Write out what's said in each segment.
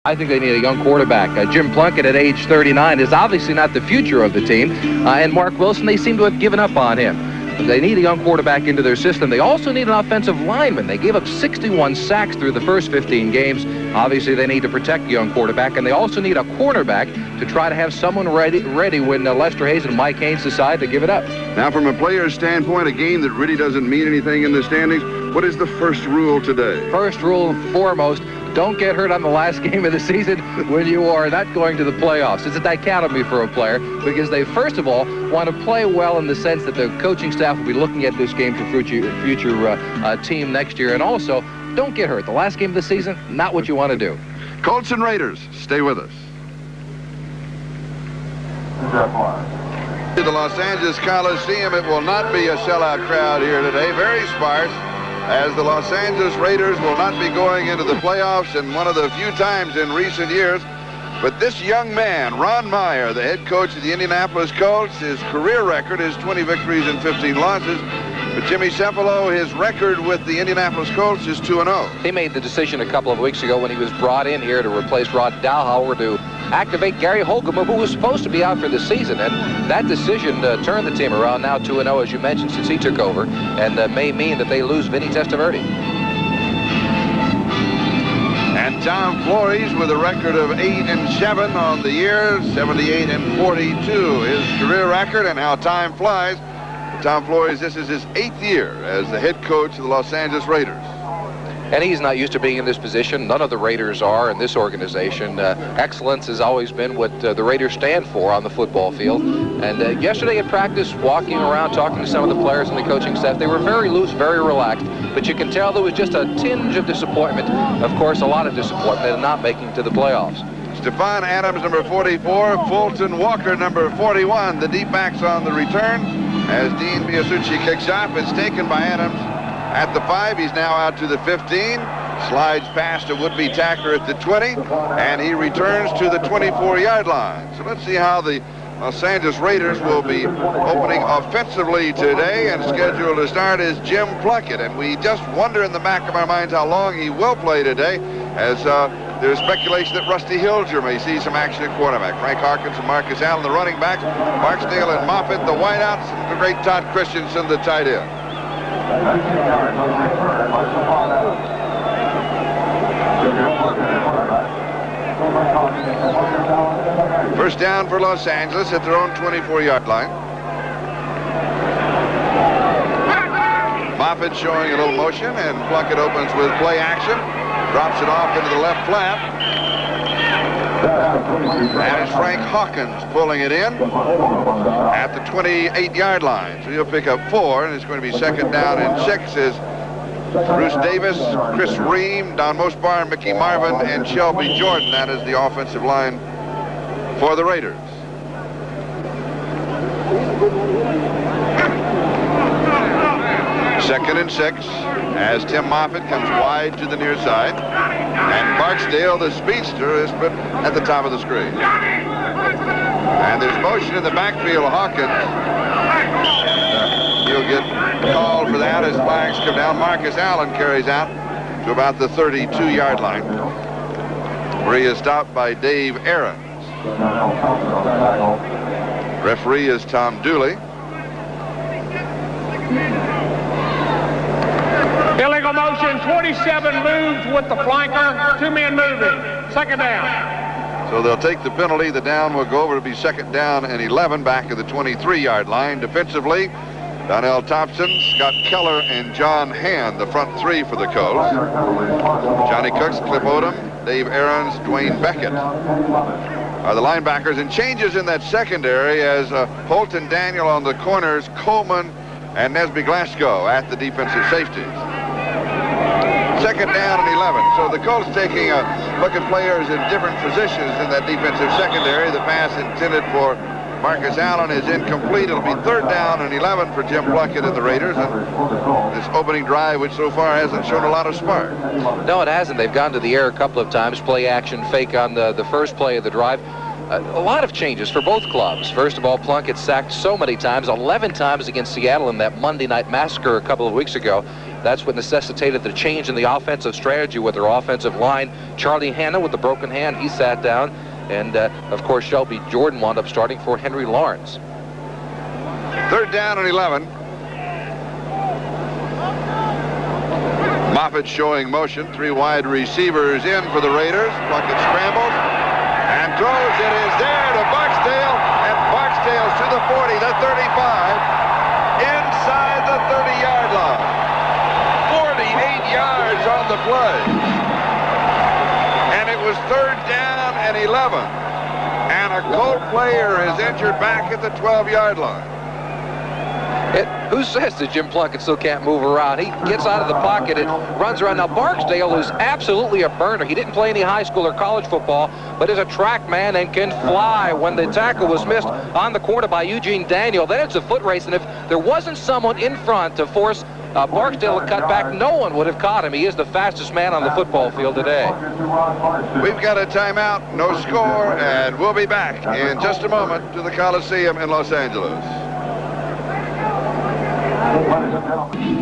I think they need a young quarterback. Jim Plunkett at age 39 is obviously not the future of the team. And Mark Wilson, they seem to have given up on him. They need a young quarterback into their system. They also need an offensive lineman. They gave up 61 sacks through the first 15 games. Obviously, they need to protect a young quarterback. And they also need a cornerback to try to have someone ready when Lester Hayes and Mike Haynes decide to give it up. Now, from a player's standpoint, a game that really doesn't mean anything in the standings, what is the first rule today? First rule and foremost, don't get hurt on the last game of the season when you are not going to the playoffs. It's a dichotomy for a player because they, first of all, want to play well in the sense that the coaching staff will be looking at this game for future team next year. And also, don't get hurt. The last game of the season, not what you want to do. Colts and Raiders, stay with us. To the Los Angeles Coliseum, it will not be a sellout crowd here today. Very sparse, as the Los Angeles Raiders will not be going into the playoffs in one of the few times in recent years. But this young man, Ron Meyer, the head coach of the Indianapolis Colts, his career record is 20 victories and 15 losses. But Jimmy Cefalo, his record with the Indianapolis Colts is 2-0. He made the decision a couple of weeks ago when he was brought in here to replace Rod Dowhower to activate Gary Holcomb, who was supposed to be out for the season. And that decision turned the team around, now 2-0, as you mentioned, since he took over, and may mean that they lose Vinny Testaverde. And Tom Flores with a record of 8-7 on the year, 78-42 his career record, and how time flies. Tom Flores, this is his 8th year as the head coach of the Los Angeles Raiders. And he's not used to being in this position. None of the Raiders are in this organization. Excellence has always been what the Raiders stand for on the football field. And yesterday at practice, walking around, talking to some of the players and the coaching staff, they were very loose, very relaxed. But you can tell there was just a tinge of disappointment. Of course, a lot of disappointment in not making to the playoffs. Stephon Adams, number 44. Fulton Walker, number 41. The deep backs on the return. As Dean Biasucci kicks off, it's taken by Adams at the 5. He's now out to the 15. Slides past a would-be tackler at the 20. And he returns to the 24-yard line. So let's see how the Los Angeles Raiders will be opening offensively today. And scheduled to start is Jim Plunkett. And we just wonder in the back of our minds how long he will play today, as there's speculation that Rusty Hilger may see some action at quarterback. Frank Harkins and Marcus Allen, the running backs. Barksdale and Moffitt, the wideouts. And the great Todd Christensen, the tight end. First down for Los Angeles at their own 24-yard line. Moffitt showing a little motion, and Plunkett opens with play action. Drops it off into the left flap. That is Frank Hawkins pulling it in at the 28-yard line. So he'll pick up 4, and it's going to be second down and 6 as Bruce Davis, Chris Ream, Don Mosbar, Mickey Marvin, and Shelby Jordan. That is the offensive line for the Raiders. Second and 6 as Tim Moffitt comes wide to the near side. And Barksdale, the speedster, is put at the top of the screen. And there's motion in the backfield. Hawkins. He'll get called for that as flags come down. Marcus Allen carries out to about the 32-yard line, where he is stopped by Dave Aarons. Referee is Tom Dooley. Illegal motion, 27 moves with the flanker, 2 men moving, second down. So they'll take the penalty. The down will go over to be second down and 11 back at the 23-yard line. Defensively, Donnell Thompson, Scott Keller, and John Hand, the front 3 for the Colts. Johnny Cooks, Cliff Odom, Dave Aarons, Dwayne Beckett are the linebackers. And changes in that secondary as Holton Daniel on the corners, Coleman and Nesby Glasgow at the defensive safeties. Second down and 11. So the Colts taking a look at players in different positions in that defensive secondary. The pass intended for Marcus Allen is incomplete. It'll be third down and 11 for Jim Plunkett and the Raiders. And this opening drive, which so far hasn't shown a lot of spark. No, it hasn't. They've gone to the air a couple of times. Play action fake on the first play of the drive. A lot of changes for both clubs. First of all, Plunkett sacked so many times, 11 times against Seattle in that Monday night massacre a couple of weeks ago. That's what necessitated the change in the offensive strategy with their offensive line. Charlie Hanna with the broken hand, he sat down. And, of course, Shelby Jordan wound up starting for Henry Lawrence. 3rd down and 11. Moffitt showing motion. 3 wide receivers in for the Raiders. Plunkett scrambles and throws. It is there to Barksdale, and Barksdale to the 40, the 35, inside the 30-yard line. 48 yards on the play. And it was 3rd down and 11. And a Colt player is injured back at the 12-yard line. Who says that Jim Plunkett still can't move around? He gets out of the pocket and runs around. Now, Barksdale is absolutely a burner. He didn't play any high school or college football, but is a track man and can fly. When the tackle was missed on the corner by Eugene Daniel, then it's a foot race, and if there wasn't someone in front to force Barksdale to cut back, no one would have caught him. He is the fastest man on the football field today. We've got a timeout, no score, and we'll be back in just a moment to the Coliseum in Los Angeles.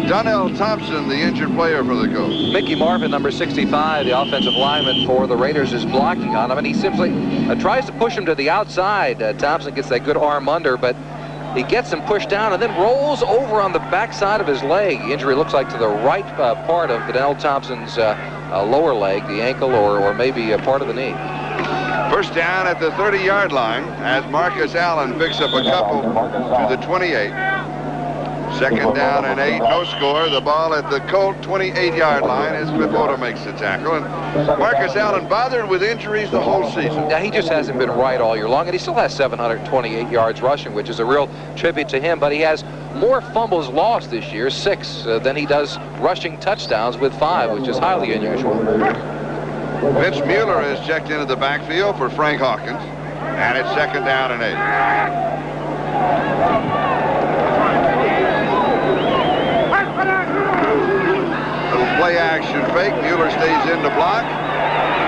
Donnell Thompson, the injured player for the Colts. Mickey Marvin, number 65, the offensive lineman for the Raiders, is blocking on him, and he simply tries to push him to the outside. Thompson gets that good arm under, but he gets him pushed down and then rolls over on the backside of his leg. The injury looks like to the right part of Donnell Thompson's lower leg, the ankle, or maybe a part of the knee. 1st down at the 30-yard line as Marcus Allen picks up a couple to the 28. 2nd down and 8, no score. The ball at the Colt 28-yard line as Cliff Odo makes the tackle. And Marcus Allen bothered with injuries the whole season. Yeah, he just hasn't been right all year long, and he still has 728 yards rushing, which is a real tribute to him. But he has more fumbles lost this year, 6, than he does rushing touchdowns with 5, which is highly unusual. Vince Mueller is checked into the backfield for Frank Hawkins, and it's 2nd down and 8. Play action fake. Mueller stays in the block.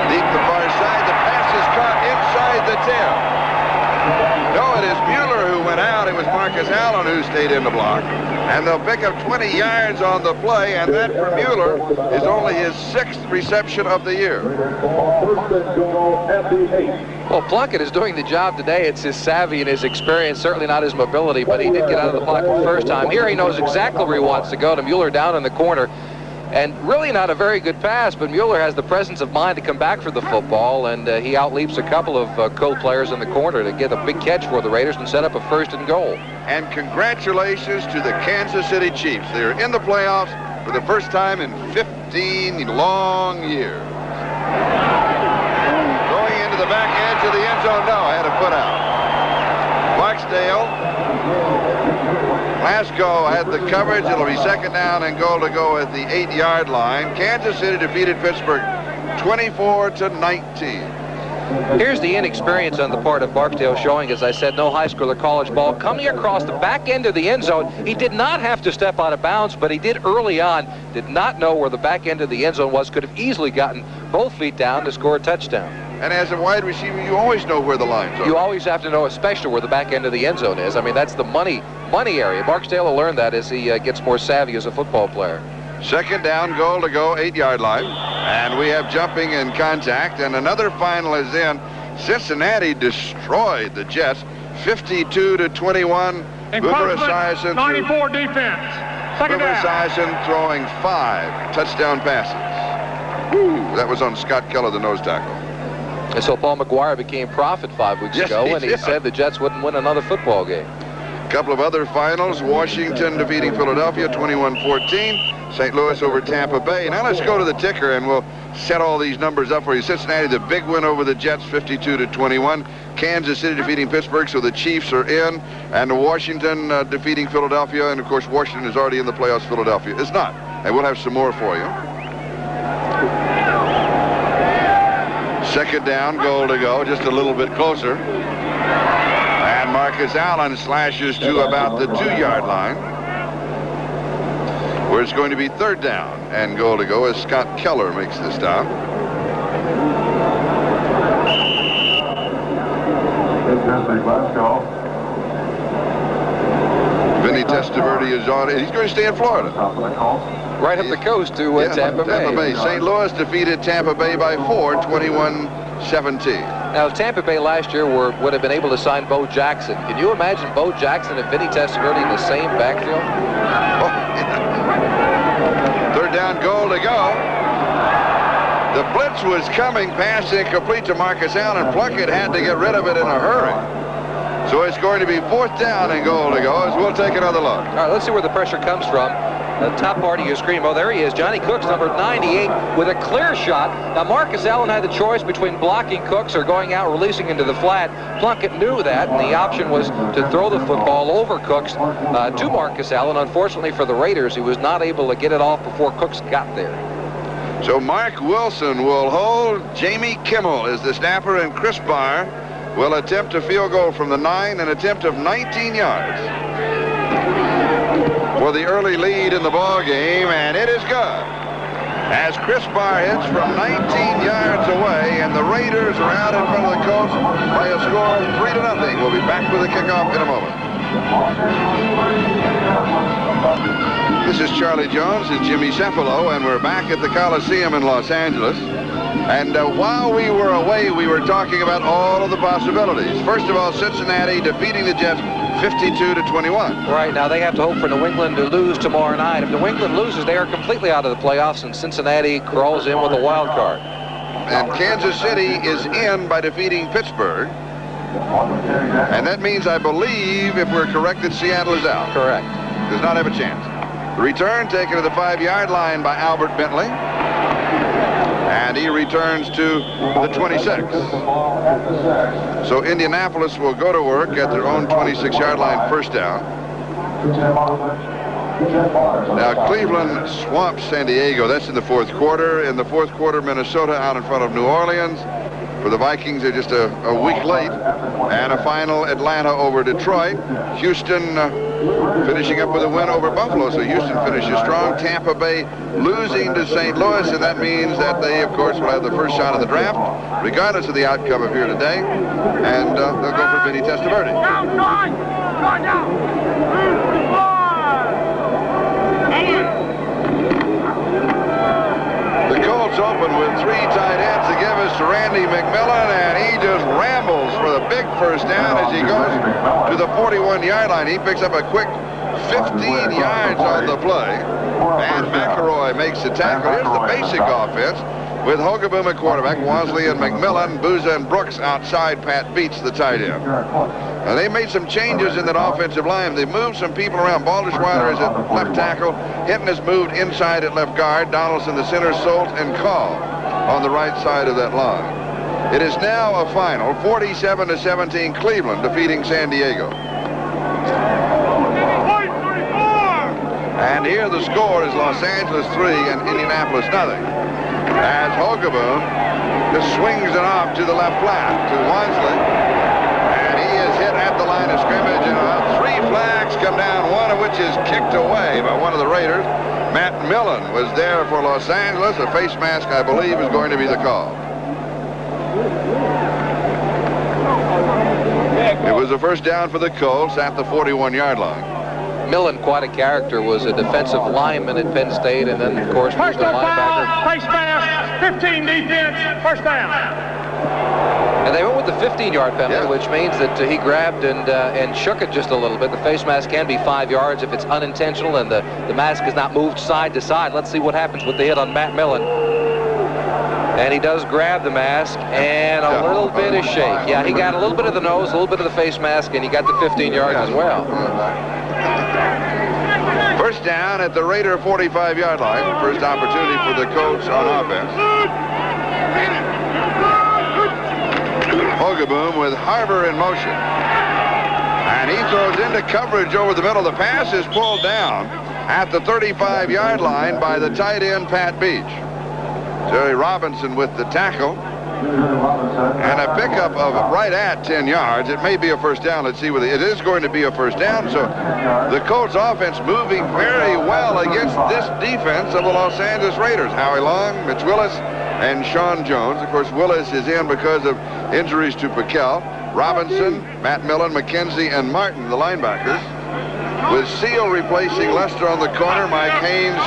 Deep the far side. The pass is caught inside the 10. No, it is Mueller who went out. It was Marcus Allen who stayed in the block. And they'll pick up 20 yards on the play, and that for Mueller is only his 6th reception of the year. Well, Plunkett is doing the job today. It's his savvy and his experience, certainly not his mobility, but he did get out of the pocket the first time. Here he knows exactly where he wants to go, to Mueller down in the corner. And really not a very good pass, but Mueller has the presence of mind to come back for the football, and he outleaps a couple of Colt players in the corner to get a big catch for the Raiders and set up a 1st and goal. And congratulations to the Kansas City Chiefs. They are in the playoffs for the first time in 15 long years. Going into the back edge of the end zone. No, I had a foot out. Barksdale. Glasgow had the coverage. It'll be 2nd down and goal to go at the 8-yard line. Kansas City defeated Pittsburgh 24-19. Here's the inexperience on the part of Barksdale showing, as I said, no high school or college ball. Coming across the back end of the end zone, he did not have to step out of bounds, but he did early on. Did not know where the back end of the end zone was. Could have easily gotten both feet down to score a touchdown. And as a wide receiver, you always know where the lines are. You always have to know, especially where the back end of the end zone is. I mean, that's the money area. Barksdale will learn that as he gets more savvy as a football player. 2nd down, goal to go, 8-yard line. And we have jumping and contact, and another final is in. Cincinnati destroyed the Jets, 52-21. Boomer Esiason 94 defense. 2nd down. Esiason throwing 5 touchdown passes. Woo, that was on Scott Keller, the nose tackle. And so Paul McGuire became prophet 5 weeks ago, and he said the Jets wouldn't win another football game. A couple of other finals. Washington defeating Philadelphia 21-14. St. Louis over Tampa Bay. Now let's go to the ticker, and we'll set all these numbers up for you. Cincinnati, the big win over the Jets, 52-21. Kansas City defeating Pittsburgh, so the Chiefs are in. And Washington defeating Philadelphia. And, of course, Washington is already in the playoffs. Philadelphia is not. And we'll have some more for you. 2nd down, goal to go, just a little bit closer. And Marcus Allen slashes to about the 2-yard line, where it's going to be 3rd down and goal to go as Scott Keller makes the stop. Vinny Testaverde is on it. He's going to stay in Florida. Right up the coast to Tampa Bay. St. Louis defeated Tampa Bay by 4, 21-17. Now, Tampa Bay last year would have been able to sign Bo Jackson. Can you imagine Bo Jackson and Vinny Testaverde in the same backfield? Oh, yeah. Third down, goal to go. The blitz was coming, pass incomplete to Marcus Allen. Plunkett had to get rid of it in a hurry. So it's going to be 4th down and goal to go as we'll take another look. All right, let's see where the pressure comes from. The top part of your screen. Oh, there he is. Johnny Cooks, number 98, with a clear shot. Now, Marcus Allen had the choice between blocking Cooks or going out, releasing into the flat. Plunkett knew that, and the option was to throw the football over Cooks to Marcus Allen. Unfortunately for the Raiders, he was not able to get it off before Cooks got there. So Mark Wilson will hold. Jamie Kimmel is the snapper, and Chris Barr will attempt a field goal from the 9, an attempt of 19 yards. For the early lead in the ball game, and it is good. As Chris Barr hits from 19 yards away, and the Raiders are out in front of the Colts by a score of 3-0. We'll be back with the kickoff in a moment. This is Charlie Jones and Jimmy Cephalo, and we're back at the Coliseum in Los Angeles. And while we were away, we were talking about all of the possibilities. First of all, Cincinnati defeating the Jets 52-21. Right, now they have to hope for New England to lose tomorrow night. If New England loses, they are completely out of the playoffs, and Cincinnati crawls in with a wild card. And Kansas City is in by defeating Pittsburgh. And that means, I believe, if we're correct, that Seattle is out. Correct. Does not have a chance. The return taken to the 5-yard line by Albert Bentley. And he returns to the 26. So Indianapolis will go to work at their own 26-yard line, first down. Now Cleveland swamps San Diego. That's in the 4th quarter. In the 4th quarter, Minnesota out in front of New Orleans. For the Vikings, they're just a week late. And a final Atlanta over Detroit. Houston finishing up with a win over Buffalo. So Houston finishes strong. Tampa Bay losing to St. Louis, and that means that they, of course, will have the first shot of the draft, regardless of the outcome of here today. And they'll go for Vinny Testaverde. The Colts open with 3 tight ends to give us to Randy McMillan, and he just rambles for the big first down as he goes to the 41-yard line. He picks up a quick 15 yards on the play, and McElroy makes the tackle. Here's the basic offense with Hogaboom at quarterback, Wansley and McMillan, Booza and Brooks outside. Pat Beats the tight end. Now, they made some changes in that offensive line. They moved some people around. Balderschweiler is at left tackle. Hinton has moved inside at left guard. Donaldson the center, Solt and Call on the right side of that line. It is now a final, 47-17, Cleveland defeating San Diego. And here the score is Los Angeles 3 and Indianapolis nothing. As Hogaboom just swings it off to the left flat to Wansley. And he is hit at the line of scrimmage, and 3 flags come down, one of which is kicked away by one of the Raiders. Matt Millen was there for Los Angeles. A face mask, I believe, is going to be the call. It was a first down for the Colts at the 41-yard line. Millen, quite a character, was a defensive lineman at Penn State, and then, of course, was the linebacker. Face mask, 15 defense, first down. And they went with the 15-yard penalty, which means that he grabbed and shook it just a little bit. The face mask can be 5 yards if it's unintentional and the mask is not moved side to side. Let's see what happens with the hit on Matt Millen. And he does grab the mask and a little bit of shake. Yeah, he got a little bit of the nose, a little bit of the face mask, and he got the 15 yards as well. First down at the Raider 45-yard line. First opportunity for the Colts on offense. Hogaboom with Harbour in motion. And he throws into coverage over the middle. The pass is pulled down at the 35-yard line by the tight end, Pat Beach. Jerry Robinson with the tackle. And a pickup of right at 10 yards. It may be a first down. Let's see what it is going to be a first down. So the Colts offense moving very well against this defense of the Los Angeles Raiders. Howie Long, Mitch Willis, and Sean Jones. Of course, Willis is in because of injuries to Piquel. Robinson, Matt Millen, McKenzie, and Martin, the linebackers. With Seal replacing Lester on the corner, Mike Haynes,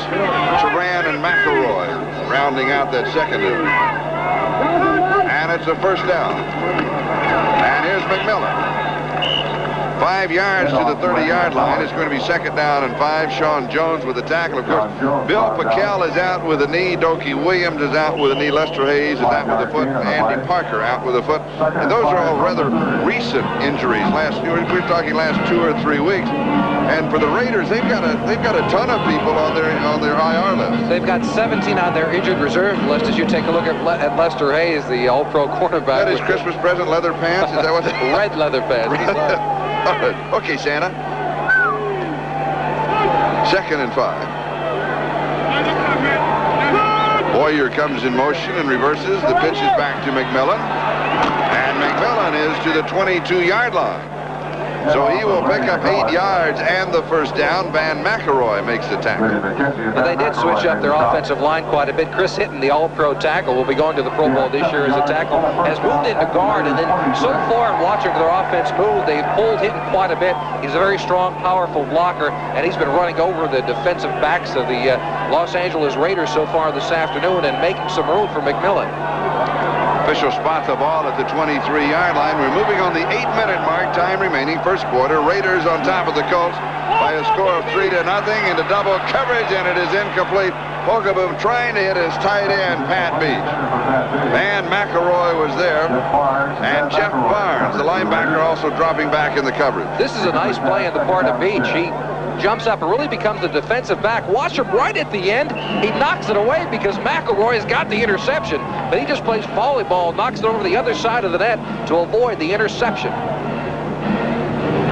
Turan, and McElroy rounding out that secondary. And it's a first down. And here's McMillan. 5 yards to the 30-yard line. It's going to be second down and 5. Sean Jones with the tackle. Of course, Bill Packel is out with a knee. Dokie Williams is out with a knee. Lester Hayes is out with a foot. Andy Parker out with a foot. And those are all rather recent injuries. We're talking last 2 or 3 weeks. And for the Raiders, they've got a ton of people on their IR list. They've got 17 on their injured reserve list. As you take a look at Lester Hayes, the All-Pro cornerback. That is Christmas present leather pants. Is that what? Red leather pants. All right. Okay, Santa. Second and 5. Boyer comes in motion and reverses. The pitch is back to McMillan. And McMillan is to the 22-yard line. So he will pick up 8 yards and the first down. Van McElroy makes the tackle. But they did switch up their offensive line quite a bit. Chris Hitton, the All-Pro tackle, will be going to the Pro Bowl this year as a tackle, has moved into guard. And then so far in watching their offense move, they've pulled Hitton quite a bit. He's a very strong, powerful blocker, and he's been running over the defensive backs of the Los Angeles Raiders so far this afternoon and making some room for McMillan. Official spot the ball at the 23-yard line. We're moving on the 8-minute mark. Time remaining, first quarter. Raiders on top of the Colts by a score of 3-0 into double coverage, and it is incomplete. Hogaboom trying to hit his tight end, Pat Beach. Van McElroy was there, and Jeff Barnes, the linebacker, also dropping back in the coverage. This is a nice play on the part of Beach. He jumps up and really becomes the defensive back. Watch him right at the end. He knocks it away because McElroy has got the interception, but he just plays volleyball, knocks it over the other side of the net to avoid the interception.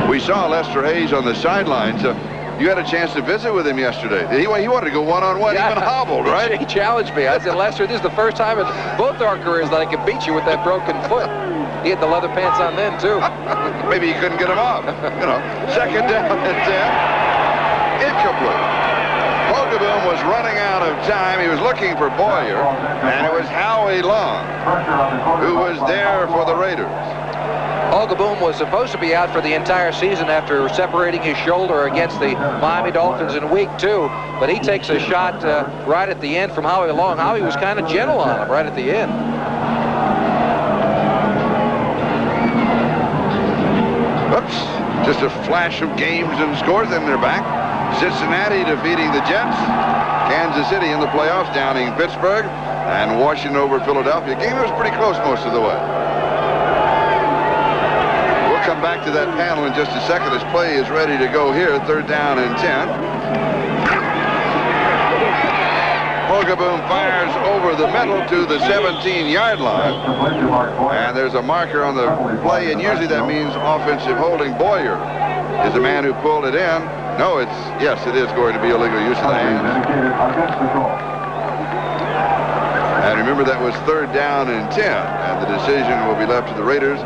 We saw Lester Hayes on the sidelines. You had a chance to visit with him yesterday. He wanted to go one-on-one, yeah, even hobbled, right? He challenged me. I said, Lester, this is the first time in both our careers that I can beat you with that broken foot. He had the leather pants on then, too. Maybe he couldn't get him off. Second down and 10. Incomplete. Hogaboom was running out of time. He was looking for Boyer, and it was Howie Long who was there for the Raiders. Hogaboom was supposed to be out for the entire season after separating his shoulder against the Miami Dolphins in week 2, but he takes a shot right at the end from Howie Long. Howie was kind of gentle on him right at the end. Oops, just a flash of games and scores, then they're back. Cincinnati defeating the Jets. Kansas City in the playoffs, downing Pittsburgh, and Washington over Philadelphia. The game was pretty close most of the way. We'll come back to that panel in just a second. This play is ready to go here. Third down and 10. Hogaboom fires over the middle to the 17-yard line. And there's a marker on the play, and usually that means offensive holding. Boyer is the man who pulled it in. No, yes, it is going to be illegal use of the hands. And remember, that was third down and 10, and the decision will be left to the Raiders.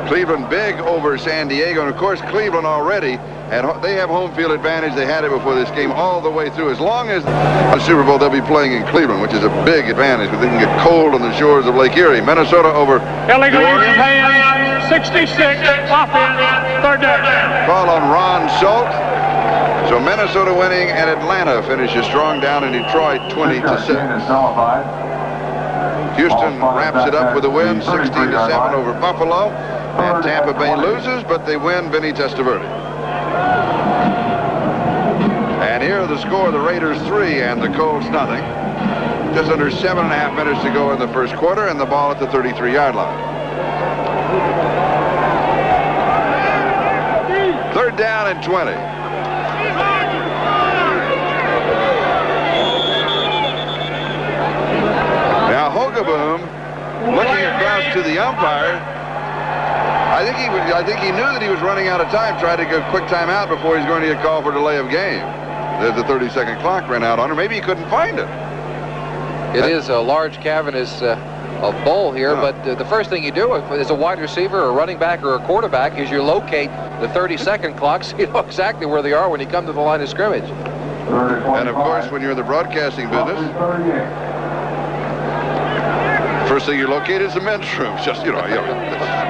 Cleveland big over San Diego, and of course Cleveland already they have home field advantage. They had it before this game all the way through. As long as the Super Bowl, they'll be playing in Cleveland, which is a big advantage because they can get cold on the shores of Lake Erie. Minnesota over illegal use of hands, 66, offense, third down. Call on Ron Salt. So Minnesota winning, and Atlanta finishes strong down in Detroit, 20-6. Houston wraps it up with a win, 16-7 over Buffalo. And Tampa Bay loses, but they win. Vinny Testaverde. And here are the score: the Raiders 3 and the Colts nothing. Just under 7.5 minutes to go in the first quarter, and the ball at the 33-yard line. Third down and 20. Now Hogaboom looking across to the umpire. I think he knew that he was running out of time, tried to get a quick timeout before he's going to get called for delay of game. There's a 30-second clock ran out on her. Maybe he couldn't find it. It is a large cavernous bowl here, but the first thing you do as a wide receiver, or a running back, or a quarterback is you locate the 30-second clock so you know exactly where they are when you come to the line of scrimmage. And of course, when you're in the broadcasting business, First thing you locate is the men's room. Just, a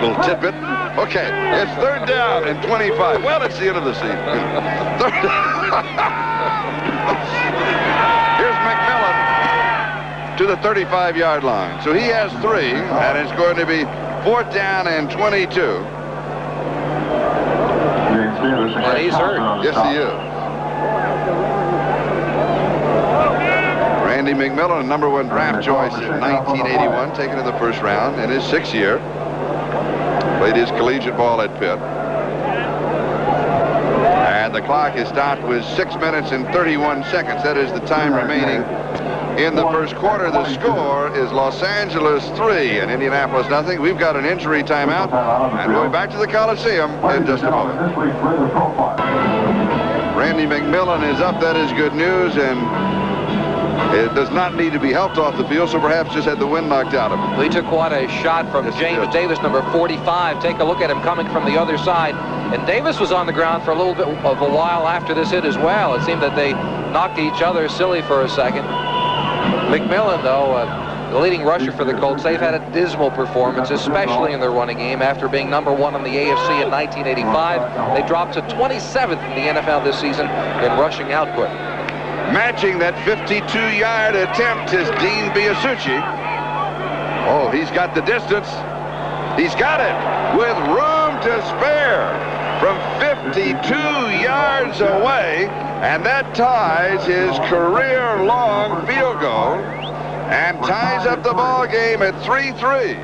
little tidbit. Okay, it's 3rd down and 25. Well, it's the end of the season. Here's McMillan to the 35-yard line. So he has 3, and it's going to be 4th down and 22. And he's hurt. Yes, he is. Randy McMillan, a #1 draft choice in 1981, taken in the 1st round in his 6th year. Played his collegiate ball at Pitt. And the clock is stopped with 6 minutes and 31 seconds. That is the time remaining in the 1st quarter. The score is Los Angeles 3 and Indianapolis nothing. We've got an injury timeout, and we'll be back to the Coliseum in just a moment. Randy McMillan is up. That is good news, and it does not need to be helped off the field, so perhaps just had the wind knocked out of him. We took quite a shot from James Davis, number 45. Take a look at him coming from the other side. And Davis was on the ground for a little bit of a while after this hit as well. It seemed that they knocked each other silly for a second. McMillan, though, the leading rusher for the Colts, they've had a dismal performance, especially in their running game. After being #1 in the AFC in 1985, they dropped to 27th in the NFL this season in rushing output. Matching that 52-yard attempt is Dean Biasucci. Oh, he's got the distance. He's got it with room to spare from 52 yards away, and that ties his career-long field goal and ties up the ball game at 3-3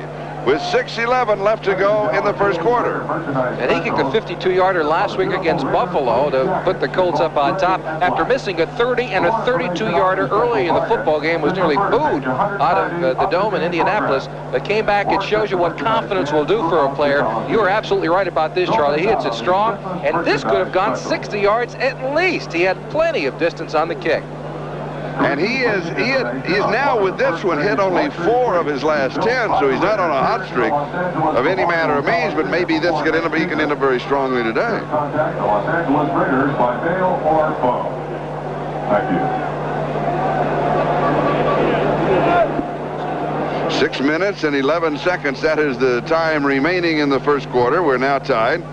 with 6:11 left to go in the 1st quarter. And he kicked a 52-yarder last week against Buffalo to put the Colts up on top after missing a 30 and a 32-yarder early in the football game. Was nearly booed out of the dome in Indianapolis, but came back. It shows you what confidence will do for a player. You are absolutely right about this, Charlie. He hits it strong, and this could have gone 60 yards at least. He had plenty of distance on the kick. And he is now with this one hit only 4 of his last 10, so he's not on a hot streak of any manner of means, but maybe this can end up, he can end up very strongly today. Contact the Los Angeles Raiders by mail or phone. Thank you. 6 minutes and 11 seconds. That is the time remaining in the 1st quarter. We're now tied.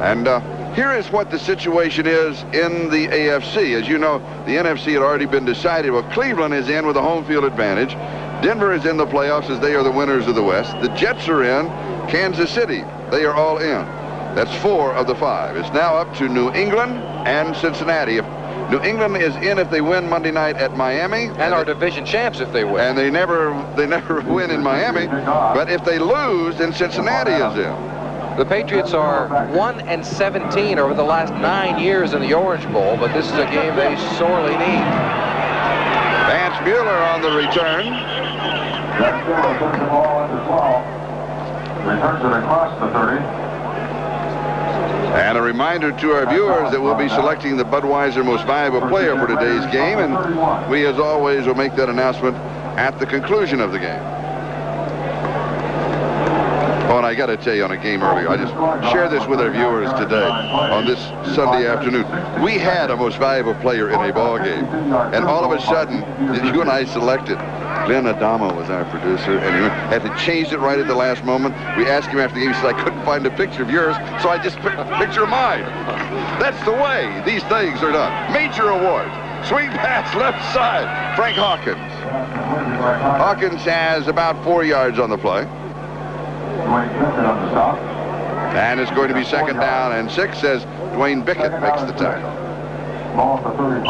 And here is what the situation is in the AFC. As you know, the NFC had already been decided. Well, Cleveland is in with a home field advantage. Denver is in the playoffs as they are the winners of the West. The Jets are in. Kansas City, they are all in. That's 4 of the 5. It's now up to New England and Cincinnati. If New England is in if they win Monday night at Miami. And our division champs if they win. And they never win in Miami. But if they lose, then Cincinnati is in. The Patriots are 1-17 over the last 9 years in the Orange Bowl, but this is a game they sorely need. Vance Mueller on the return. Returns it across the 30. And a reminder to our viewers that we'll be selecting the Budweiser Most Valuable Player for today's game, and we, as always, will make that announcement at the conclusion of the game. Oh, and I got to tell you, on a game earlier, I just share this with our viewers today on this Sunday afternoon. We had a Most Valuable Player in a ball game, and all of a sudden, you and I selected. Glenn Adamo was our producer, and he had to change it right at the last moment. We asked him after the game. He said, I couldn't find a picture of yours, so I just picked a picture of mine. That's the way these things are done. Major award. Swing pass left side. Frank Hawkins. Hawkins has about 4 yards on the play. And it's going to be 2nd down and 6 as Dwayne Bickett makes the tackle. Ball for 35.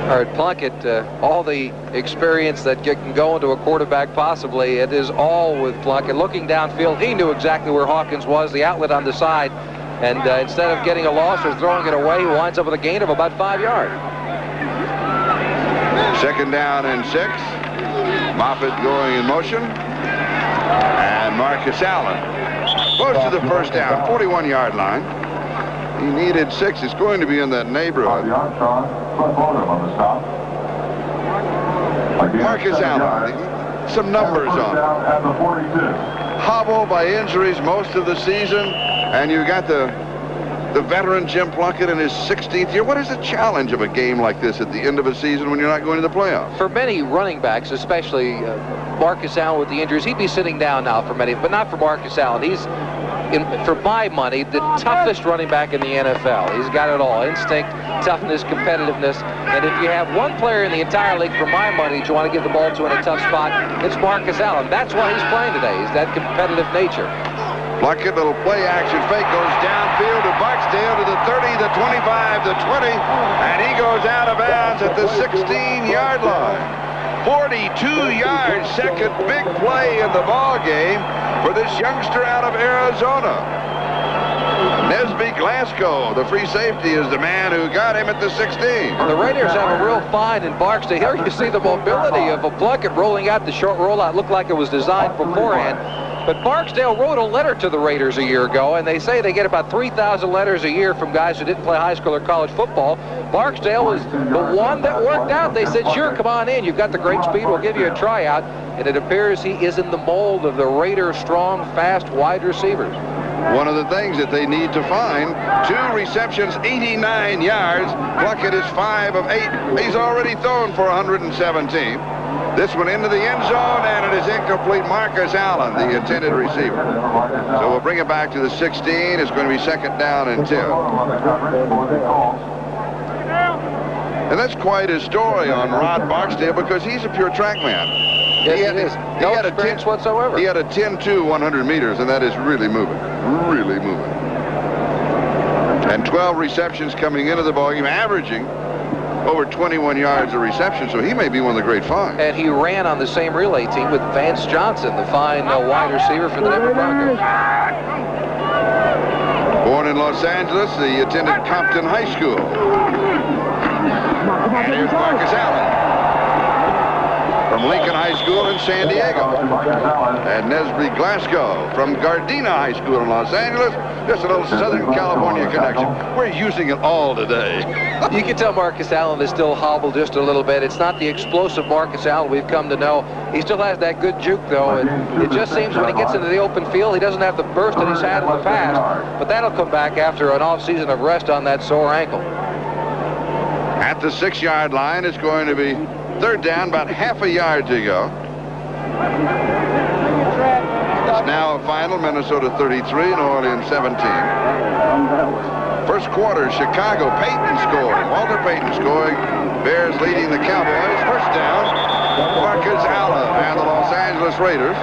All right, Plunkett, all the experience that can go into a quarterback possibly, it is all with Plunkett. Looking downfield, he knew exactly where Hawkins was, the outlet on the side. And instead of getting a loss or throwing it away, he winds up with a gain of about 5 yards. 2nd down and 6. Moffitt going in motion. And Marcus Allen goes to the 1st down, 41-yard line. He needed 6. It's going to be in that neighborhood. Marcus Allen, some numbers on him. Hobbled by injuries most of the season, and you got the The veteran Jim Plunkett in his 16th year. What is the challenge of a game like this at the end of a season when you're not going to the playoffs? For many running backs, especially Marcus Allen with the injuries, he'd be sitting down now for many, but not for Marcus Allen. He's, for my money, the toughest running back in the NFL. He's got it all: instinct, toughness, competitiveness. And if you have one player in the entire league, for my money, that you want to give the ball to in a tough spot, it's Marcus Allen. That's why he's playing today. He's that competitive nature. Plunkett, little play action fake, goes downfield to Barksdale to the 30, the 25, the 20, and he goes out of bounds at the 16-yard line. 42 yards, second big play in the ball game for this youngster out of Arizona. Nesby Glasgow, the free safety, is the man who got him at the 16. The Raiders have a real find in Barksdale. Here you see the mobility of a Plunkett rolling out the short rollout. Looked like it was designed beforehand. But Barksdale wrote a letter to the Raiders a year ago, and they say they get about 3,000 letters a year from guys who didn't play high school or college football. Barksdale was the one that worked out. They said, sure, come on in. You've got the great speed. We'll give you a tryout. And it appears he is in the mold of the Raiders' strong, fast wide receivers. One of the things that they need to find, 2 receptions, 89 yards. Plunkett is 5 of 8. He's already thrown for 117. This one into the end zone, and it is incomplete. Marcus Allen, the intended receiver. So we'll bring it back to the 16. It's going to be second down and 10. And that's quite a story on Rod Barksdale, because he's a pure track man. Yes, he is. No experience whatsoever. He had a 10-2 100 meters, and that is really moving. Really moving. And 12 receptions coming into the ballgame, averaging over 21 yards of reception, so he may be one of the great finds. And he ran on the same relay team with Vance Johnson, the fine wide receiver for the Denver Broncos. Born in Los Angeles, he attended Compton High School. And here's Marcus Allen from Lincoln High School in San Diego. And Nesby Glasgow from Gardena High School in Los Angeles. Just a little Southern California connection. We're using it all today. You can tell Marcus Allen is still hobbled just a little bit. It's not the explosive Marcus Allen we've come to know. He still has that good juke, though, and it just seems when he gets into the open field, he doesn't have the burst that he's had in the past. But that'll come back after an off-season of rest on that sore ankle. At the 6-yard line, it's going to be third down, about half a yard to go. It's now a final, Minnesota 33, New Orleans 17. First quarter, Chicago, Payton scoring. Walter Payton scoring. Bears leading the Cowboys. First down, Marcus Allen and the Los Angeles Raiders.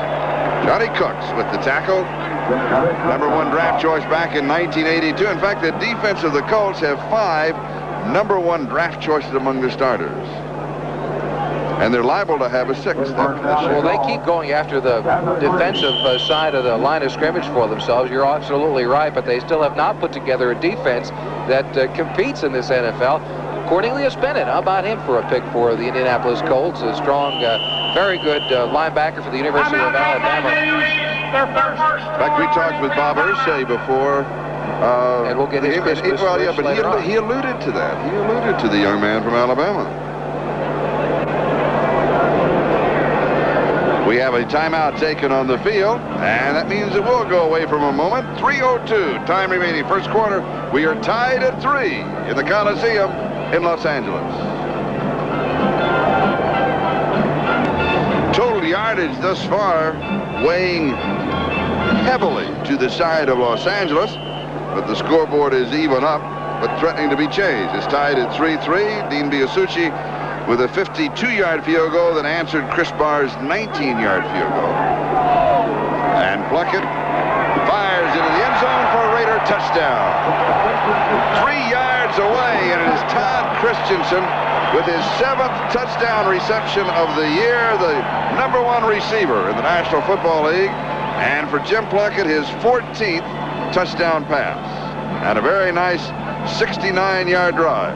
Johnny Cooks with the tackle. #1 draft choice back in 1982. In fact, the defense of the Colts have 5 #1 draft choices among their starters. And they're liable to have a 6th after this year. Well, they keep going after the defensive side of the line of scrimmage for themselves. You're absolutely right, but they still have not put together a defense that competes in this NFL. Cornelius Bennett, how about him for a pick for the Indianapolis Colts? A strong, very good linebacker for the University of Alabama. In fact, we talked with Bob Irsay before. And we'll get his Christmas well, yeah, but later on. he alluded to that. He alluded to the young man from Alabama. We have a timeout taken on the field, and that means it will go away from a moment. 3:02, time remaining, first quarter. We are tied at 3 in the Coliseum in Los Angeles. Total yardage thus far weighing heavily to the side of Los Angeles, but the scoreboard is even up, but threatening to be changed. It's tied at 3-3. Dean Biasucci with a 52-yard field goal that answered Chris Barr's 19-yard field goal. And Plunkett fires into the end zone for a Raider touchdown. 3 yards away, and it is Todd Christensen with his 7th touchdown reception of the year, the #1 receiver in the National Football League. And for Jim Plunkett, his 14th touchdown pass. And a very nice 69-yard drive.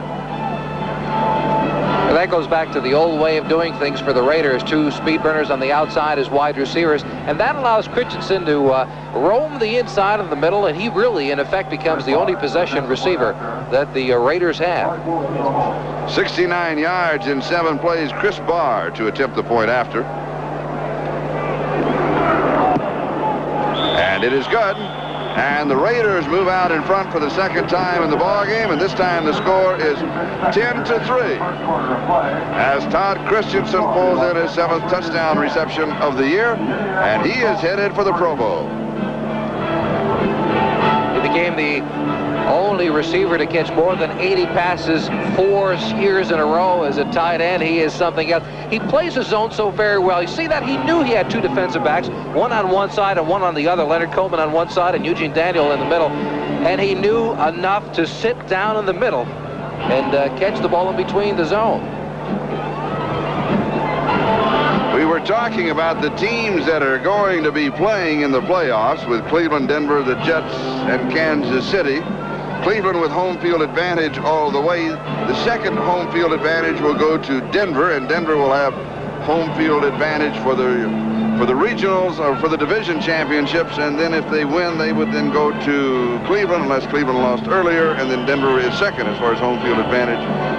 And that goes back to the old way of doing things for the Raiders. 2 speed burners on the outside as wide receivers. And that allows Christensen to roam the inside of the middle, and he really, in effect, becomes the only possession receiver that the Raiders have. 69 yards in 7 plays. Chris Barr to attempt the point after. And it is good. And the Raiders move out in front for the second time in the ball game, and this time the score is 10-3. As Todd Christensen pulls in his 7th touchdown reception of the year, and he is headed for the Pro Bowl. He became the only receiver to catch more than 80 passes 4 years in a row as a tight end. He is something else. He plays his zone so very well. You see that? He knew he had 2 defensive backs, one on one side and one on the other. Leonard Coleman on one side and Eugene Daniel in the middle. And he knew enough to sit down in the middle and catch the ball in between the zone. We were talking about the teams that are going to be playing in the playoffs with Cleveland, Denver, the Jets, and Kansas City. Cleveland with home field advantage all the way. The second home field advantage will go to Denver, and Denver will have home field advantage for the regionals or for the division championships. And then if they win, they would then go to Cleveland unless Cleveland lost earlier, and then Denver is second as far as home field advantage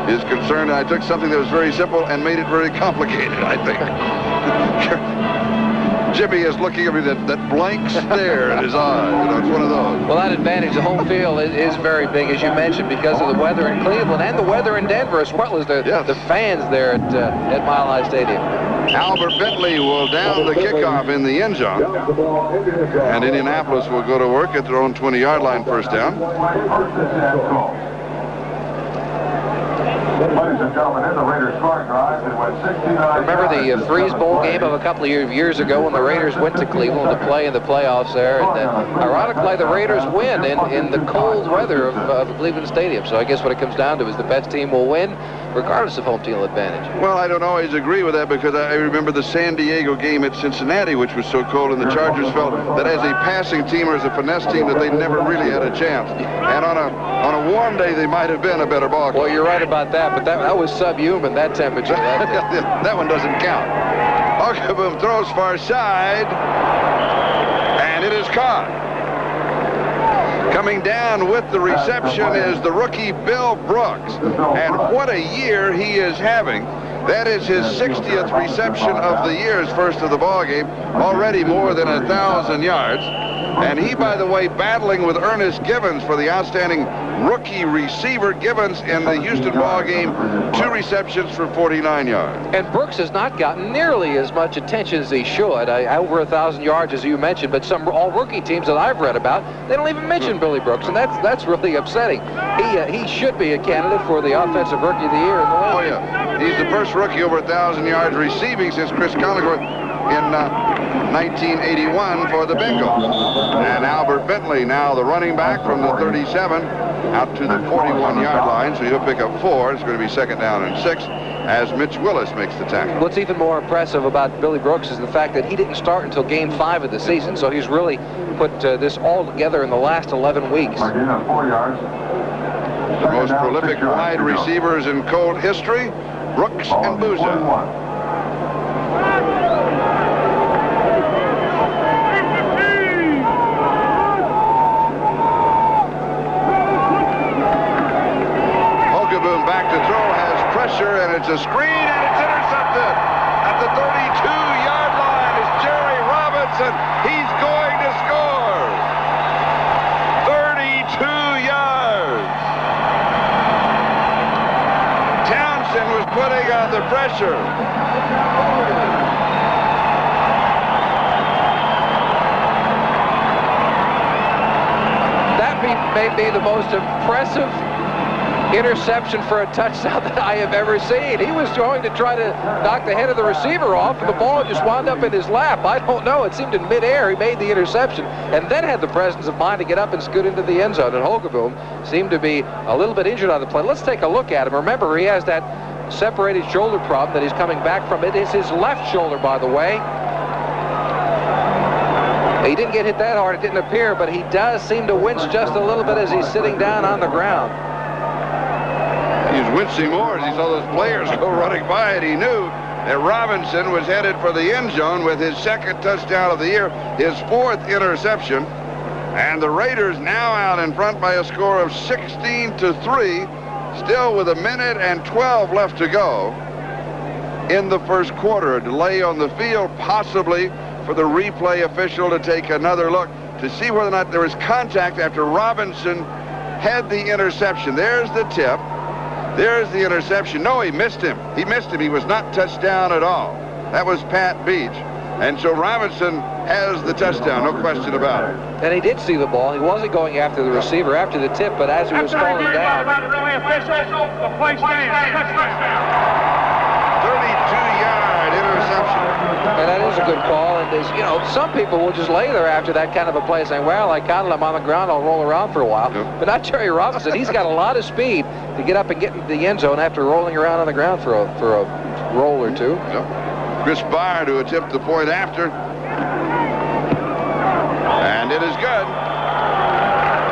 is concerned. I took something that was very simple and made it very complicated, I think. Jimmy is looking at me, that blank stare in his eye. You know, it's one of those. Well, that advantage, the home field is very big, as you mentioned, because of the weather in Cleveland and the weather in Denver, as well as the fans there at Mile High Stadium. Albert Bentley will down the kickoff in the end zone. And Indianapolis will go to work at their own 20-yard line, first down. Ladies and gentlemen, in the Raiders scoring drive, it went 69. Remember the Freeze Bowl game of a couple of years ago when the Raiders went to Cleveland to play in the playoffs there, and ironically the Raiders win in the cold weather of Cleveland Stadium. So I guess what it comes down to is the best team will win regardless of home field advantage. Well, I don't always agree with that, because I remember the San Diego game at Cincinnati, which was so cold, and the Chargers felt that as a passing team or as a finesse team that they never really had a chance. And on a warm day, they might have been a better ball game. Well, you're right about that, but that was subhuman, that temperature. That one doesn't count. Okaboom throws far side, and it is caught. Coming down with the reception is the rookie Bill Brooks, and what a year he is having. That is his 60th reception of the year, his first of the ball game, already more than 1,000 yards. And he, by the way, battling with Ernest Givens for the outstanding rookie receiver. Givens in the Houston ball game, 2 receptions for 49 yards. And Brooks has not gotten nearly as much attention as he should. Over 1,000 yards, as you mentioned, but some all-rookie teams that I've read about, they don't even mention Billy Brooks, and that's really upsetting. He should be a candidate for the Offensive Rookie of the Year in the league. Oh, yeah. He's the first rookie over 1,000 yards receiving since Chris Collinsworth in 1981 for the Bengals. And Albert Bentley, now the running back from the 37 out to the 41-yard line, so he'll pick up 4. It's going to be second down and 6 as Mitch Willis makes the tackle. What's even more impressive about Billy Brooks is the fact that he didn't start until game 5 of the season, so he's really put this all together in the last 11 weeks. Mark in on 4 yards. The most prolific wide receivers in Colt history, Brooks and Booza. And it's a screen, and it's intercepted at the 32-yard line. It's Jerry Robinson. He's going to score. 32 yards. Townsend was putting on the pressure. That may be the most impressive interception for a touchdown that I have ever seen. He was going to try to knock the head of the receiver off, and the ball just wound up in his lap. I don't know. It seemed in midair he made the interception and then had the presence of mind to get up and scoot into the end zone. And Hogaboom seemed to be a little bit injured on the play. Let's take a look at him. Remember, he has that separated shoulder problem that he's coming back from. It is his left shoulder, by the way. He didn't get hit that hard. It didn't appear, but he does seem to wince just a little bit as he's sitting down on the ground. He's wincing more as he saw those players go running by it. He knew that Robinson was headed for the end zone with his second touchdown of the year, his 4th interception. And the Raiders now out in front by a score of 16-3, still with 1:12 left to go in the first quarter. A delay on the field, possibly for the replay official to take another look to see whether or not there was contact after Robinson had the interception. There's the tip. There's the interception. No, he missed him. He missed him. He was not touched down at all. That was Pat Beach. And so Robinson has the touchdown, no question about it. And he did see the ball. He wasn't going after the receiver after the tip, but as he was falling down. Really official, the play stands. Touchdown. 32-yard interception. And that is a good call. And there's, you know, some people will just lay there after that kind of a play saying, well, I caught him on the ground, I'll roll around for a while. But not Jerry Robinson. He's got a lot of speed to get up and get into the end zone after rolling around on the ground for a roll or two. Chris Bard to attempt the point after. And it is good.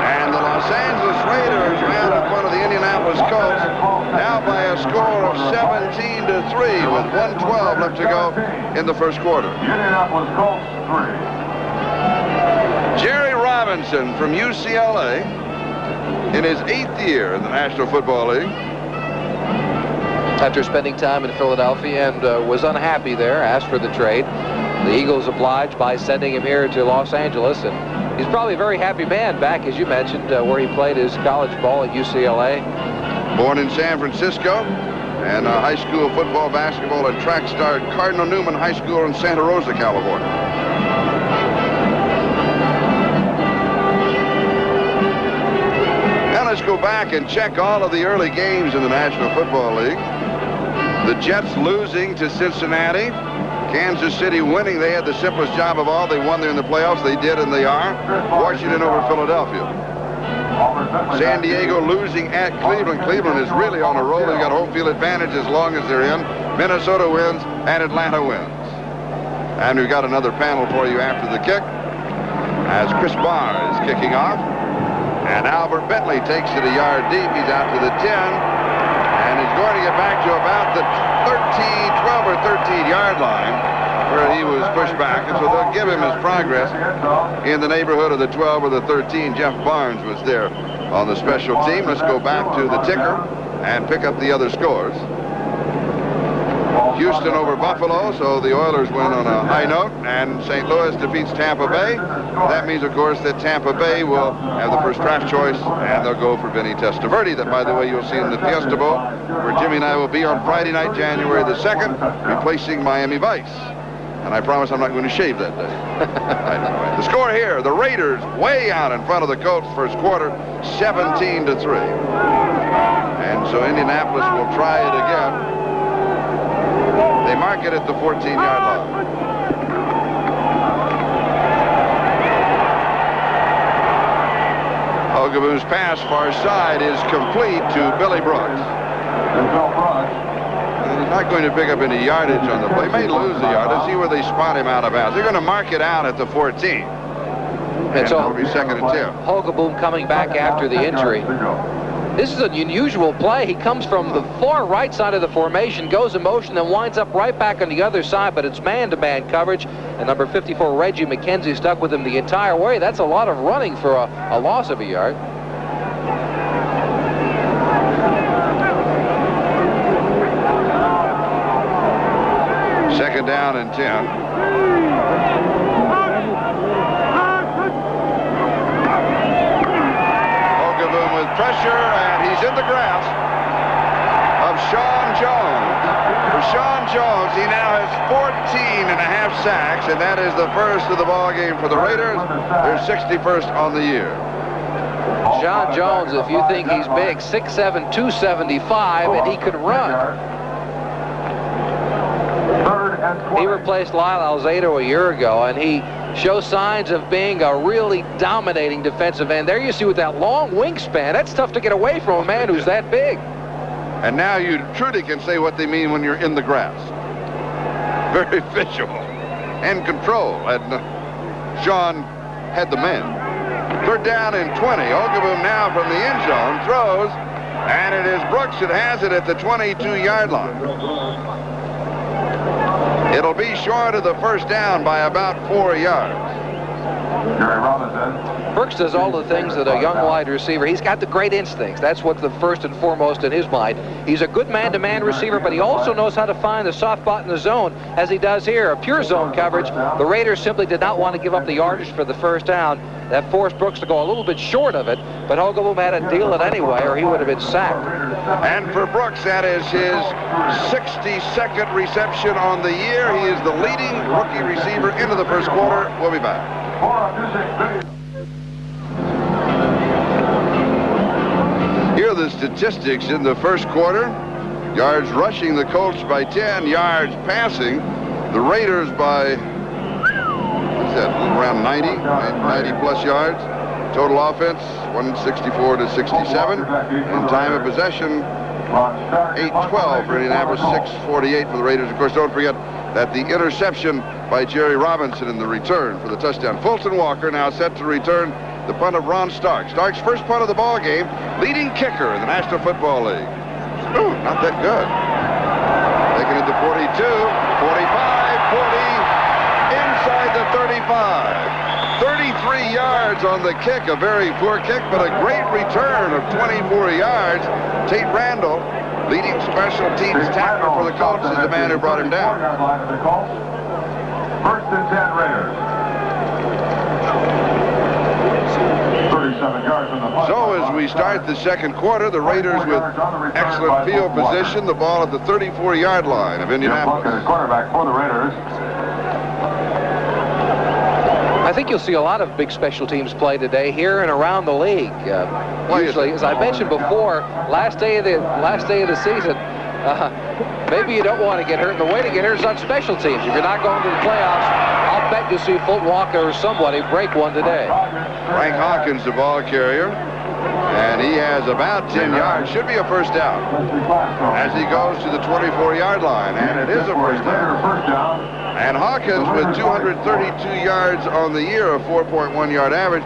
And the Los Angeles Raiders ran in front of the Indianapolis Colts now by a score of 17-3 with 1:12 left to go in the first quarter. Indianapolis Colts 3. Jerry Robinson from UCLA in his 8th year in the National Football League. After spending time in Philadelphia and was unhappy there, asked for the trade. The Eagles obliged by sending him here to Los Angeles, and he's probably a very happy man back, as you mentioned, where he played his college ball at UCLA. Born in San Francisco, and high school football, basketball, and track star at Cardinal Newman High School in Santa Rosa, California. Now let's go back and check all of the early games in the National Football League. The Jets losing to Cincinnati. Kansas City winning. They had the simplest job of all. They won there in the playoffs. They did, and they are. Washington over Philadelphia. San Diego losing at Cleveland. Cleveland is really on a roll. They've got home field advantage as long as they're in. Minnesota wins, and Atlanta wins. And we've got another panel for you after the kick as Chris Barr is kicking off. And Albert Bentley takes it a yard deep. He's out to the 10. And he's going to get back to about the 12 or 13-yard line where he was pushed back. And so they'll give him his progress in the neighborhood of the 12 or the 13. Jeff Barnes was there on the special team. Let's go back to the ticker and pick up the other scores. Houston over Buffalo, so the Oilers win on a high note, and St. Louis defeats Tampa Bay. That means, of course, that Tampa Bay will have the first draft choice, and they'll go for Vinny Testaverde. That, by the way, you'll see in the Fiesta Bowl, where Jimmy and I will be on Friday night, January the 2nd, replacing Miami Vice. And I promise I'm not going to shave that day. The score here, the Raiders way out in front of the Colts first quarter, 17-3. And so Indianapolis will try it again. They mark it at the 14-yard line. Hogaboom's pass far side is complete to Billy Brooks. He's not going to pick up any yardage on the play. He may lose the yard. Let's see where they spot him out of bounds. They're going to mark it out at the 14. And so it'll be 2nd and 10. Hogaboom coming back after the injury. This is an unusual play. He comes from the far right side of the formation, goes in motion, then winds up right back on the other side, but it's man-to-man coverage. And number 54, Reggie McKenzie, stuck with him the entire way. That's a lot of running for a loss of a yard. Second down and 10. Pressure, and he's in the grasp of Sean Jones. For Sean Jones, he now has 14 and a half sacks, and that is the first of the ball game for the Raiders. They're 61st on the year. Sean Jones, if you think he's big, 6'7", 275, and he can run. He replaced Lyle Alzado a year ago, and he shows signs of being a really dominating defensive end. There you see with that long wingspan, that's tough to get away from a man who's that big. And now you truly can say what they mean when you're in the grass. Very visual and control. And Sean had the man. 3rd down and 20. Hogaboom now from the end zone throws, and it is Brooks that has it at the 22-yard line. It'll be short of the first down by about 4 yards. Jerry Robinson. Brooks does all the things that a young wide receiver. He's got the great instincts. That's what's the first and foremost in his mind. He's a good man-to-man receiver, but he also knows how to find the soft spot in the zone, as he does here. A pure zone coverage. The Raiders simply did not want to give up the yardage for the first down. That forced Brooks to go a little bit short of it, but Hogelboom had to deal it anyway, or he would have been sacked. And for Brooks, that is his 62nd reception on the year. He is the leading rookie receiver into the first quarter. We'll be back. Here are the statistics in the first quarter. Yards rushing, the Colts by 10. Yards passing, the Raiders by, what's that, around 90 plus yards. Total offense, 164 to 67. And time of possession, 8-12 for Indianapolis, 6:48 for the Raiders. Of course, don't forget that the interception by Jerry Robinson in the return for the touchdown. Fulton Walker now set to return the punt of Ron Stark. Stark's first punt of the ball game, leading kicker in the National Football League. Ooh, not that good. Taking it to 42, 45, 40, inside the 35. 33 yards on the kick, a very poor kick, but a great return of 24 yards. Tate Randall, leading special teams tackler for the Colts, is the man who brought him down. First and 10 Raiders. 37 yards on the punt. So as we start the second quarter, the Raiders with excellent field position, the ball at the 34-yard line of Indianapolis. Quarterback for the Raiders. I think you'll see a lot of big special teams play today here and around the league. Usually, as I mentioned before, last day of the season, maybe you don't want to get hurt. And the way to get hurt is on special teams. If you're not going to the playoffs, I'll bet you'll see Fulton Walker or somebody break one today. Frank Hawkins, the ball carrier, and he has about 10 yards. Should be a first down as he goes to the 24-yard line, and it is a first down. And Hawkins with 232 yards on the year, a 4.1-yard average.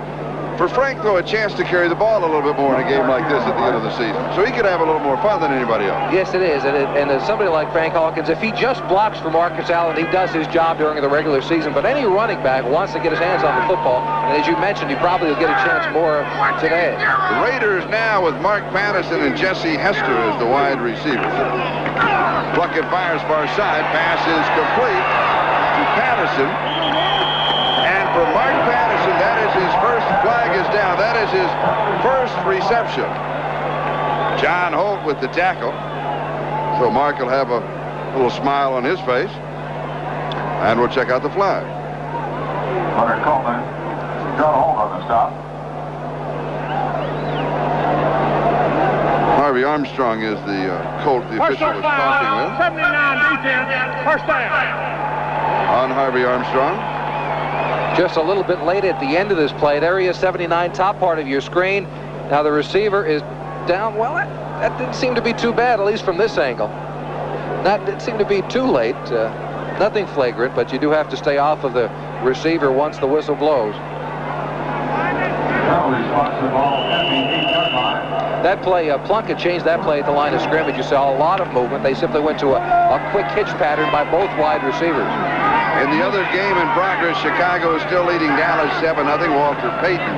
For Frank, though, a chance to carry the ball a little bit more in a game like this at the end of the season. So he could have a little more fun than anybody else. Yes, it is. And as somebody like Frank Hawkins, if he just blocks for Marcus Allen, he does his job during the regular season. But any running back wants to get his hands on the football. And as you mentioned, he probably will get a chance more today. The Raiders now with Mark Patterson and Jesse Hester as the wide receivers. Plunkett fires far side. Pass is complete to Patterson. And for Mark Patterson, that is his first flag is down. That is his first reception. John Holt with the tackle. So Mark will have a little smile on his face. And we'll check out the flag. Hunter Coleman, John Holt on the stop. Harvey Armstrong is the Colt the official was talking with. 79 defense, first down. On Harvey Armstrong. Just a little bit late at the end of this play. There he is, 79, top part of your screen. Now the receiver is down. Well, that didn't seem to be too bad, at least from this angle. That didn't seem to be too late. Nothing flagrant, but you do have to stay off of the receiver once the whistle blows. That play, Plunkett changed that play at the line of scrimmage. You saw a lot of movement. They simply went to a quick hitch pattern by both wide receivers. In the other game in progress, Chicago is still leading Dallas 7-0. Walter Payton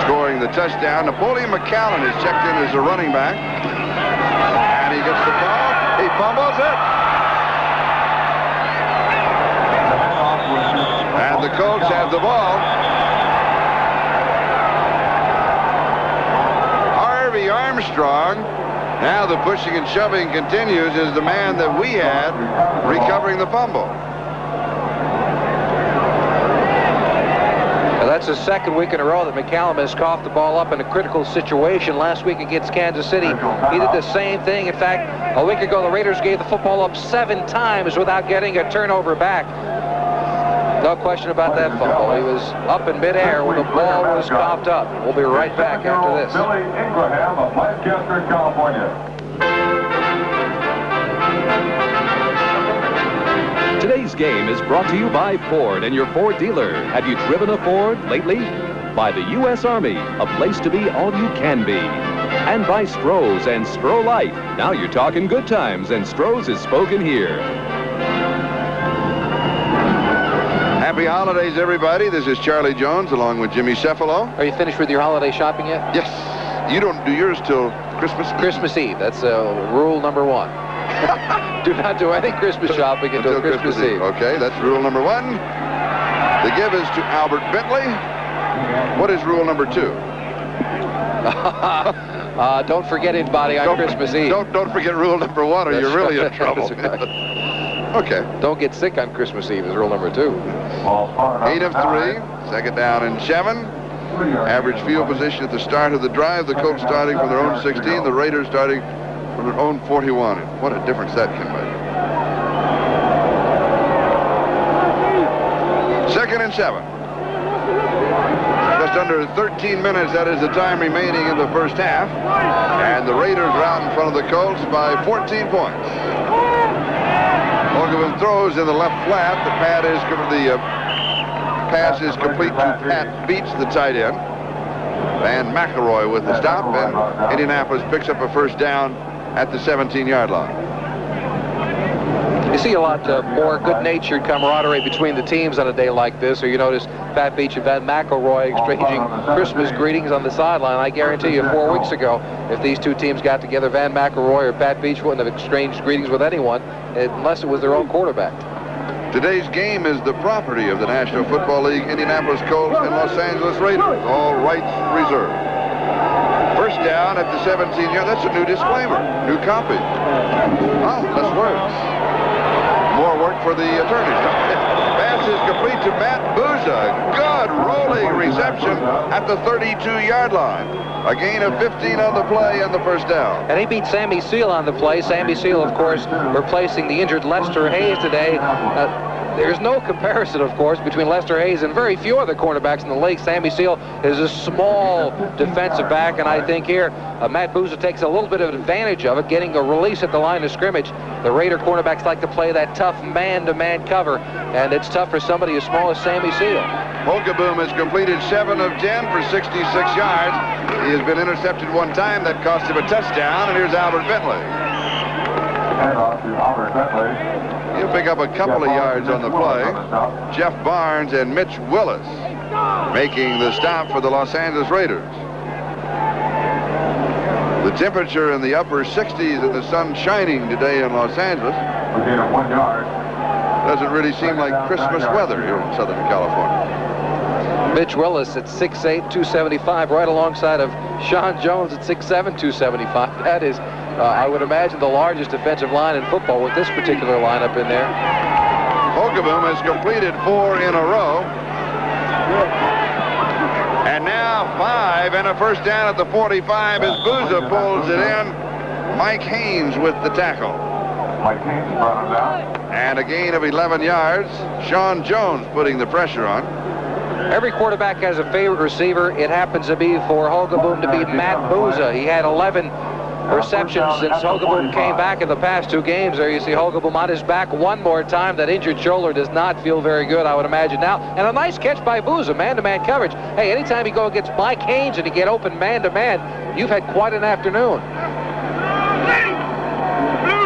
scoring the touchdown. Napoleon McCallum is checked in as a running back. And he gets the ball. He fumbles it. And the Colts have the ball. Harvey Armstrong, now the pushing and shoving continues, is the man that we had recovering the fumble. That's the second week in a row that McCallum has coughed the ball up in a critical situation. Last week against Kansas City, he did the same thing. In fact, a week ago, the Raiders gave the football up 7 times without getting a turnover back. No question about that fumble. He was up in midair when the ball was coughed up. We'll be right back after this. Billy Ingraham of Lancaster, California. Today's game is brought to you by Ford and your Ford dealer. Have you driven a Ford lately? By the U.S. Army, a place to be all you can be. And by Stroh's and Stroh Life. Now you're talking good times, and Stroh's is spoken here. Happy holidays, everybody. This is Charlie Jones along with Jimmy Cephalo. Are you finished with your holiday shopping yet? Yes. You don't do yours till Christmas? Christmas Eve. That's rule number 1. Do not do any Christmas shopping until Christmas Eve. Okay, that's rule number 1. The give is to Albert Bentley. What is rule number 2? Don't forget anybody on Christmas Eve. Don't forget rule number 1 or you're really in trouble. Okay. Don't get sick on Christmas Eve is rule number 2. 8 of 3. Second down and 7. Average field position at the start of the drive. The Colts starting from their own 16. The Raiders starting from their own 41. What a difference that can make. 2nd and 7. Just under 13 minutes, that is the time remaining in the first half. And the Raiders are out in front of the Colts by 14 points. Holgeben throws in the left flat. The pass is complete to Pat Beach, the tight end. Van McElroy with the stop, and Indianapolis picks up a first down at the 17-yard line. You see a lot more good-natured camaraderie between the teams on a day like this, or you notice Pat Beach and Van McElroy exchanging Christmas greetings on the sideline. I guarantee you 4 weeks ago, if these two teams got together, Van McElroy or Pat Beach wouldn't have exchanged greetings with anyone unless it was their own quarterback. Today's game is the property of the National Football League, Indianapolis Colts, and Los Angeles Raiders. All rights reserved. First down at the 17-yard. That's a new disclaimer. New copy. Oh, less words. More work for the attorneys. Pass is complete to Matt Bouza. Good rolling reception at the 32-yard line. A gain of 15 on the play and the first down. And he beat Sammy Seal on the play. Sammy Seal, of course, replacing the injured Lester Hayes today. There's no comparison, of course, between Lester Hayes and very few other cornerbacks in the league. Sammy Seal is a small defensive back, and I think here Matt Bouza takes a little bit of advantage of it, getting a release at the line of scrimmage. The Raider cornerbacks like to play that tough man-to-man cover, and it's tough for somebody as small as Sammy Seal. Holgeben has completed 7 of 10 for 66 yards. He has been intercepted 1 time. That cost him a touchdown, and here's Albert Bentley. Handoff to Albert Bentley. He'll pick up a couple of yards on the play. Jeff Barnes and Mitch Willis making the stop for the Los Angeles Raiders. The temperature in the upper 60s and the sun shining today in Los Angeles. Gain of 1 yard. Doesn't really seem like Christmas weather here in Southern California. Mitch Willis at 6'8", 275, right alongside of Sean Jones at 6'7", 275. That is, I would imagine, the largest defensive line in football with this particular lineup in there. Holgeben has completed 4 in a row. And now 5 and a first down at the 45 as Bouza pulls it in. Mike Haynes with the tackle. Mike Haynes brought him down. And a gain of 11 yards. Sean Jones putting the pressure on. Every quarterback has a favorite receiver. It happens to be for Holgeben to be Matt Bouza. He had 11 receptions since Holgeben came back in the past 2 games. There you see Holgeben on his back one more time. That injured shoulder does not feel very good, I would imagine now. And a nice catch by Bouza, man-to-man coverage. Hey, anytime you go against Mike Haynes and you get open man-to-man, you've had quite an afternoon.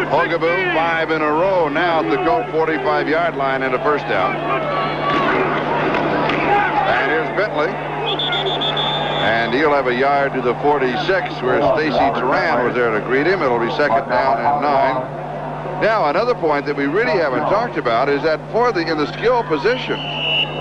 Holgeben 5 in a row now at the Colt 45-yard line and a first down. And here's Bentley. And he'll have a yard to the 46 where Stacy Turan was there to greet him. It'll be 2nd down and 9. Now, another point that we really haven't talked about is that in the skill position,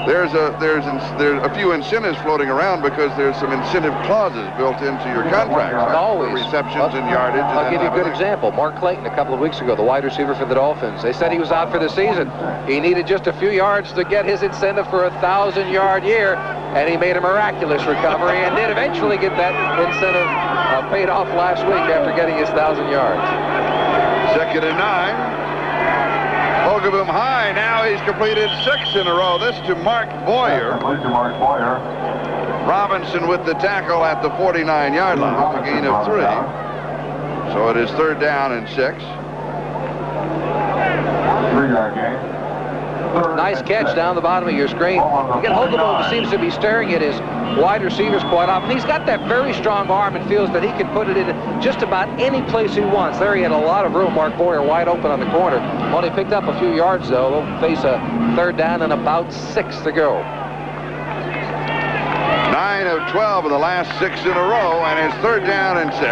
there's a few incentives floating around because there's some incentive clauses built into your contracts. Always. Receptions and yardage. I'll give you a good example. Mark Clayton a couple of weeks ago, the wide receiver for the Dolphins. They said he was out for the season. He needed just a few yards to get his incentive for a 1,000-yard year, and he made a miraculous recovery and did eventually get that incentive paid off last week after getting his 1,000 yards. 2nd and 9. Holgeben high. Now he's completed 6 in a row. This to Mark Boyer. Robinson with the tackle at the 49-yard line. A gain of 3. So it is 3rd down and 6. 3-yard gain. Nice catch down the bottom of your screen. You get Holgeben, who seems to be staring at his wide receivers quite often. He's got that very strong arm and feels that he can put it in just about any place he wants. There he had a lot of room. Mark Boyer wide open on the corner. Only picked up a few yards, though. They'll face a 3rd down and about 6 to go. 9 of 12 in the last 6 in a row, and it's 3rd down and 6.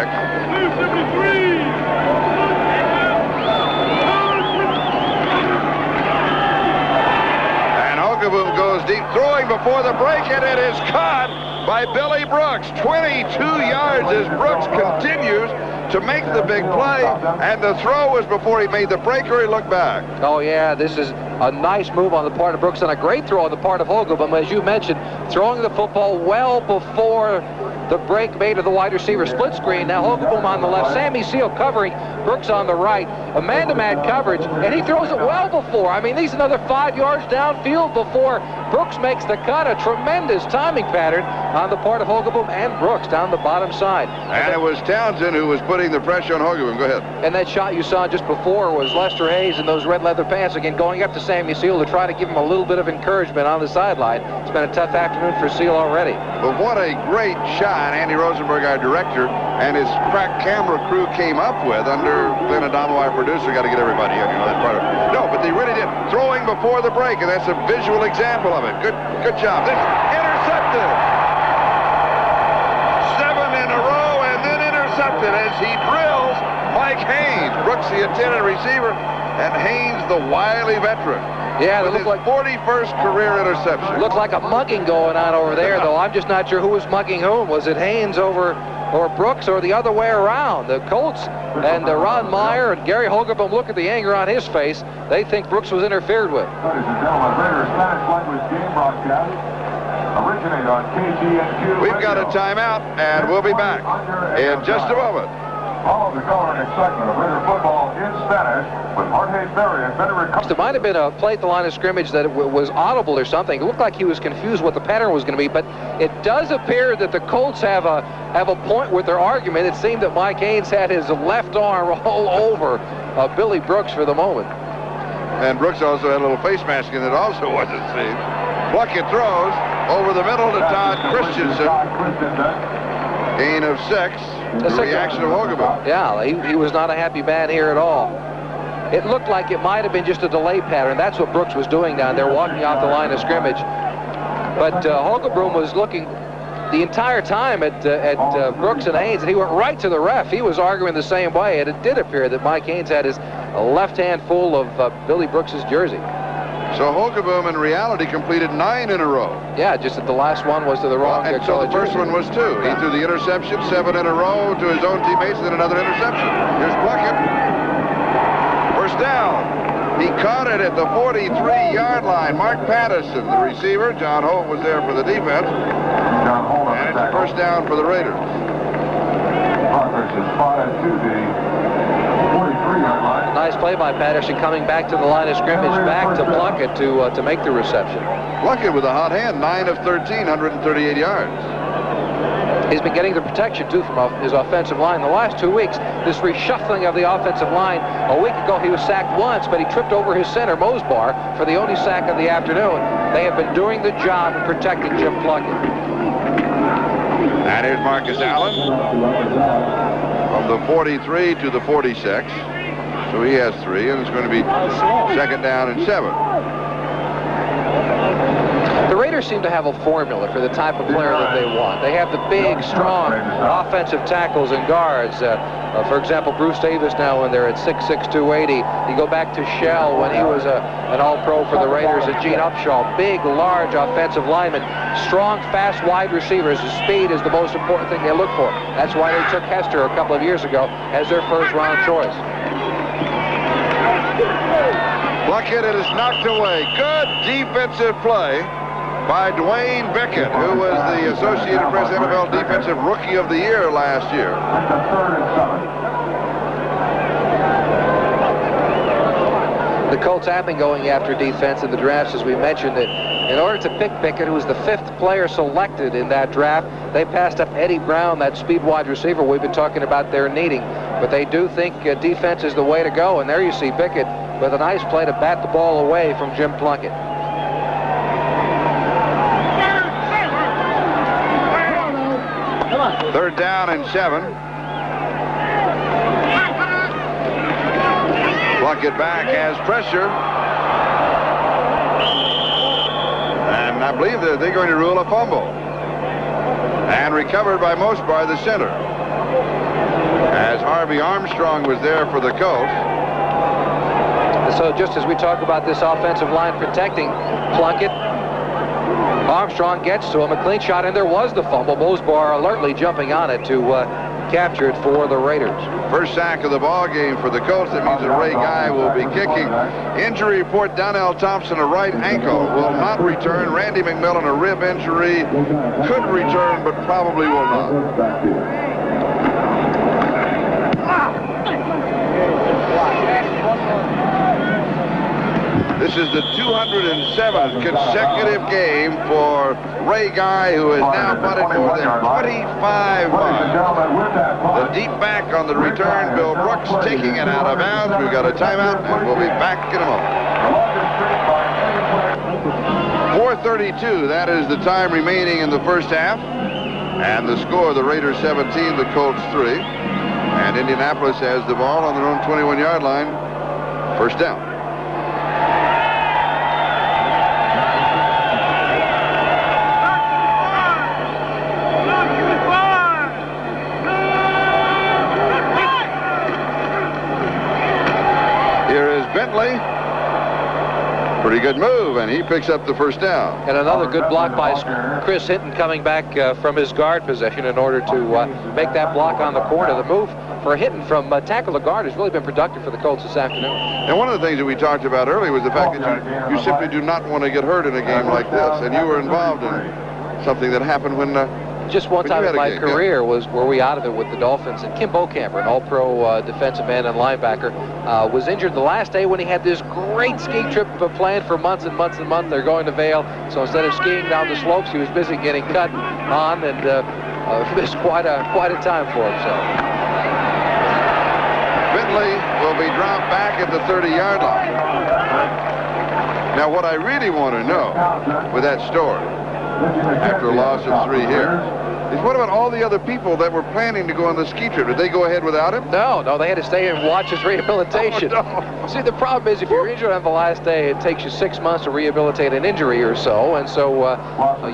And Hogaboom goes deep, throwing before the break, and it is caught by Billy Brooks. 22 yards as Brooks continues to make the big play, and the throw was before he made the break or he looked back. Oh, yeah, this is a nice move on the part of Brooks and a great throw on the part of Hogaboom, as you mentioned, throwing the football well before the break made of the wide receiver split screen. Now Hogaboom on the left, Sammy Seal covering, Brooks on the right, a man-to-man coverage, and he throws it well before. I mean, he's another 5 yards downfield before Brooks makes the cut. A tremendous timing pattern on the part of Hogaboom and Brooks down the bottom side. And it was Townsend who was putting the pressure on Hogaboom. Go ahead. And that shot you saw just before was Lester Hayes in those red leather pants, again going up to Sammy Seal to try to give him a little bit of encouragement on the sideline. It's been a tough afternoon for Seal already. But what a great shot Andy Rosenberg, our director, and his crack camera crew came up with under Glenn Adamo, our producer. Got to get everybody in, you know, that's part of it. No, but they really did. Throwing before the break, and that's a visual example of it. Good job. This intercepted. 7 in a row, and then intercepted as he drills Mike Haynes. Brooks, the intended receiver, and Haynes, the wily veteran. Yeah, with they his look like 41st career interception. Looks like a mugging going on over there, though. I'm just not sure who was mugging whom. Was it Haynes or Brooks, or the other way around? The Colts and Ron Meyer and Gary Hogaboom look at the anger on his face. They think Brooks was interfered with. Ladies and gentlemen, Raiders Spanish language game broadcast originate on KGNQ. We've got a timeout, and we'll be back in just a moment. All of the color and excitement of Raider football in Spanish with Jorge Berry and Benedict. There might have been a play at the line of scrimmage that was audible or something. It looked like he was confused what the pattern was going to be, but it does appear that the Colts have a point with their argument. It seemed that Mike Haynes had his left arm all over Billy Brooks for the moment. And Brooks also had a little face masking that also wasn't seen. Pluckett throws over the middle to Todd Christensen. Gain of 6. The reaction of Hogaboom. Yeah, he was not a happy man here at all. It looked like it might have been just a delay pattern. That's what Brooks was doing down there, walking off the line of scrimmage. But Hogaboom was looking the entire time at Brooks and Haynes, and he went right to the ref. He was arguing the same way, and it did appear that Mike Haynes had his left hand full of Billy Brooks's jersey. So Hogaboom in reality completed 9 in a row. Yeah, just that the last one was to the wrong. And so the first one was 2. He threw the interception, 7 in a row to his own teammates, and then another interception. Here's Pluckett. First down. He caught it at the 43-yard line. Mark Patterson, the receiver. John Holt was there for the defense. And it's a first down for the Raiders. Progress is spotted to the 43-yard line. Nice play by Patterson, coming back to the line of scrimmage, back to Pluckett to make the reception. Pluckett with a hot hand, 9 of 13, 138 yards. He's been getting the protection, too, from his offensive line. The last 2 weeks, this reshuffling of the offensive line. A week ago, he was sacked once, but he tripped over his center, Mosbar, for the only sack of the afternoon. They have been doing the job of protecting Jim Pluckett. And here's Marcus Allen from the 43 to the 46. So he has 3, and it's going to be second down and 7. The Raiders seem to have a formula for the type of player that they want. They have the big, strong offensive tackles and guards. For example, Bruce Davis now when they're at 6'6", 280. You go back to Shell when he was an all-pro for the Raiders, and Gene Upshaw. Big, large offensive linemen. Strong, fast wide receivers. The speed is the most important thing they look for. That's why they took Hester a couple of years ago as their first-round choice. Pluckett, it is knocked away. Good defensive play by Dwayne Bickett, who was the Associated Press NFL Defensive Rookie of the Year last year. The Colts have been going after defense in the drafts, as we mentioned. That in order to pick Bickett, who was the 5th player selected in that draft, they passed up Eddie Brown, that speed wide receiver we've been talking about they're needing. But they do think defense is the way to go, and there you see Bickett with a nice play to bat the ball away from Jim Plunkett. Third down and 7. Plunkett back has pressure. And I believe that they're going to rule a fumble. And recovered by Mosbar, the center. As Harvey Armstrong was there for the Colts. So just as we talk about this offensive line protecting Plunkett, Armstrong gets to him, a clean shot, and there was the fumble. Mosbar alertly jumping on it to capture it for the Raiders. First sack of the ball game for the Colts. That means that Ray Guy will be kicking. Injury report, Donnell Thompson, a right ankle, will not return. Randy McMillan, a rib injury, could return, but probably will not. This is the 207th consecutive game for Ray Guy, who has now punted more than 25 miles. The deep back on the return, Bill Brooks taking it out of bounds. We've got a timeout, and we'll be back in a moment. 4:32, that is the time remaining in the first half. And the score, the Raiders 17, the Colts 3. And Indianapolis has the ball on their own 21-yard line. First down. Bentley, pretty good move, and he picks up the first down. And another good block by Chris Hinton coming back from his guard position in order to make that block on the corner. The move for Hinton from tackle to guard has really been productive for the Colts this afternoon. And one of the things that we talked about earlier was the fact that you simply do not want to get hurt in a game like this, and you were involved in something that happened when just one time in my career were we out of it with the Dolphins, and Kim Bocamper, an all-pro defensive end and linebacker, was injured the last day when he had this great ski trip planned for months and months and months. They're going to Vail, so instead of skiing down the slopes, he was busy getting cut on, and missed quite a time for himself. Bentley will be dropped back at the 30-yard line. Now, what I really want to know with that story, after a loss of 3 here, is what about all the other people that were planning to go on the ski trip? Did they go ahead without him? No, they had to stay and watch his rehabilitation. Oh, no. See, the problem is if you're injured on the last day, it takes you 6 months to rehabilitate an injury or so, and so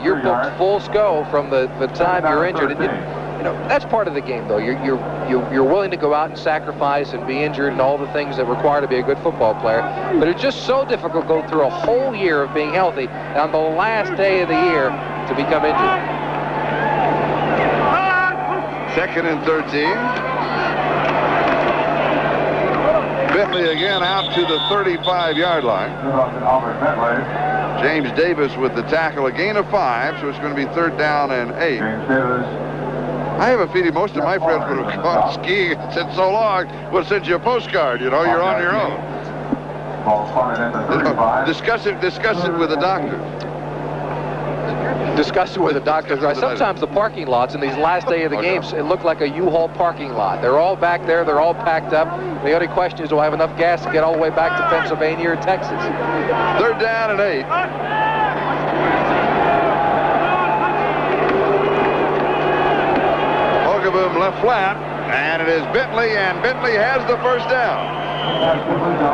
you're booked full scope from the time you're injured. And that's part of the game, though. You're willing to go out and sacrifice and be injured and all the things that require to be a good football player. But it's just so difficult to go through a whole year of being healthy and on the last day of the year to become injured. 2nd and 13. Bentley again out to the 35-yard line. James Davis with the tackle, a gain of 5, so it's going to be 3rd down and 8. I have a feeling most of my friends would have gone skiing and said so long, we'll send you a postcard, you're on your own. Discuss it with the doctor. Discuss it with the doctor. Sometimes the parking lots in these last day of the games, it looked like a U-Haul parking lot. They're all back there. They're all packed up. The only question is, do I have enough gas to get all the way back to Pennsylvania or Texas? 3rd down and 8. Boom, left flat, and it is Bentley, and Bentley has the first down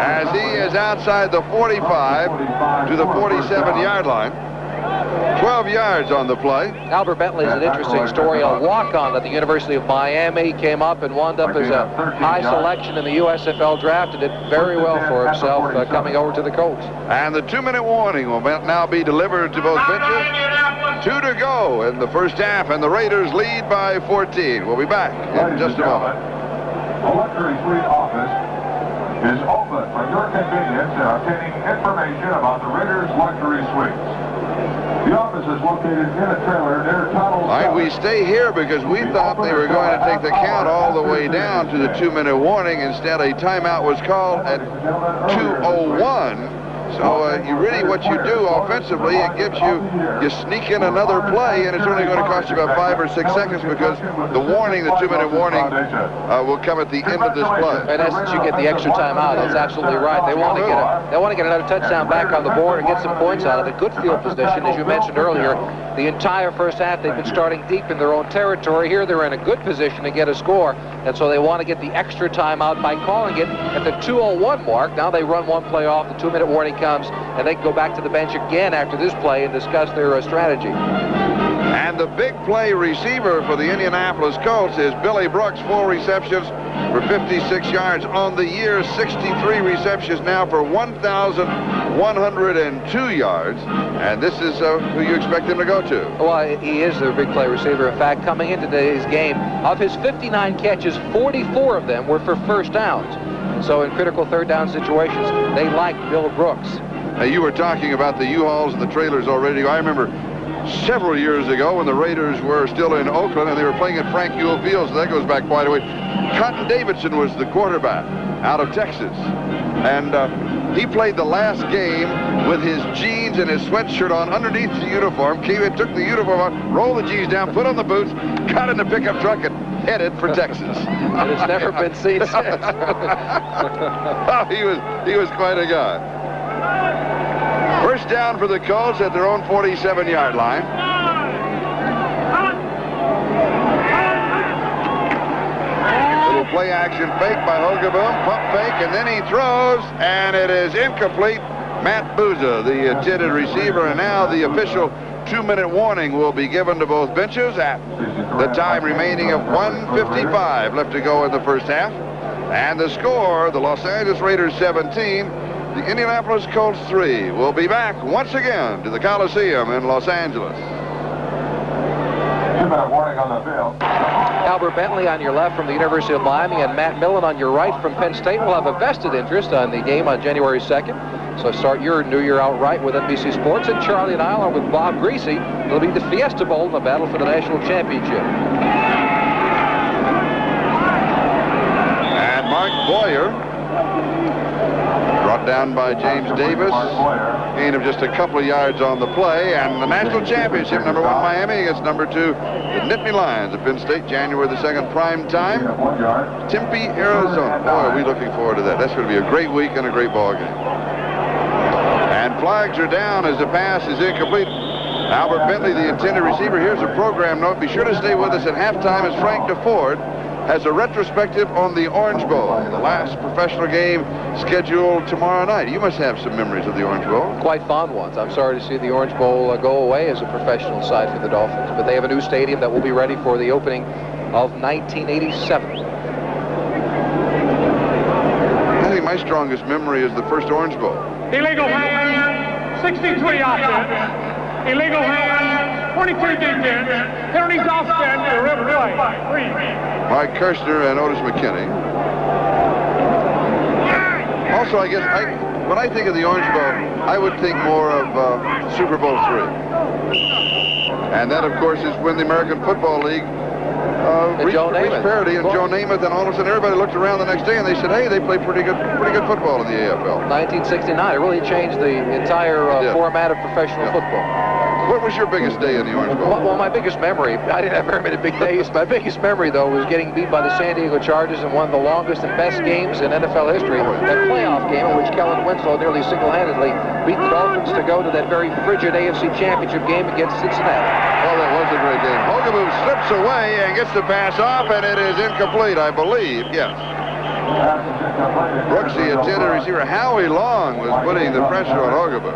as he is outside the 45 to the 47-yard line. 12 yards on the play. Albert Bentley is an interesting story. A walk-on at the University of Miami, came up and wound up as a high selection in the USFL draft and did very well for himself coming over to the Colts. And the 2-minute warning will now be delivered to both benches. 2 to go in the first half, and the Raiders lead by 14. We'll be back in just a moment. The luxury suite office is open for your convenience in obtaining information about the Raiders luxury suites. The office is located in a trailer near Tunnel. All right, we stay here because we thought they were going to take the count all the way down to the 2-minute warning. Instead, a timeout was called at 2:01. So you really, what you do offensively, it gives you sneak in another play, and it's only going to cost you about 5 or 6 seconds because the warning, the 2-minute warning, will come at the end of this play. In essence, you get the extra timeout. That's absolutely right. They want to get another touchdown back on the board and get some points out of it. Good field position, as you mentioned earlier. The entire first half, they've been starting deep in their own territory. Here, they're in a good position to get a score, and so they want to get the extra timeout by calling it at the 2:01 mark. Now they run one play off, the 2-minute warning comes, and they can go back to the bench again after this play and discuss their strategy. And the big play receiver for the Indianapolis Colts is Billy Brooks, 4 receptions for 56 yards on the year, 63 receptions now for 1,102 yards. And this is who you expect him to go to. Well, he is their big play receiver. In fact, coming into today's game, of his 59 catches, 44 of them were for first downs. So in critical third down situations, they like Bill Brooks. Now, you were talking about the U-Hauls and the trailers already. I remember several years ago when the Raiders were still in Oakland and they were playing at Frank Buell Field, so that goes back quite a way. Cotton Davidson was the quarterback out of Texas. And he played the last game with his jeans and his sweatshirt on underneath the uniform. Came in, took the uniform off, rolled the jeans down, put on the boots, got in the pickup truck, and headed for Texas. And it's never been seen since. Oh, he was quite a guy. First down for the Colts at their own 47-yard line. Little play action fake by Hogaboom, pump fake, and then he throws, and it is incomplete. Matt Booza, the intended receiver, and now the official 2-minute warning will be given to both benches at the time remaining of 1:55 left to go in the first half. And the score, the Los Angeles Raiders 17, the Indianapolis Colts 3. We'll be back once again to the Coliseum in Los Angeles. 2-minute warning on the field. Albert Bentley on your left from the University of Miami and Matt Millen on your right from Penn State will have a vested interest on the game on January 2nd. So start your new year out right with NBC Sports. And Charlie and I, along with Bob Greasy, it'll be the Fiesta Bowl in the battle for the national championship. And Mark Boyer, brought down by James Davis. Gain of just a couple of yards on the play. And the national championship, number 1 Miami against number 2 the Nittany Lions of Penn State, January the 2nd, prime time, Tempe, Arizona. Boy, are we looking forward to that. That's going to be a great week and a great ball game. And flags are down as the pass is incomplete. Albert Bentley, the intended receiver. Here's a program note. Be sure to stay with us at halftime as Frank DeFord has a retrospective on the Orange Bowl, the last professional game scheduled tomorrow night. You must have some memories of the Orange Bowl. Quite fond ones. I'm sorry to see the Orange Bowl go away as a professional side for the Dolphins, but they have a new stadium that will be ready for the opening of 1987. I think my strongest memory is the first Orange Bowl. Illegal hands, 63 offense. Illegal hands, 22 defense. Penalties offset, terrific play. 3. Mike Kirshner and Otis McKinney. Also, I guess when I think of the Orange Bowl, I would think more of Super Bowl III. And that, of course, is when the American Football League reached parity, and Joe Namath, and all of a sudden everybody looked around the next day and they said, hey, they play pretty good football in the AFL. 1969, it really changed the entire format of professional football. What was your biggest day in the Orange Bowl? Well, my biggest memory, I didn't have very many big days. My biggest memory, though, was getting beat by the San Diego Chargers in one of the longest and best games in NFL history. That playoff game in which Kellen Winslow nearly single-handedly beat the Dolphins to go to that very frigid AFC Championship game against Cincinnati. Well, that was a great game. Hogaboom slips away and gets the pass off, and it is incomplete, I believe. Yes. Brooks, the intended receiver. Howie Long was putting the pressure on Hogaboom.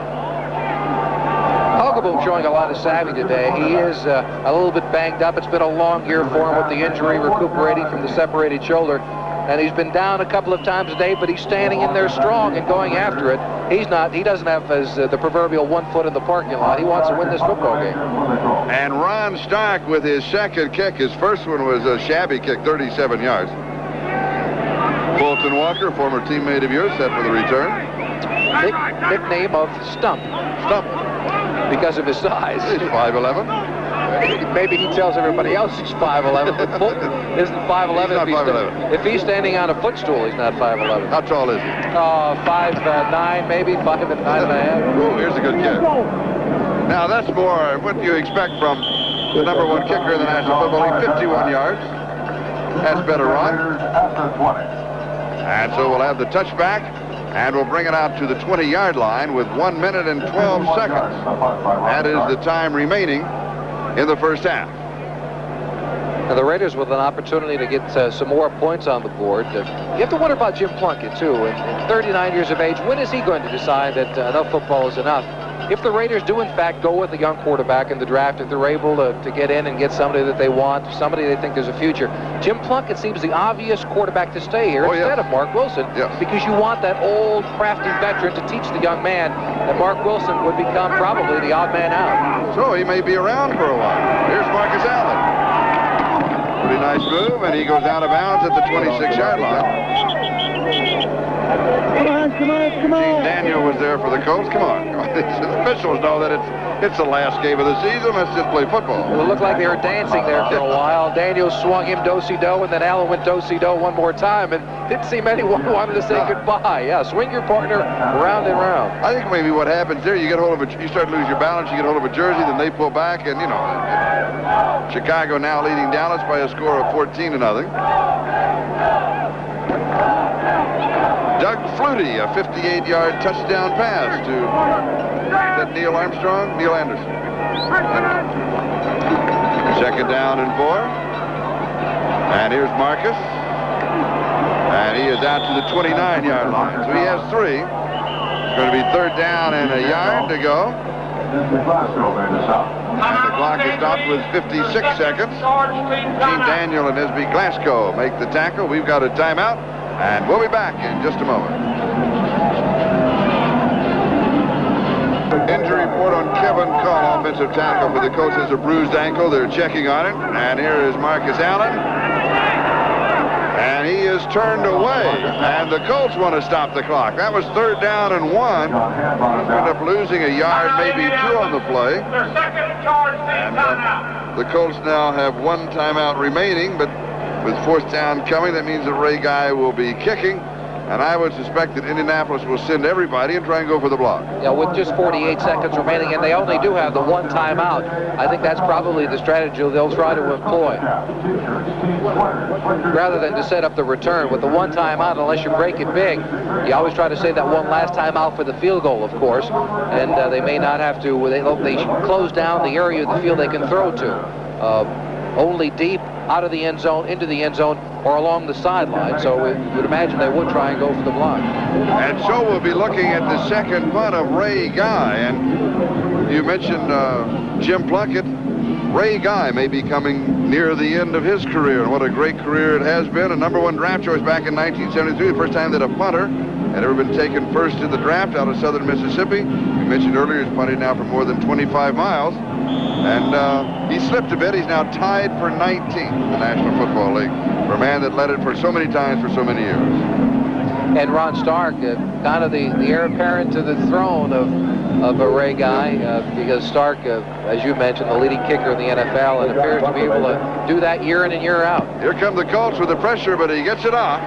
Hogaboom showing a lot of savvy today. He is a little bit banged up. It's been a long year for him with the injury, recuperating from the separated shoulder. And he's been down a couple of times a day, but he's standing in there strong and going after it. He doesn't have the proverbial 1 foot in the parking lot. He wants to win this football game. And Ron Stark with his second kick. His first one was a shabby kick, 37 yards. Fulton Walker, former teammate of yours, set for the return. Nickname of Stump. Stump. Because of his size. He's 5'11". Maybe he tells everybody else he's 5'11", but Fulton isn't 5'11". He's not 5'11". If he's standing on a footstool, he's not 5'11". How tall is he? 5'9", maybe 5'9.5". Oh, here's a good kick. Now that's more what you expect from the #1 kicker in the National Football League. 51 yards. That's better run. And so we'll have the touchback, and we'll bring it out to the 20-yard line with 1 minute and 12 seconds. That is the time remaining in the first half. Now the Raiders with an opportunity to get some more points on the board. You have to wonder about Jim Plunkett, too. At 39 years of age, when is he going to decide that enough football is enough? If the Raiders do, in fact, go with a young quarterback in the draft, if they're able to get in and get somebody that they want, somebody they think there's a future, Jim Plunkett seems the obvious quarterback to stay here instead of Mark Wilson, because you want that old, crafty veteran to teach the young man that Mark Wilson would become probably the odd man out. So he may be around for a while. Here's Marcus Allen. Pretty nice move, and he goes out of bounds at the 26-yard line. Come on. Daniel was there for the Colts. Come on. The officials know that it's the last game of the season. Let's just play football. Well, it looked like they were dancing there for a while. Daniel swung him do-si-do, and then Allen went do-si-do one more time, and didn't seem anyone wanted to say goodbye. Yeah, swing your partner round and round. I think maybe what happens there, you get hold of you start to lose your balance, you get hold of a jersey, then they pull back, and, you know, Chicago now leading Dallas by a score of 14-0. Doug Flutie, a 58-yard touchdown pass to Neil Armstrong? Neil Anderson. Second down and 4. And here's Marcus. And he is out to the 29-yard line. So he has 3. It's going to be third down and a yard to go. And the clock is stopped with 56 seconds. Gene Daniel and Isby Glasgow make the tackle. We've got a timeout. And we'll be back in just a moment. Injury report on Kevin Call, offensive tackle for the Colts, has a bruised ankle. They're checking on it. And here is Marcus Allen. And he is turned away. And the Colts want to stop the clock. That was third down and 1. End up losing a yard, maybe 2 on the play. And the Colts now have 1 timeout remaining, but with fourth down coming, that means that Ray Guy will be kicking, and I would suspect that Indianapolis will send everybody and try and go for the block. Yeah, with just 48 seconds remaining, and they only do have the 1 timeout. I think that's probably the strategy they'll try to employ. Rather than to set up the return with the 1 timeout, unless you break it big, you always try to save that 1 last timeout for the field goal, of course, and they may not have to. They close down the area of the field they can throw to. Only deep, out of the end zone, into the end zone, or along the sideline. So we would imagine they would try and go for the block. And so we'll be looking at the second punt of Ray Guy. And you mentioned Jim Plunkett. Ray Guy may be coming near the end of his career, and what a great career it has been. A #1 draft choice back in 1973, the first time that a punter had ever been taken first in the draft out of southern Mississippi. We mentioned earlier he's punted now for more than 25 miles. And he slipped a bit. He's now tied for 19th in the National Football League for a man that led it for so many times for so many years. And Ron Stark, kind of the heir apparent to the throne of a Ray Guy, because Stark, as you mentioned, the leading kicker in the NFL, and appears to be able to do that year in and year out. Here come the Colts with the pressure, but he gets it off.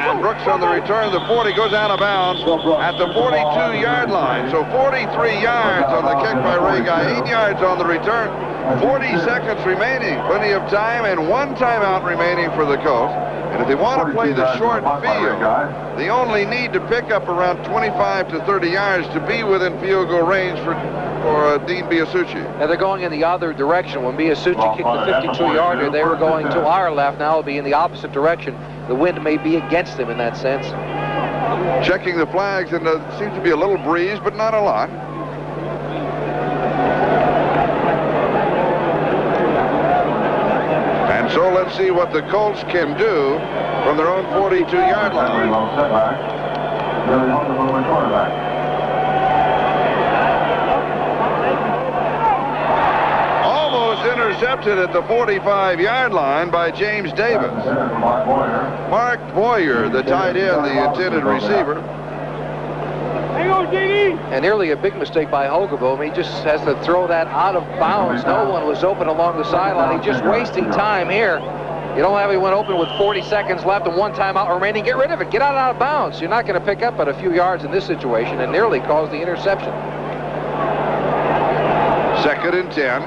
And Brooks on the return. The 40 goes out of bounds at the 42-yard line. So 43 yards on the kick by Ray Guy, 8 yards on the return. 40 seconds remaining, plenty of time, and 1 timeout remaining for the Colts. And if they want to play the short field, they only need to pick up around 25 to 30 yards to be within field goal range for Dean Biasucci. Now they're going in the other direction. When Biasucci kicked the 52-yarder, they were going to our left. Now it'll be in the opposite direction. The wind may be against them in that sense. Checking the flags, and there seems to be a little breeze, but not a lot. And so let's see what the Colts can do from their own 42-yard line. Almost intercepted at the 45-yard line by James Davis. Mark Boyer, the tight end, the intended receiver. And nearly a big mistake by Hogeboom. He just has to throw that out of bounds. No one was open along the sideline. He's just wasting time here. You don't have anyone open with 40 seconds left and 1 timeout remaining. Get rid of it. Get out of bounds. You're not going to pick up but a few yards in this situation, and nearly caused the interception. 2nd and 10.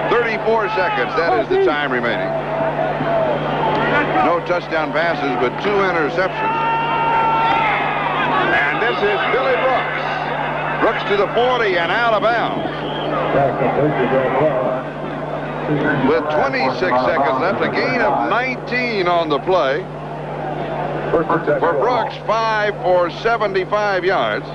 34 seconds. That is the time remaining. No touchdown passes, but 2 interceptions. And this is Billy Brooks. Brooks to the 40 and out of bounds. With 26 seconds left, a gain of 19 on the play. For Brooks, 5 for 75 yards.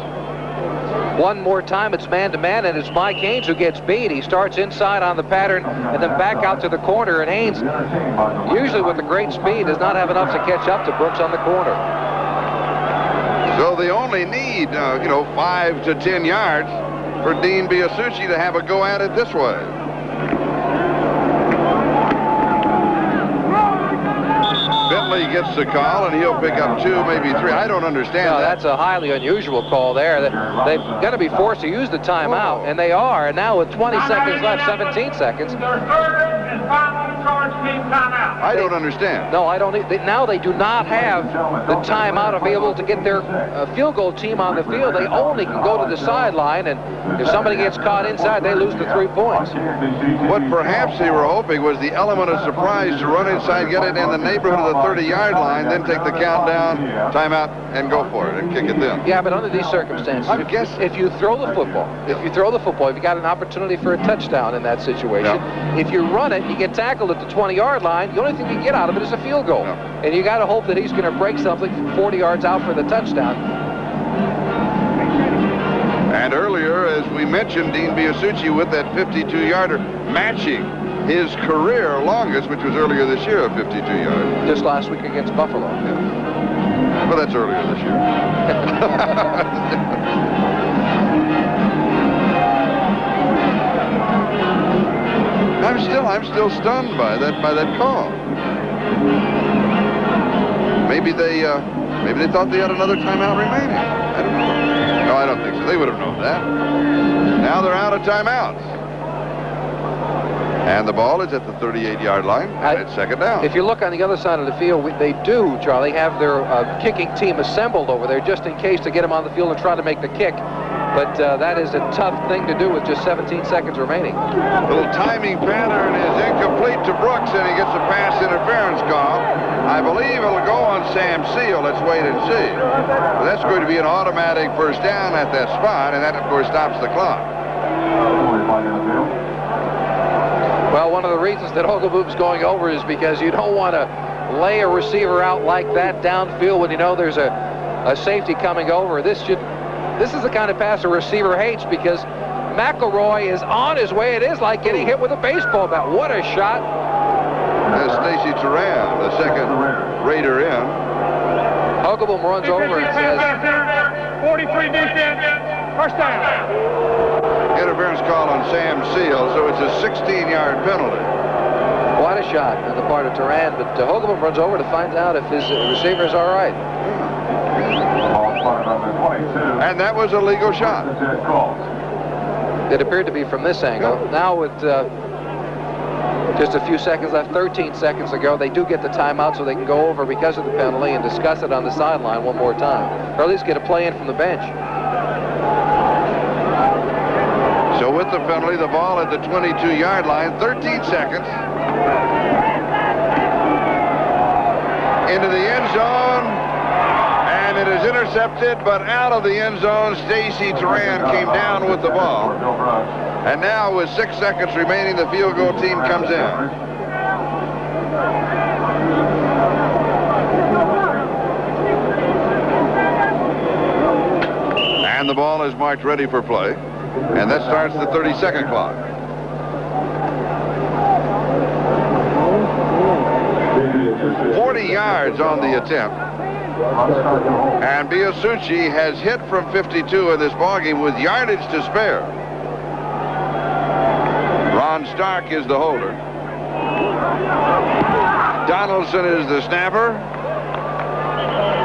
One more time, it's man-to-man, and it's Mike Haynes who gets beat. He starts inside on the pattern and then back out to the corner, and Haynes, usually with the great speed, does not have enough to catch up to Brooks on the corner. So they only need, 5 to 10 yards for Dean Biasucci to have a go at it this way. Bentley gets the call, and he'll pick up 2, maybe 3. I don't understand that. That's a highly unusual call there. They've got to be forced to use the timeout, and they are. And now with 20 seconds left, 17 seconds. I don't understand. No, I don't. Now they do not have the timeout available to get their field goal team on the field. They only can go to the sideline, and if somebody gets caught inside, they lose the 3 points. What perhaps they were hoping was the element of surprise to run inside, get it in the neighborhood of the 30-yard line, then take the countdown, timeout, and go for it, and kick it then. Yeah, but under these circumstances, if you throw the football, if you got an opportunity for a touchdown in that situation. No. If you run it, you get tackled at the 20-yard line, the only thing you get out of it is a field goal. No. And you got to hope that he's going to break something from 40 yards out for the touchdown. And earlier, as we mentioned, Dean Biasucci with that 52-yarder, matching his career longest, which was earlier this year, 52 yards. Just last week against Buffalo. Yeah. Well, that's earlier this year. I'm still stunned by that call. Maybe they thought they had another timeout remaining. I don't know. No, I don't think so. They would have known that. Now they're out of timeouts. And the ball is at the 38-yard line, and it's 2nd down. If you look on the other side of the field, they do, Charlie, have their kicking team assembled over there just in case to get them on the field and try to make the kick. But that is a tough thing to do with just 17 seconds remaining. A little timing pattern is incomplete to Brooks, and he gets a pass interference call. I believe it'll go on Sam Seal. Let's wait and see. But that's going to be an automatic first down at that spot, and that, of course, stops the clock. Well, one of the reasons that Hogeboom's going over is because you don't want to lay a receiver out like that downfield when you know there's a safety coming over. This is the kind of pass a receiver hates because McElroy is on his way. It is like getting hit with a baseball bat. What a shot. There's Stacy Turan, the second Raider in. Hogeboom runs over and says, 43 defense, first down. Interference call on Sam Seal, so it's a 16-yard penalty. What a shot on the part of Turan, but Hogeboom runs over to find out if his receiver is all right. And that was a legal shot. It appeared to be from this angle. Now with just a few seconds left, 13 seconds ago, they do get the timeout so they can go over because of the penalty and discuss it on the sideline one more time. Or at least get a play in from the bench. So with the penalty, the ball at the 22-yard line, 13 seconds. Into the end zone. And it is intercepted, but out of the end zone. Stacy Turan came down with the ball. And now with 6 seconds remaining, the field goal team comes in. And the ball is marked ready for play. And that starts the 30-second clock. .40 yards on the attempt. And Biasucci has hit from 52 in this ballgame with yardage to spare. Ron Stark is the holder. Donaldson is the snapper.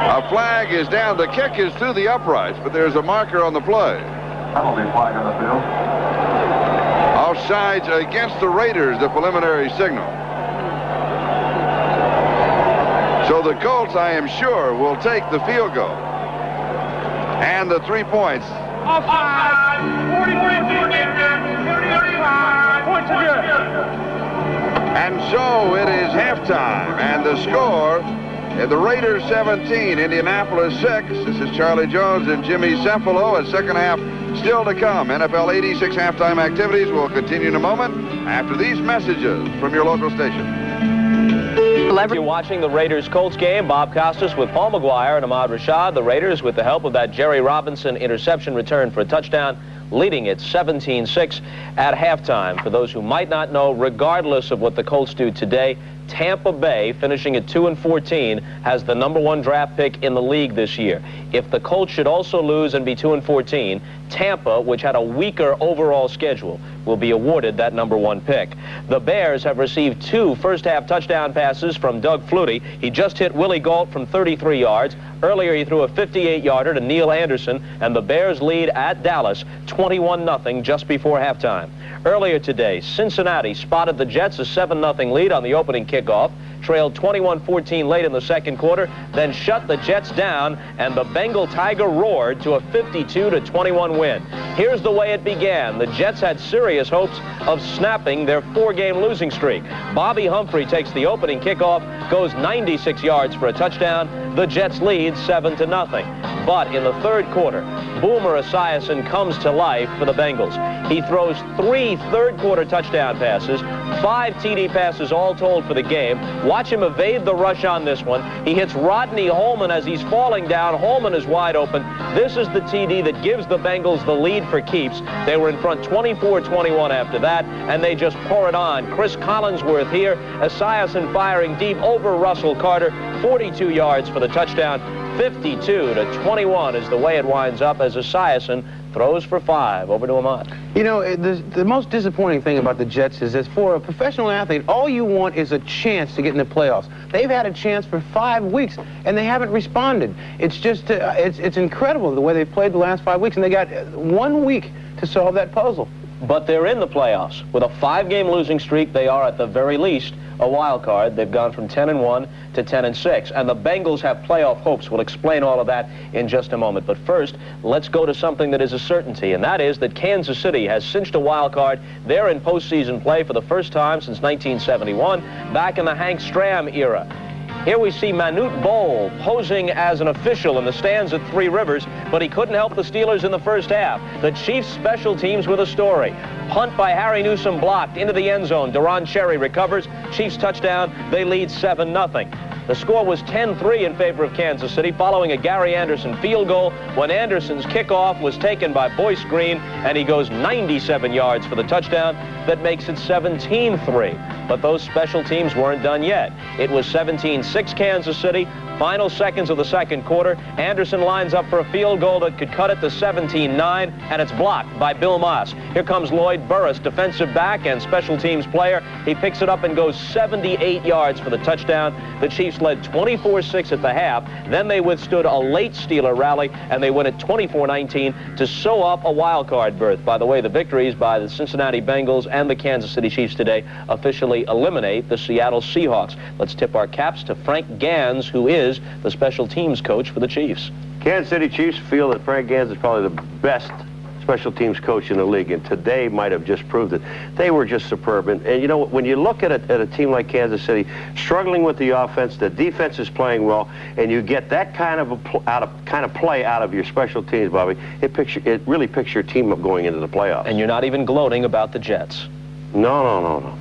A flag is down. The kick is through the uprights, but there's a marker on the play. Penalty flag on the field. Offsides against the Raiders, the preliminary signal. So the Colts, I am sure, will take the field goal. And the 3 points. Offside. 43-45. Points are good. And so it is halftime. And the score, the Raiders 17, Indianapolis 6. This is Charlie Jones and Jimmy Cefalo. A second half still to come. NFL 86 halftime activities will continue in a moment after these messages from your local station. You're watching the Raiders-Colts game. Bob Costas with Paul McGuire and Ahmad Rashad. The Raiders, with the help of that Jerry Robinson interception return for a touchdown, leading it 17-6 at halftime. For those who might not know, regardless of what the Colts do today, Tampa Bay, finishing at 2-14, has the #1 draft pick in the league this year. If the Colts should also lose and be 2-14, Tampa, which had a weaker overall schedule, will be awarded that #1 pick. The Bears have received 2 first-half touchdown passes from Doug Flutie. He just hit Willie Gault from 33 yards. Earlier, he threw a 58-yarder to Neil Anderson, and the Bears lead at Dallas 21-0 just before halftime. Earlier today, Cincinnati spotted the Jets a 7-0 lead on the opening kickoff, trailed 21-14 late in the second quarter, then shut the Jets down, and the Bengal Tiger roared to a 52-21 win. Here's the way it began. The Jets had serious hopes of snapping their 4-game losing streak. Bobby Humphrey takes the opening kickoff, goes 96 yards for a touchdown. The Jets lead 7-0. But in the third quarter, Boomer Esiason comes to life for the Bengals. He throws 3 third-quarter touchdown passes, 5 TD passes all told for the game. Watch him evade the rush on this one. He hits Rodney Holman as he's falling down. Holman is wide open. This is the TD that gives the Bengals the lead for keeps. They were in front 24-21 after that, and they just pour it on. Chris Collinsworth here, Esiason firing deep over Russell Carter, 42 yards for the touchdown. 52-21 is the way it winds up as Esiason throws for 5. Over to Ahmad. You know, the most disappointing thing about the Jets is that for a professional athlete, all you want is a chance to get in the playoffs. They've had a chance for 5 weeks, and they haven't responded. It's just, it's incredible the way they've played the last 5 weeks, and they got 1 week to solve that puzzle. But they're in the playoffs. With a 5-game losing streak, they are at the very least a wild card. They've gone from 10-1 to 10-6. And the Bengals have playoff hopes. We'll explain all of that in just a moment. But first, let's go to something that is a certainty, and that is that Kansas City has cinched a wild card. They're in postseason play for the first time since 1971, back in the Hank Stram era. Here we see Manute Bol posing as an official in the stands at Three Rivers, but he couldn't help the Steelers in the first half. The Chiefs' special teams with a story. Punt by Harry Newsome blocked into the end zone. Deron Cherry recovers. Chiefs touchdown. They lead 7-0. The score was 10-3 in favor of Kansas City following a Gary Anderson field goal when Anderson's kickoff was taken by Boyce Green, and he goes 97 yards for the touchdown that makes it 17-3. But those special teams weren't done yet. It was 17-6 Kansas City. Final seconds of the second quarter, Anderson lines up for a field goal that could cut it to 17-9, and it's blocked by Bill Moss. Here comes Lloyd Burris, defensive back and special teams player. He picks it up and goes 78 yards for the touchdown. The Chiefs led 24-6 at the half. Then they withstood a late Steeler rally, and they win at 24-19 to sew up a wild card berth. By the way, the victories by the Cincinnati Bengals and the Kansas City Chiefs today officially eliminate the Seattle Seahawks. Let's tip our caps to Frank Gans, who is the special teams coach for the Chiefs. Kansas City Chiefs feel that Frank Gans is probably the best special teams coach in the league, and today might have just proved it. They were just superb. And you know, when you look at a team like Kansas City, struggling with the offense, the defense is playing well, and you get that kind of play out of your special teams, Bobby, it really picks your team up going into the playoffs. And you're not even gloating about the Jets. No.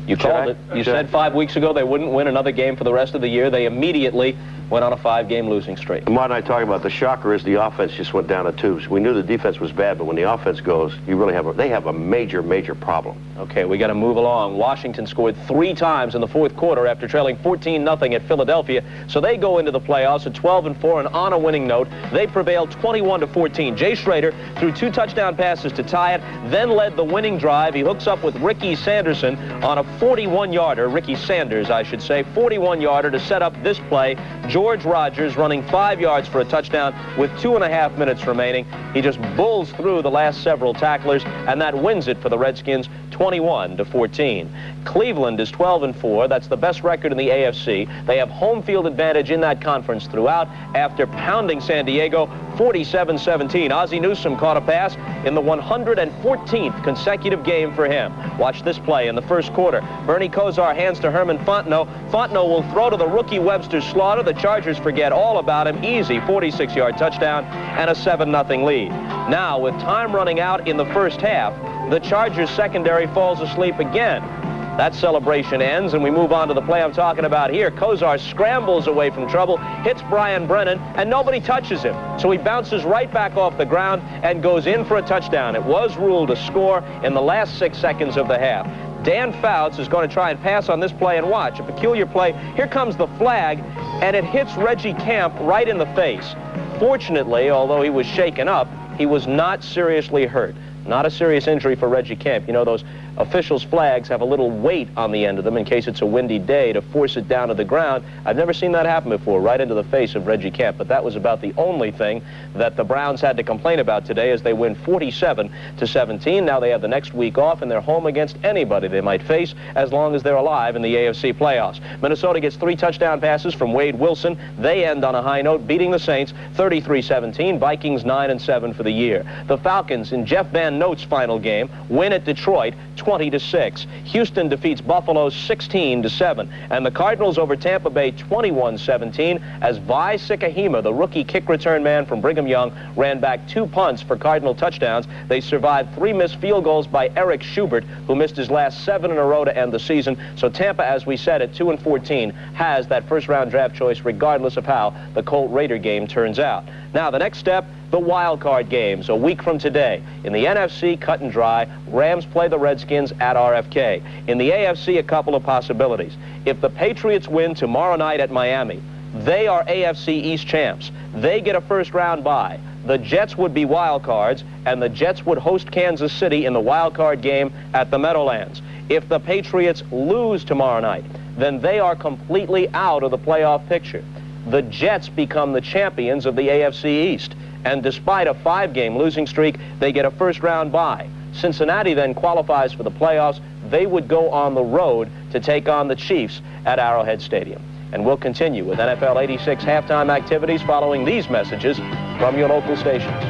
You called it. You said 5 weeks ago they wouldn't win another game for the rest of the year. They immediately went on a 5-game losing streak. And what I talking about, the shocker is the offense just went down to 2s. We knew the defense was bad, but when the offense goes, you really they have a major problem. Okay, we got to move along. Washington scored 3 times in the fourth quarter after trailing 14-0 at Philadelphia, so they go into the playoffs at 12-4 and on a winning note. They prevailed 21-14. Jay Schrader threw 2 touchdown passes to tie it, then led the winning drive. He hooks up with Ricky Sanderson on a 41-yarder, Ricky Sanders, I should say, 41-yarder to set up this play. George Rogers running 5 yards for a touchdown with 2.5 minutes remaining. He just bulls through the last several tacklers, and that wins it for the Redskins 21-14. Cleveland is 12-4. That's the best record in the AFC. They have home field advantage in that conference throughout after pounding San Diego 47-17. Ozzie Newsome caught a pass in the 114th consecutive game for him. Watch this play in the first quarter. Bernie Kosar hands to Herman Fontenot. Fontenot will throw to the rookie Webster Slaughter. The Chargers forget all about him. Easy 46-yard touchdown and a 7-0 lead. Now, with time running out in the first half, the Chargers secondary falls asleep again. That celebration ends, and we move on to the play I'm talking about here. Kosar scrambles away from trouble, hits Brian Brennan, and nobody touches him. So he bounces right back off the ground and goes in for a touchdown. It was ruled a score in the last 6 seconds of the half. Dan Fouts is going to try and pass on this play, and watch, a peculiar play. Here comes the flag, and it hits Reggie Camp right in the face. Fortunately, although he was shaken up, he was not seriously hurt. Not a serious injury for Reggie Camp. You know, those officials' flags have a little weight on the end of them in case it's a windy day to force it down to the ground. I've never seen that happen before, right into the face of Reggie Camp. But that was about the only thing that the Browns had to complain about today as they win 47-17. Now they have the next week off, and they're home against anybody they might face as long as they're alive in the AFC playoffs. Minnesota gets 3 touchdown passes from Wade Wilson. They end on a high note, beating the Saints 33-17. Vikings 9-7 for the year. The Falcons, in Jeff Van Note's final game, win at Detroit 20-6. Houston defeats Buffalo 16-7. And the Cardinals over Tampa Bay 21-17 as Vi Sikahema, the rookie kick return man from Brigham Young, ran back 2 punts for Cardinal touchdowns. They survived 3 missed field goals by Eric Schubert, who missed his last 7 in a row to end the season. So Tampa, as we said, at 2-14, has that first-round draft choice regardless of how the Colt-Raider game turns out. Now, the next step, the wild card games a week from today. In the NFC, cut and dry, Rams play the Redskins at RFK. In the AFC, a couple of possibilities. If the Patriots win tomorrow night at Miami, they are AFC East champs. They get a first-round bye. The Jets would be wild cards, and the Jets would host Kansas City in the wild card game at the Meadowlands. If the Patriots lose tomorrow night, then they are completely out of the playoff picture. The Jets become the champions of the AFC East. And despite a 5-game losing streak, they get a first-round bye. Cincinnati then qualifies for the playoffs. They would go on the road to take on the Chiefs at Arrowhead Stadium. And we'll continue with NFL 86 halftime activities following these messages from your local stations.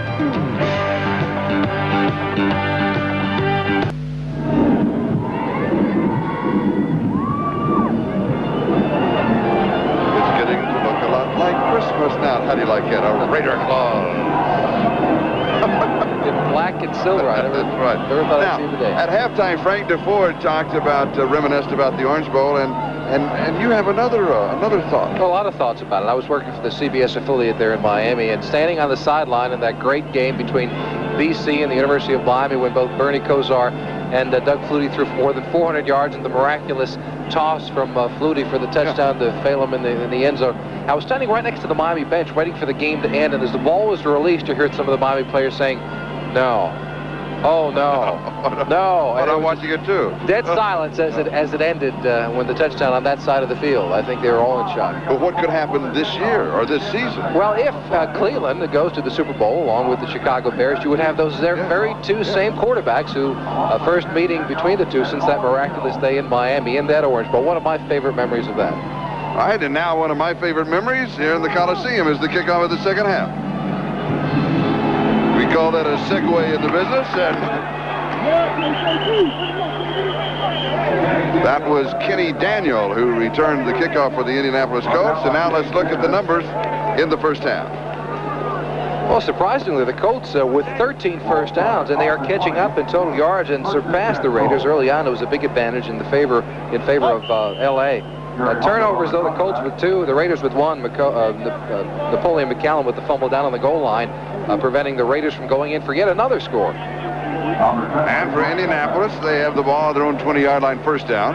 Christmas now. How do you like it? A Raider Claw. In black and silver. I never, That's right. Never thought now, I'd see the day. At halftime, Frank DeFord talked about, reminisced about the Orange Bowl, and you have another thought. Well, a lot of thoughts about it. I was working for the CBS affiliate there in Miami, and standing on the sideline in that great game between BC and the University of Miami when both Bernie Kosar and Doug Flutie threw for more than 400 yards, and the miraculous toss from Flutie for the touchdown to fail him in the end zone. I was standing right next to the Miami bench waiting for the game to end, and as the ball was released, you heard some of the Miami players saying, "No. Oh, no. No." And I'm watching it, too. Dead silence as it ended when the touchdown on that side of the field. I think they were all in shock. But what could happen this year or this season? Well, if Cleveland goes to the Super Bowl along with the Chicago Bears, you would have those very two same quarterbacks who first meeting between the two since that miraculous day in Miami in that Orange Bowl. One of my favorite memories of that. All right, and now one of my favorite memories here in the Coliseum is the kickoff of the second half. We call that a segue in the business, and that was Kenny Daniel who returned the kickoff for the Indianapolis Colts. And now let's look at the numbers in the first half. Well, surprisingly, the Colts with 13 first downs, and they are catching up in total yards and surpassed the Raiders. Early on, it was a big advantage in favor of L.A. Turnovers, though, the Colts with 2, the Raiders with 1. Napoleon McCallum with the fumble down on the goal line, preventing the Raiders from going in for yet another score. And for Indianapolis, they have the ball at their own 20-yard line, first down.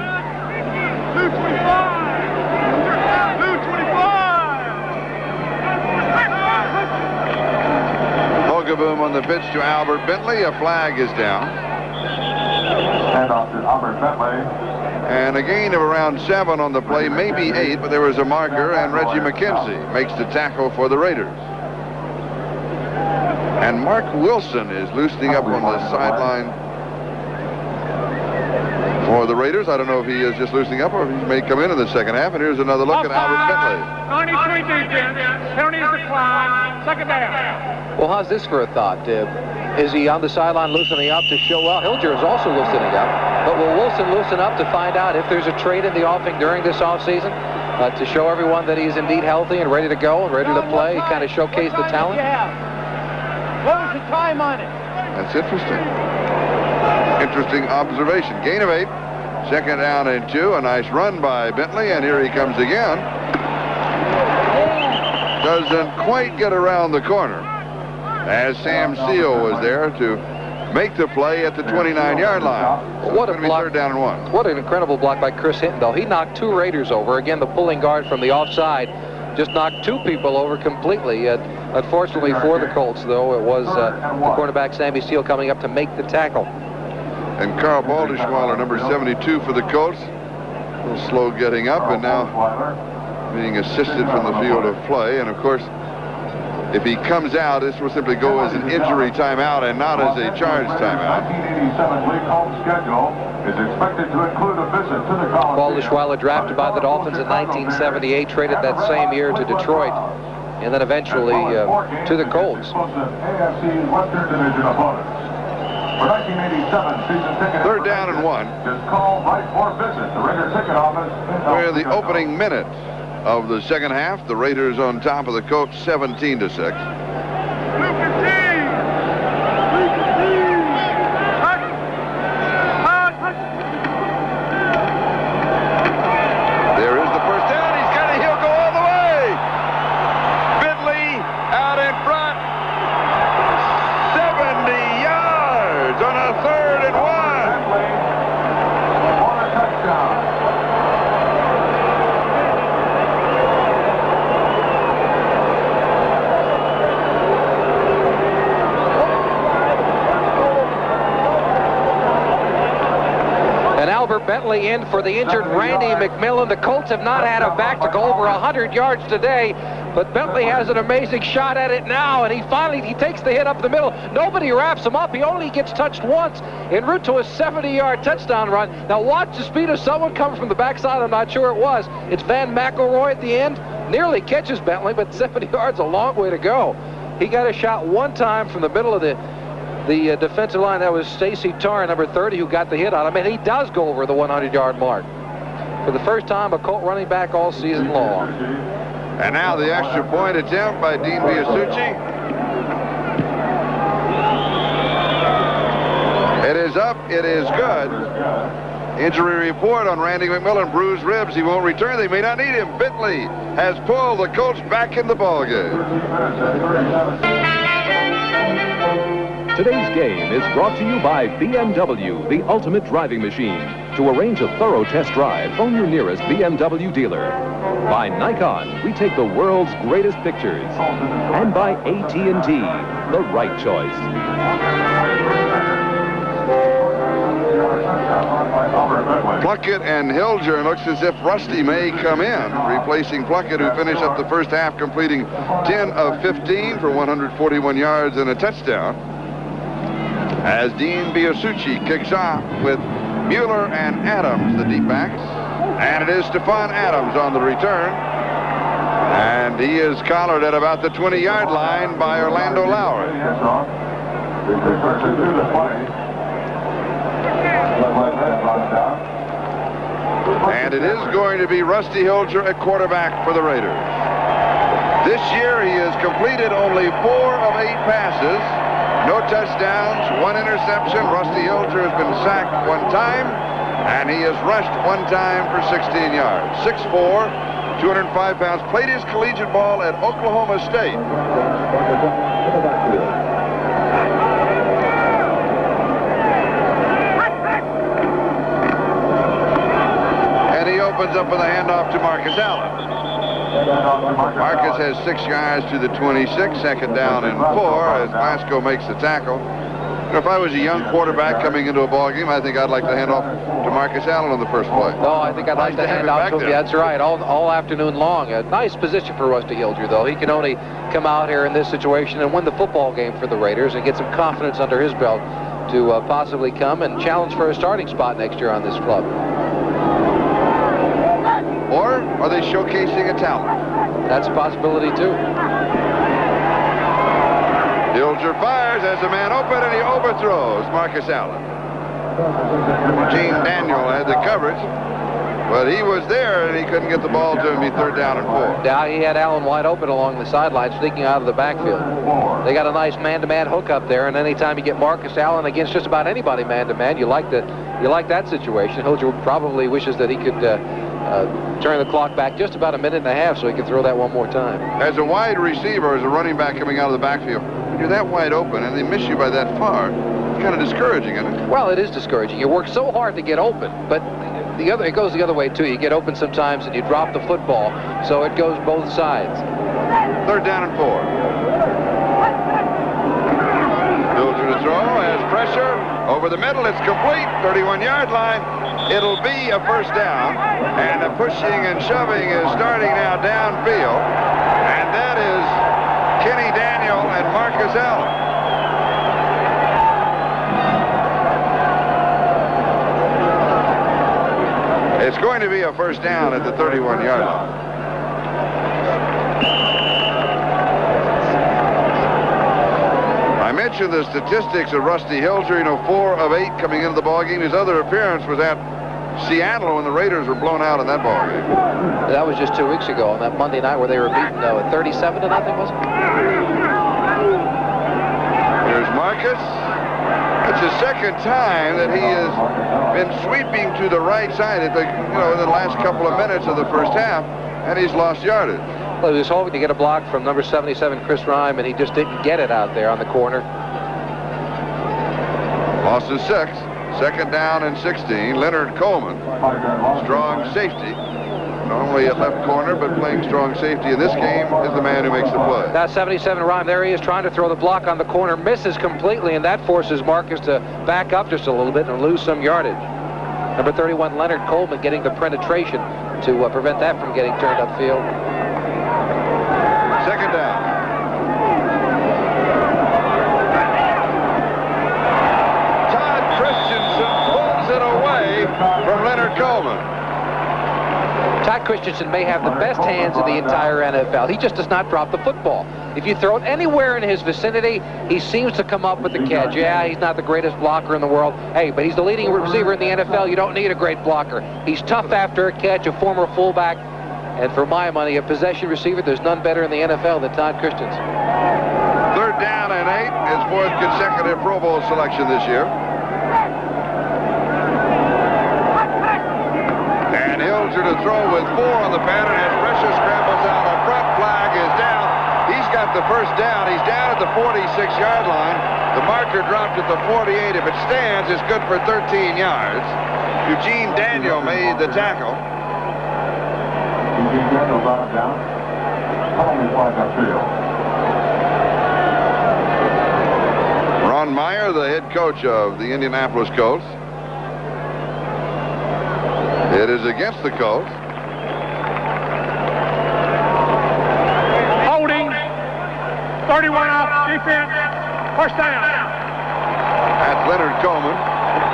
Blue 25! Blue 25! Hogaboom on the pitch to Albert Bentley. A flag is down. Handoff to Albert Bentley. And a gain of around 7 on the play, maybe 8, but there was a marker, and Reggie McKenzie makes the tackle for the Raiders. And Mark Wilson is loosening up on the sideline for the Raiders. I don't know if he is just loosening up or if he may come in the second half. And here's another look at Albert Bentley. 93 defense. Penalties decline. Second down. Well, how's this for a thought? Is he on the sideline loosening up to show? Well, Hilger is also loosening up. But will Wilson loosen up to find out if there's a trade in the offing during this offseason to show everyone that he's indeed healthy and ready to go and ready to play, kind of showcase the talent? What was the time on it? That's interesting. Interesting observation. Gain of 8. Second down and 2. A nice run by Bentley, and here he comes again. Doesn't quite get around the corner, as Sam Seal was there to make the play at the 29-yard line. So what a block. 3rd down and 1. What an incredible block by Chris Hinton, though. He knocked 2 Raiders over. Again, the pulling guard from the offside just knocked 2 people over completely. Unfortunately for the Colts, though, it was the cornerback Sammy Seal coming up to make the tackle. And Carl Baldischweiler, number 72 for the Colts, a little slow getting up, and now being assisted from the field of play. And of course, if he comes out, this will simply go as an injury timeout and not as a charge timeout. 1987 league home schedule is expected to include a visit to the Coliseum. Baldischweiler drafted by the Dolphins in 1978, traded that same year to Detroit, and then eventually to the Colts. AFC Western Division opponents. For 1987 season ticket. 3rd down and 1. Just call right or visit the Raider ticket office. We're in the opening minute of the second half. The Raiders on top of the Colts, 17-6. There is the first down. He's got it. He'll go all the way. Bentley out in front. 70 yards on a 3rd and 1. For a touchdown. Albert Bentley in for the injured Randy McMillan. The Colts have not had a back to go over 100 yards today, but Bentley has an amazing shot at it now, and he takes the hit up the middle. Nobody wraps him up. He only gets touched once en route to a 70-yard touchdown run. Now watch the speed of someone coming from the backside. I'm not sure it was. It's Van McElroy at the end. Nearly catches Bentley, but 70 yards a long way to go. He got a shot one time from the middle of the defensive line. That was Stacy Tarr, number 30, who got the hit on him, and he does go over the 100-yard mark. For the first time, a Colt running back all season long. And now the extra point attempt by Dean Biasucci. It is up. It is good. Injury report on Randy McMillan. Bruised ribs. He won't return. They may not need him. Bentley has pulled the Colts back in the ballgame. Today's game is brought to you by BMW, the ultimate driving machine. To arrange a thorough test drive, phone your nearest BMW dealer. By Nikon, we take the world's greatest pictures. And by AT&T, the right choice. Plunkett and Hilger, and looks as if Rusty may come in, replacing Plunkett, who finished up the first half completing 10 of 15 for 141 yards and a touchdown. As Dean Biasucci kicks off with Mueller and Adams, the deep backs. And it is Stephon Adams on the return. And he is collared at about the 20-yard line by Orlando Lowry. And it is going to be Rusty Hilger at quarterback for the Raiders. This year he has completed only 4 of 8 passes. No touchdowns, 1 interception. Rusty Hilger has been sacked 1 time, and he has rushed 1 time for 16 yards. 6'4", 205 pounds. Played his collegiate ball at Oklahoma State. And he opens up with a handoff to Marcus Allen. Marcus has 6 yards to the 26, second down and 4 as Glasgow makes the tackle. If I was a young quarterback coming into a ball game, I think I'd like to hand off to Marcus Allen on the first play. No, I think I'd like to hand off to him. Yeah, that's right. All afternoon long. A nice position for Rusty Hilger, though. He can only come out here in this situation and win the football game for the Raiders and get some confidence under his belt to possibly come and challenge for a starting spot next year on this club. Or are they showcasing a talent? That's a possibility, too. Hilger fires as a man open, and he overthrows Marcus Allen. Gene Daniel had the coverage, but he was there, and he couldn't get the ball to him. He 3rd down and 4. Yeah, he had Allen wide open along the sideline, sneaking out of the backfield. They got a nice man-to-man hook up there, and anytime you get Marcus Allen against just about anybody man-to-man, you like that situation. Hilger probably wishes that he could turn the clock back just about a minute and a half so he can throw that one more time. As a wide receiver, as a running back coming out of the backfield, when you're that wide open and they miss you by that far, it's kind of discouraging, isn't it? Well, it is discouraging. You work so hard to get open, but it goes the other way, too. You get open sometimes and you drop the football, so it goes both sides. 3rd down and 4. Hilger to throw, has pressure. Over the middle, it's complete. 31-yard line. It'll be a first down. And the pushing and shoving is starting now downfield. And that is Kenny Daniel and Marcus Allen. It's going to be a first down at the 31-yard line. I mentioned the statistics of Rusty Hilger. You know, 4 of 8 coming into the ballgame. His other appearance was at Seattle when the Raiders were blown out in that ballgame. That was just 2 weeks ago on that Monday night where they were beaten 37-0, was it? Here's Marcus. That's the 2nd time that he has been sweeping to the right side at the, in the last couple of minutes of the first half, and he's lost yardage. Well, he was hoping to get a block from number 77, Chris Rhyme, and he just didn't get it out there on the corner. Lost his 6. 2nd down and 16. Leonard Coleman, strong safety. Normally at left corner, but playing strong safety in this game is the man who makes the play. Now 77 Rhyme, there he is trying to throw the block on the corner, misses completely, and that forces Marcus to back up just a little bit and lose some yardage. Number 31, Leonard Coleman, getting the penetration to prevent that from getting turned upfield. 2nd down. Todd Christensen pulls it away from Leonard Coleman. Todd Christensen may have the best hands in the entire NFL. He just does not drop the football. If you throw it anywhere in his vicinity, he seems to come up with the catch. Yeah, he's not the greatest blocker in the world. Hey, but he's the leading receiver in the NFL. You don't need a great blocker. He's tough after a catch, a former fullback. And for my money, a possession receiver, there's none better in the NFL than Todd Christensen. 3rd down and 8, his 4th consecutive Pro Bowl selection this year. And Hilger to throw with 4 on the pattern as pressure scrambles out. The front flag is down. He's got the first down. He's down at the 46-yard line. The marker dropped at the 48. If it stands, it's good for 13 yards. Eugene Daniel made the tackle. Daniel brought him down. Penalty flag upfield. Ron Meyer, the head coach of the Indianapolis Colts. It is against the Colts. Holding. 31 off defense. First down. That's Leonard Coleman.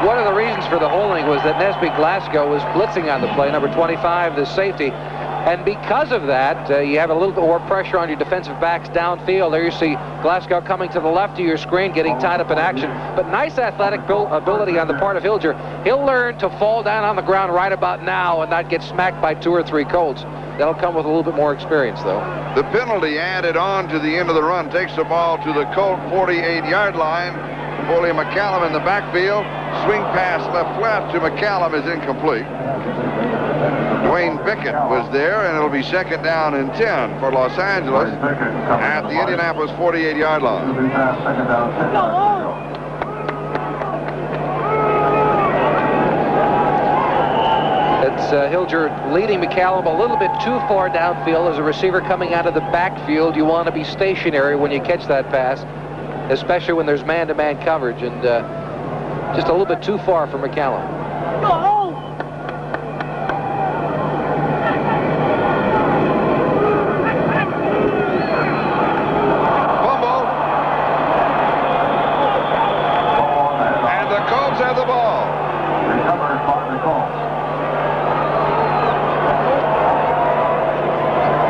One of the reasons for the holding was that Nesby Glasgow was blitzing on the play, number 25, the safety. And because of that, you have a little bit more pressure on your defensive backs downfield. There you see Glasgow coming to the left of your screen, getting tied up in action. But nice athletic ability on the part of Hilger. He'll learn to fall down on the ground right about now and not get smacked by 2 or 3 Colts. That'll come with a little bit more experience, though. The penalty added on to the end of the run takes the ball to the Colt 48-yard line. Foley McCallum in the backfield. Swing pass left to McCallum is incomplete. Dwayne Bickett was there, and it'll be 2nd down and 10 for Los Angeles at the Indianapolis 48-yard line. It's Hilger leading McCallum a little bit too far downfield. As a receiver coming out of the backfield, you want to be stationary when you catch that pass. especially when there's man-to-man coverage, and just a little bit too far for McCallum. Fumble. And the Colts have the ball. Recovered by the Colts.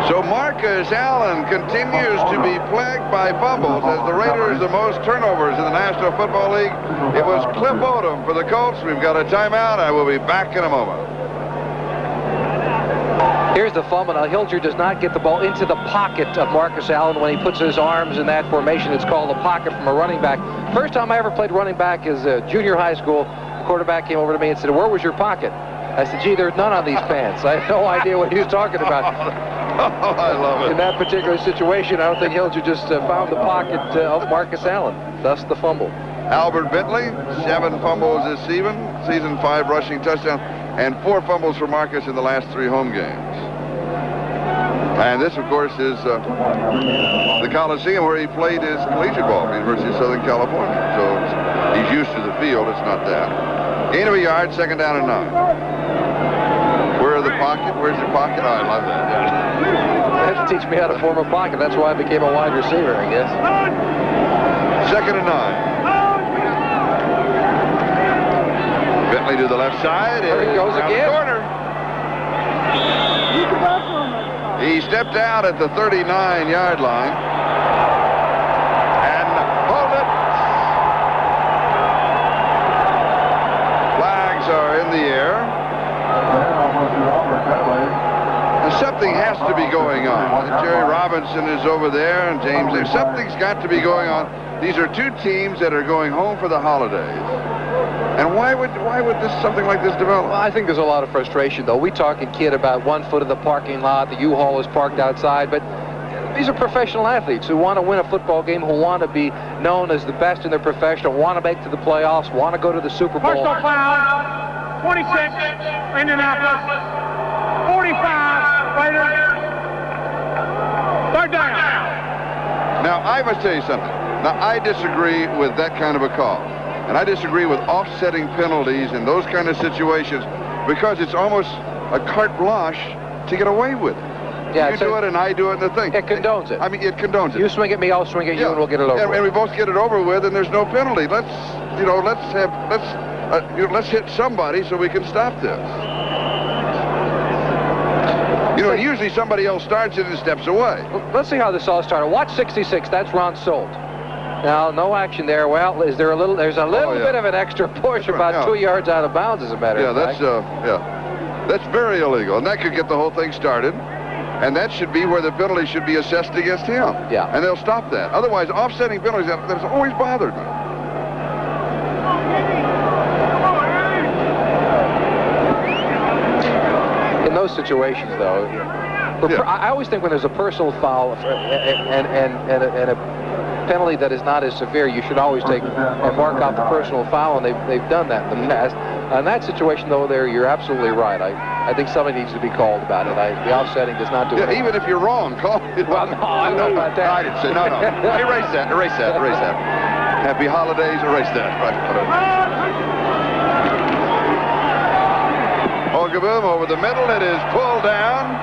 So Marcus Allen continues to be plagued by fumbles as the Raiders the most turnovers in the National Football League. It was Cliff Odom for the Colts. We've got a timeout. I will be back in a moment. Here's the fumble. Now, Hilger does not get the ball into the pocket of Marcus Allen when he puts his arms in that formation. It's called a pocket from a running back. First time I ever played running back is junior high school. The quarterback came over to me and said, "Where was your pocket?" I said, "Gee, there's none on these pants." I had no idea what he was talking about. Oh, I love it. In that particular situation, I don't think Hilger just found the pocket of Marcus Allen. Thus the fumble. Albert Bentley, 7 fumbles this season, 5 rushing touchdowns, and 4 fumbles for Marcus in the last 3 home games. And this, of course, is the Coliseum where he played his collegiate ball for the University of Southern California. So he's used to the field. It's not that. Gain of a yard, 2nd down and 9. Where's the pocket? Where's the pocket? Oh, I love that. They had to teach me how to form a pocket. That's why I became a wide receiver, I guess. 2nd and 9. Bentley to the left side. There he goes again. Corner. He stepped out at the 39-yard line and pulled it. Flags are in the air. And something has to be going on. Jerry Robinson is over there, and James. Something's got to be going on. These are 2 teams that are going home for the holidays. And why would something like this develop? Well, I think there's a lot of frustration, though. We talk a kid about 1 foot of the parking lot, the U-Haul is parked outside, but these are professional athletes who want to win a football game, who want to be known as the best in their profession, want to make to the playoffs, want to go to the Super Bowl. Personal foul, 26, Indianapolis, 45, Raiders, 3rd down. Now, I must tell you something. Now, I disagree with that kind of a call. And I disagree with offsetting penalties in those kind of situations because it's almost a carte blanche to get away with it. Yeah, you do it and I do it, and the thing. It condones it. I mean, it condones it. You swing at me, I'll swing at you, and we'll get it over with. And we both get it over with, and there's no penalty. Let's hit somebody so we can stop this. You know, usually somebody else starts it and steps away. Let's see how this all started. Watch 66. That's Ron Solt. Now, no action there. Well, there's a little bit of an extra push about 2 yards out of bounds, as a matter of fact. That's very illegal, and that could get the whole thing started. And that should be where the penalty should be assessed against him. Yeah. And they'll stop that. Otherwise, offsetting penalties, that's always bothered me. In those situations, though, I always think when there's a personal foul and a penalty that is not as severe, you should always take and mark off the personal foul, and they've done that in the past. In that situation, though, you're absolutely right. I think somebody needs to be called about it. The offsetting does not do it. Even if you're wrong, call it. Well, no, I don't know about that. I didn't say no. Erase that. Happy holidays. Erase that. Right. Holgaboom over the middle. It is pulled down.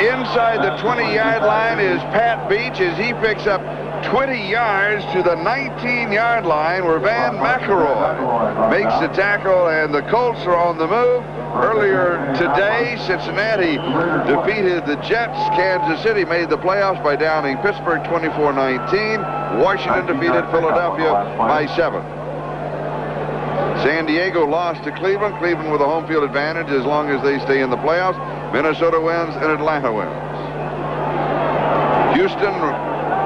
Inside the 20-yard line is Pat Beach as he picks up 20 yards to the 19-yard line where Van McElroy makes the tackle, and the Colts are on the move. Earlier today, Cincinnati defeated the Jets. Kansas City made the playoffs by downing Pittsburgh 24-19. Washington defeated Philadelphia by 7. San Diego lost to Cleveland. Cleveland with a home field advantage as long as they stay in the playoffs. Minnesota wins and Atlanta wins. Houston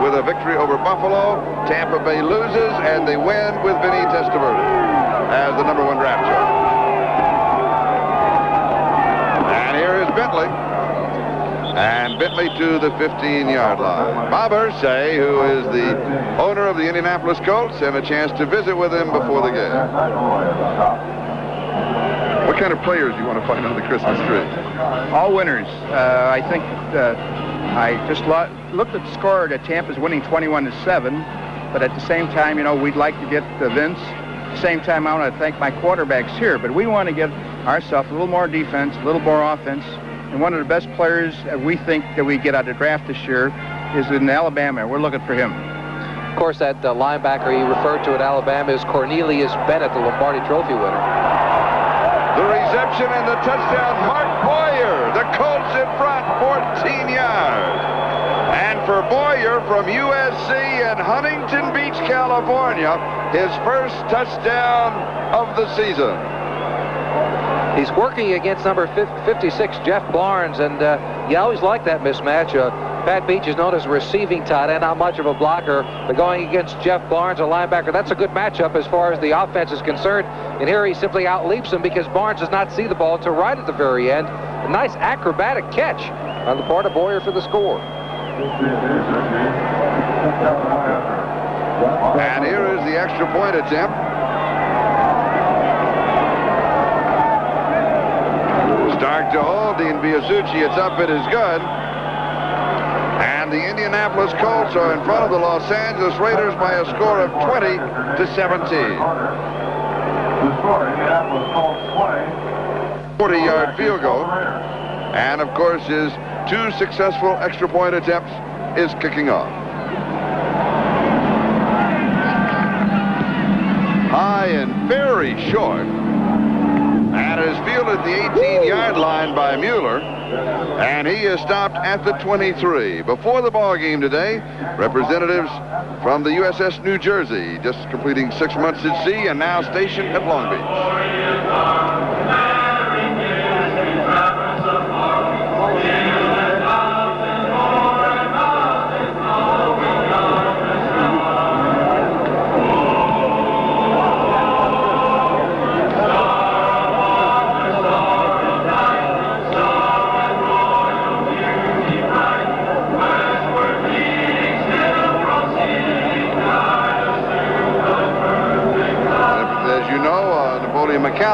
with a victory over Buffalo. Tampa Bay loses, and they win with Vinny Testaverde as the #1 draft choice. And here is Bentley. And Bentley to the 15-yard line. Bob Irsay, who is the owner of the Indianapolis Colts, and a chance to visit with him before the game. What kind of players do you want to find on the Christmas tree? All winners. I think I just looked at the score that Tampa's winning 21-7. But at the same time, you know, we'd like to get Vince. At the same time, I want to thank my quarterbacks here. But we want to get ourselves a little more defense, a little more offense. And one of the best players that we think that we get out of the draft this year is in Alabama. We're looking for him. Of course, that linebacker he referred to at Alabama is Cornelius Bennett, the Lombardi Trophy winner. The reception and the touchdown, Mark Boyer. The Colts in front, 14 yards. And for Boyer from USC in Huntington Beach, California, his first touchdown of the season. He's working against number 56, Jeff Barnes, and you always like that mismatch. Pat Beach is known as a receiving tight end, not much of a blocker, but going against Jeff Barnes, a linebacker, that's a good matchup as far as the offense is concerned. And here he simply outleaps him because Barnes does not see the ball to right at the very end. A nice acrobatic catch on the part of Boyer for the score. And here is the extra point attempt. Stark to hold, Dean Biasucci, it's up, it is good. And the Indianapolis Colts are in front of the Los Angeles Raiders by a score of 20 to 17. The score, Indianapolis Colts 20. 40-yard field goal. And, of course, his 2 successful extra point attempts is kicking off. High and very short. And is fielded at the 18-yard line by Mueller. And he is stopped at the 23. Before the ball game today, representatives from the USS New Jersey, just completing 6 months at sea and now stationed at Long Beach.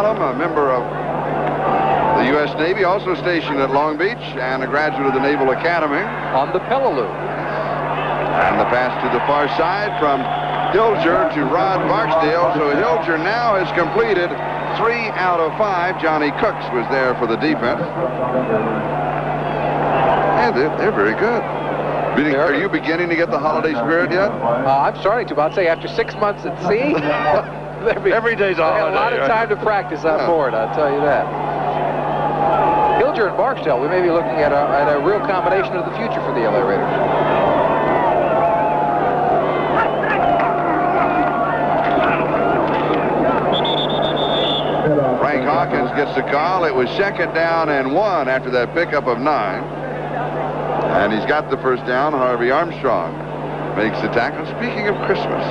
A member of the U.S. Navy, also stationed at Long Beach, and a graduate of the Naval Academy. On the Peleliu. And the pass to the far side from Hilger to Rod Barksdale. So Hilger now has completed 3 out of 5. Johnny Cooks was there for the defense. And they're very good. Are you beginning to get the holiday spirit yet? I'm starting to. I'd say after 6 months at sea. Every day's a holiday. A lot of time to practice on board, I'll tell you that. Hilger and Barksdale, we may be looking at a real combination of the future for the LA Raiders. Frank Hawkins gets the call. It was 2nd down and 1 after that pickup of 9. And he's got the first down. Harvey Armstrong makes the tackle. Speaking of Christmas,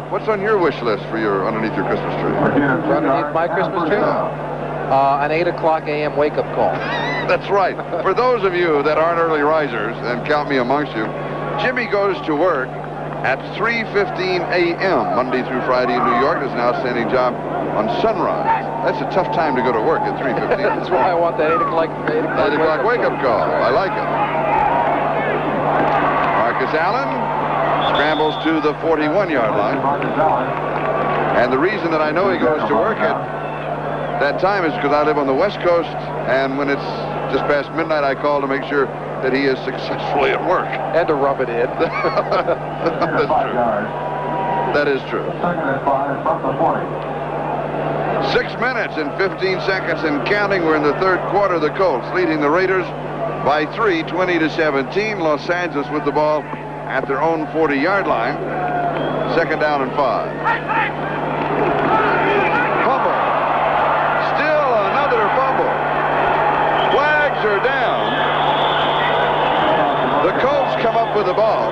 what's on your wish list for underneath your Christmas tree? Underneath my Christmas tree? An 8 o'clock a.m. wake-up call. That's right. For those of you that aren't early risers, and count me amongst you, Jimmy goes to work at 3:15 a.m. Monday through Friday in New York. Does an outstanding job on Sunrise. That's a tough time to go to work at 3:15. That's why I want that 8 o'clock wake-up call. I like it. Marcus Allen scrambles to the 41-yard line. And the reason that I know he goes to work at that time is because I live on the West Coast, and when it's just past midnight, I call to make sure that he is successfully at work. And to rub it in. That's true. That is true. 6 minutes and 15 seconds and counting. We're in the 3rd quarter. The Colts leading the Raiders by 3, 20 to 17. Los Angeles with the ball at their own 40-yard line. 2nd down and 5. Fumble. Still another fumble. Flags are down. The Colts come up with the ball.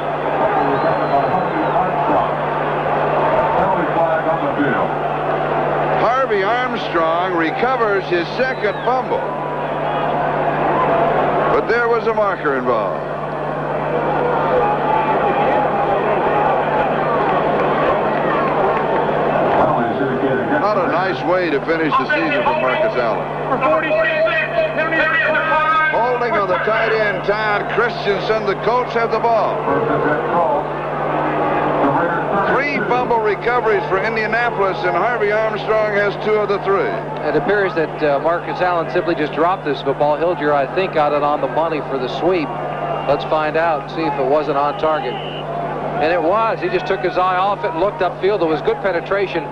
Harvey Armstrong recovers his 2nd fumble. But there was a marker involved. Not a nice way to finish the season for Marcus Allen. Holding on the tight end, Todd Christensen. The Colts have the ball. 3 fumble recoveries for Indianapolis, and Harvey Armstrong has 2 of the 3. It appears that Marcus Allen simply just dropped this football. Hilger, I think, got it on the money for the sweep. Let's find out, see if it wasn't on target. And it was. He just took his eye off it and looked upfield. There was good penetration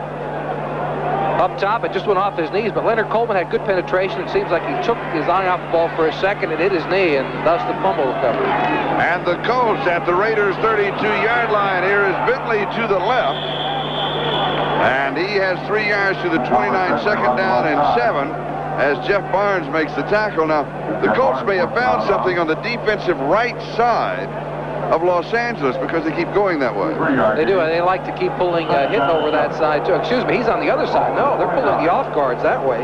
up top. It just went off his knees, but Leonard Coleman had good penetration. It seems like he took his eye off the ball for a second and hit his knee, and thus the fumble recovery. And the Colts at the Raiders' 32-yard line. Here is Bentley to the left. And he has 3 yards to the 29, second down and 7, as Jeff Barnes makes the tackle. Now, the Colts may have found something on the defensive right side of Los Angeles because they keep going that way. They do. They like to keep pulling, hitting over that side, too. Excuse me, he's on the other side. No, they're pulling the off guards that way.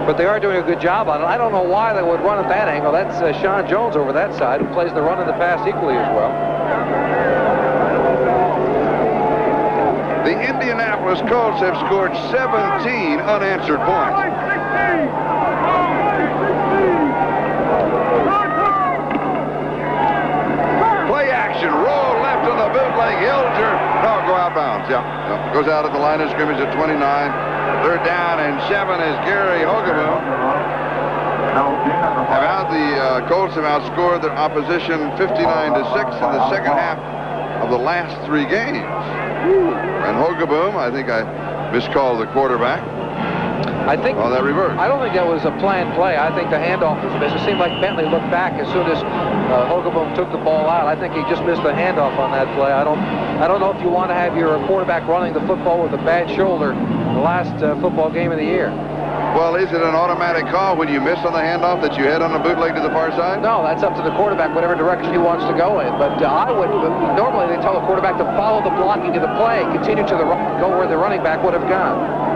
But they are doing a good job on it. I don't know why they would run at that angle. That's Sean Jones over that side, who plays the run and the pass equally as well. The Indianapolis Colts have scored 17 unanswered points. Play action, roll left on the bootleg, Hilger. No, go out of bounds. Yeah, goes out at the line of scrimmage at 29. Third down and 7 is Gary Hogeboom. The Colts have outscored their opposition 59-6 in the second half of the last 3 games. And Hogeboom, I think I miscalled the quarterback. I think that reverse. I don't think that was a planned play. I think the handoff was missed. It seemed like Bentley looked back as soon as Hogeboom took the ball out. I think he just missed the handoff on that play. I don't know if you want to have your quarterback running the football with a bad shoulder the last football game of the year. Well, is it an automatic call when you miss on the handoff that you head on the bootleg to the far side? No, that's up to the quarterback, whatever direction he wants to go in. But I would, normally they tell the quarterback to follow the blocking of the play, continue to the right, go where the running back would have gone.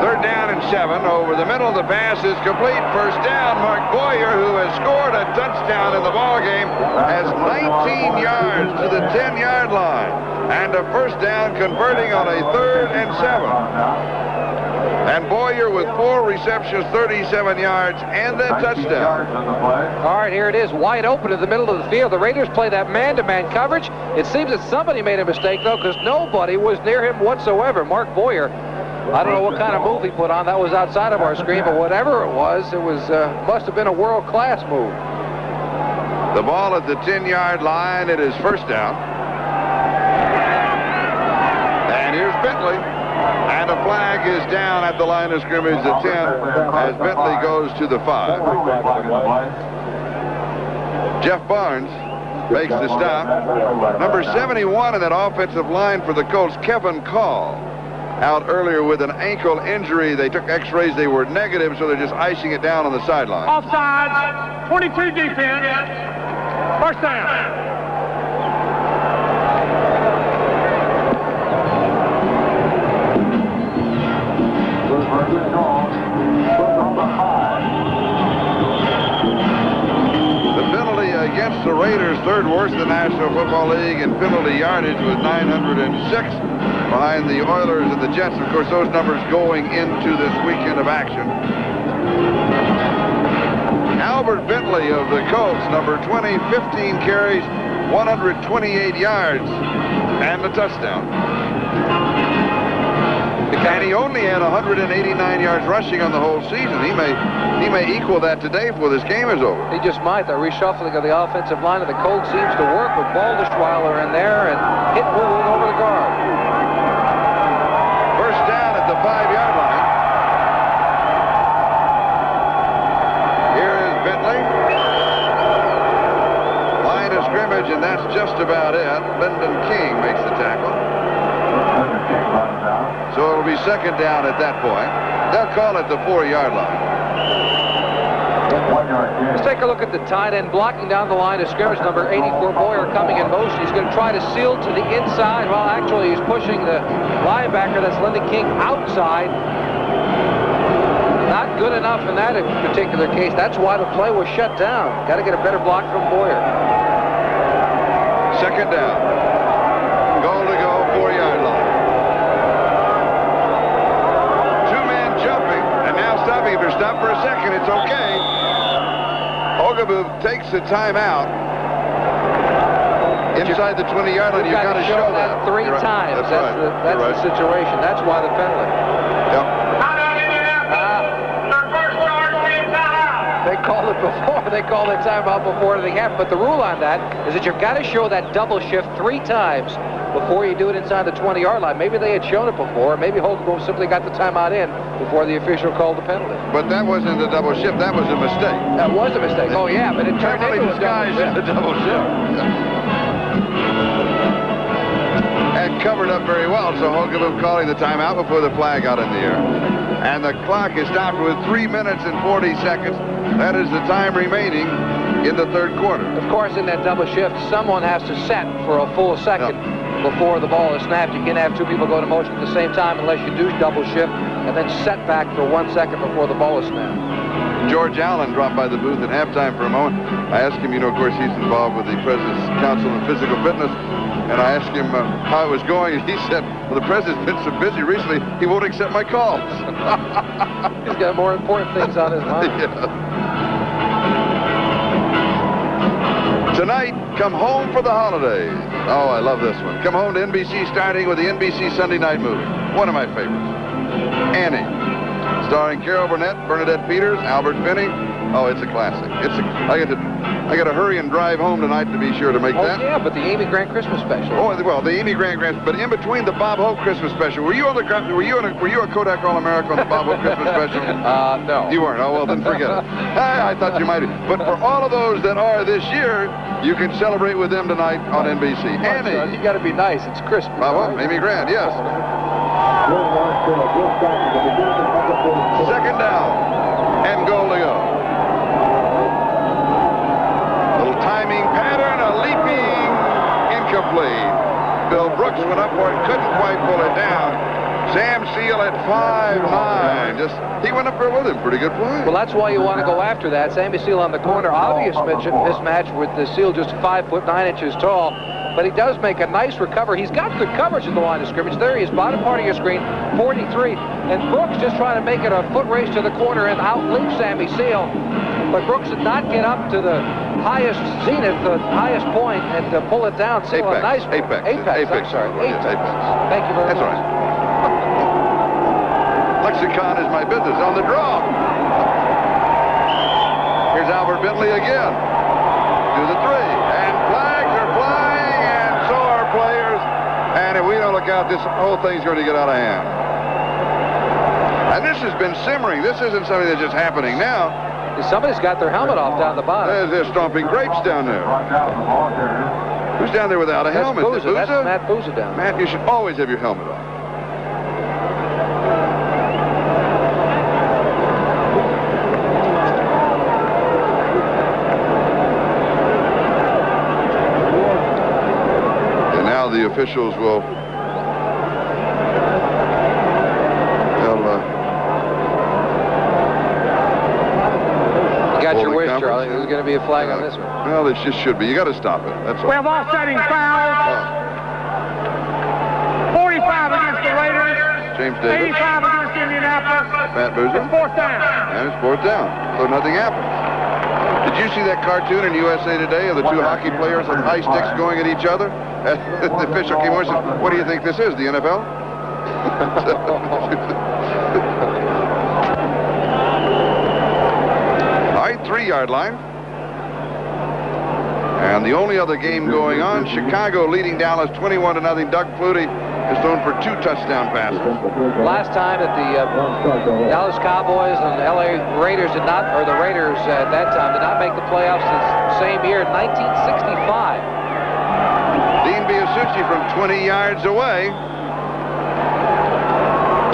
Third down and 7. Over the middle of the pass is complete. First down. Mark Boyer, who has scored a touchdown in the ballgame, has 19 yards to the 10-yard line. And a first down, converting on a 3rd and 7. And Boyer with 4 receptions, 37 yards, and a touchdown. All right, here it is, wide open in the middle of the field. The Raiders play that man-to-man coverage. It seems that somebody made a mistake, though, because nobody was near him whatsoever. Mark Boyer, I don't know what kind of move he put on. That was outside of our screen, but whatever it was must have been a world-class move. The ball at the 10-yard line. It is first down. And here's Bentley. And a flag is down at the line of scrimmage at 10 as Bentley goes to the 5. Jeff Barnes makes the stop. Number 71 in that offensive line for the Colts, Kevin Call, out earlier with an ankle injury. They took x-rays. They were negative, so they're just icing it down on the sideline. Offsides, 22 defense, first down. Against the Raiders, 3rd worst in the National Football League in penalty yardage with 906, behind the Oilers and the Jets. Of course, those numbers going into this weekend of action. Albert Bentley of the Colts, number 20, 15 carries, 128 yards, and a touchdown. And he only had 189 yards rushing on the whole season. He may equal that today before this game is over. He just might. The reshuffling of the offensive line of the Colts seems to work with Balderschweiler in there and hit moving over the guard. First down at the 5-yard line. Here is Bentley. Line of scrimmage, and that's just about it. Lyndon King makes the tackle. So it'll be second down at that point. They'll call it the 4-yard line. Let's take a look at the tight end blocking down the line of scrimmage. Number 84, Boyer, coming in motion. He's going to try to seal to the inside. Well, actually, he's pushing the linebacker, that's Lyndon King, outside. Not good enough in that particular case. That's why the play was shut down. Got to get a better block from Boyer. Second down. Goal to go, 4-yard line. Stopping. If they're stopped for a second, it's okay. Hogeboom takes the timeout. Inside the 20-yard line, you've got to show that. Three times. That's the situation. That's why the penalty. Yep. They called it before. They called it timeout before anything happened. But the rule on that is that you've got to show that double shift 3 times before you do it inside the 20-yard line. Maybe they had shown it before. Or maybe Holcomb simply got the timeout in before the official called the penalty. But that wasn't a double shift. That was a mistake. That was a mistake. Oh, yeah, but it turned into a double shift. And covered up very well, so Holcomb calling the timeout before the flag got in the air. And the clock is stopped with 3 minutes and 40 seconds. That is the time remaining in the third quarter. Of course, in that double shift, someone has to set for a full second before the ball is snapped. You can't have 2 people go to motion at the same time unless you do double shift and then set back for 1 second before the ball is snapped. George Allen dropped by the booth at halftime for a moment. I asked him, of course, he's involved with the President's Council on Physical Fitness. And I asked him how it was going, and he said, well, the president's been so busy recently, he won't accept my calls. He's got more important things on his mind. Tonight, come home for the holidays. Oh, I love this one. Come home to NBC, starting with the NBC Sunday night movie. One of my favorites. Annie. Starring Carol Burnett, Bernadette Peters, Albert Finney. Oh, it's a classic. I got to hurry and drive home tonight to be sure to make that. Oh, yeah, but the Amy Grant Christmas special. Oh, well, the Amy Grant, but in between the Bob Hope Christmas special, were you a Kodak All-America on the Bob Hope Christmas special? No. You weren't. Oh, well, then forget it. I thought you might be. But for all of those that are this year, you can celebrate with them tonight on NBC. Annie. You got to be nice. It's Christmas. Bob Hope, Amy Grant, yes. Second down and goal to go. Timing pattern, a leaping, incomplete. Bill Brooks went up for it, couldn't quite pull it down. Sam Seal at 5'9". He went up there with him. Pretty good play. Well, that's why you want to go after that. Sammy Seal on the corner. Obvious mismatch with the Seal just 5'9" tall. But he does make a nice recovery. He's got good coverage in the line of scrimmage. There he is, bottom part of your screen, 43. And Brooks just trying to make it a foot race to the corner and outleap Sammy Seal. But Brooks did not get up to the highest zenith, the highest point, and to pull it down. Seal, a nice Apex. I'm sorry. Yes, Apex. Thank you very much. That's right. Lexicon is my business. On the draw. Here's Albert Bentley again. Do the 3. And flags are flying, and so are players. And if we don't look out, this whole thing's going to get out of hand. And this has been simmering. This isn't something that's just happening now. Somebody's got their helmet off down the bottom. They're stomping grapes down there. Who's down there without a helmet? Booza. That's Matt Booza down there. Matt, you should always have your helmet on. And now the officials will... Got your wish, Charlie. There's going to be a flag on this one. Well, there just should be. You got to stop it. That's all. We have offsetting fouls. 45 against the Raiders. James Davis. 85 against Indianapolis. Matt Boozer. It's 4th down. And it's 4th down. So nothing happens. Did you see that cartoon in USA Today of the 2 hockey players on high sticks going at each other? The official came over and said, what do you think this is, the NFL? All right, 3-yard line. And the only other game going on, Chicago leading Dallas 21-0. Doug Flutie is thrown for 2 touchdown passes. Last time that the Dallas Cowboys and the LA Raiders did not, or the Raiders at that time, did not make the playoffs the same year, 1965. Dean Biasucci from 20 yards away.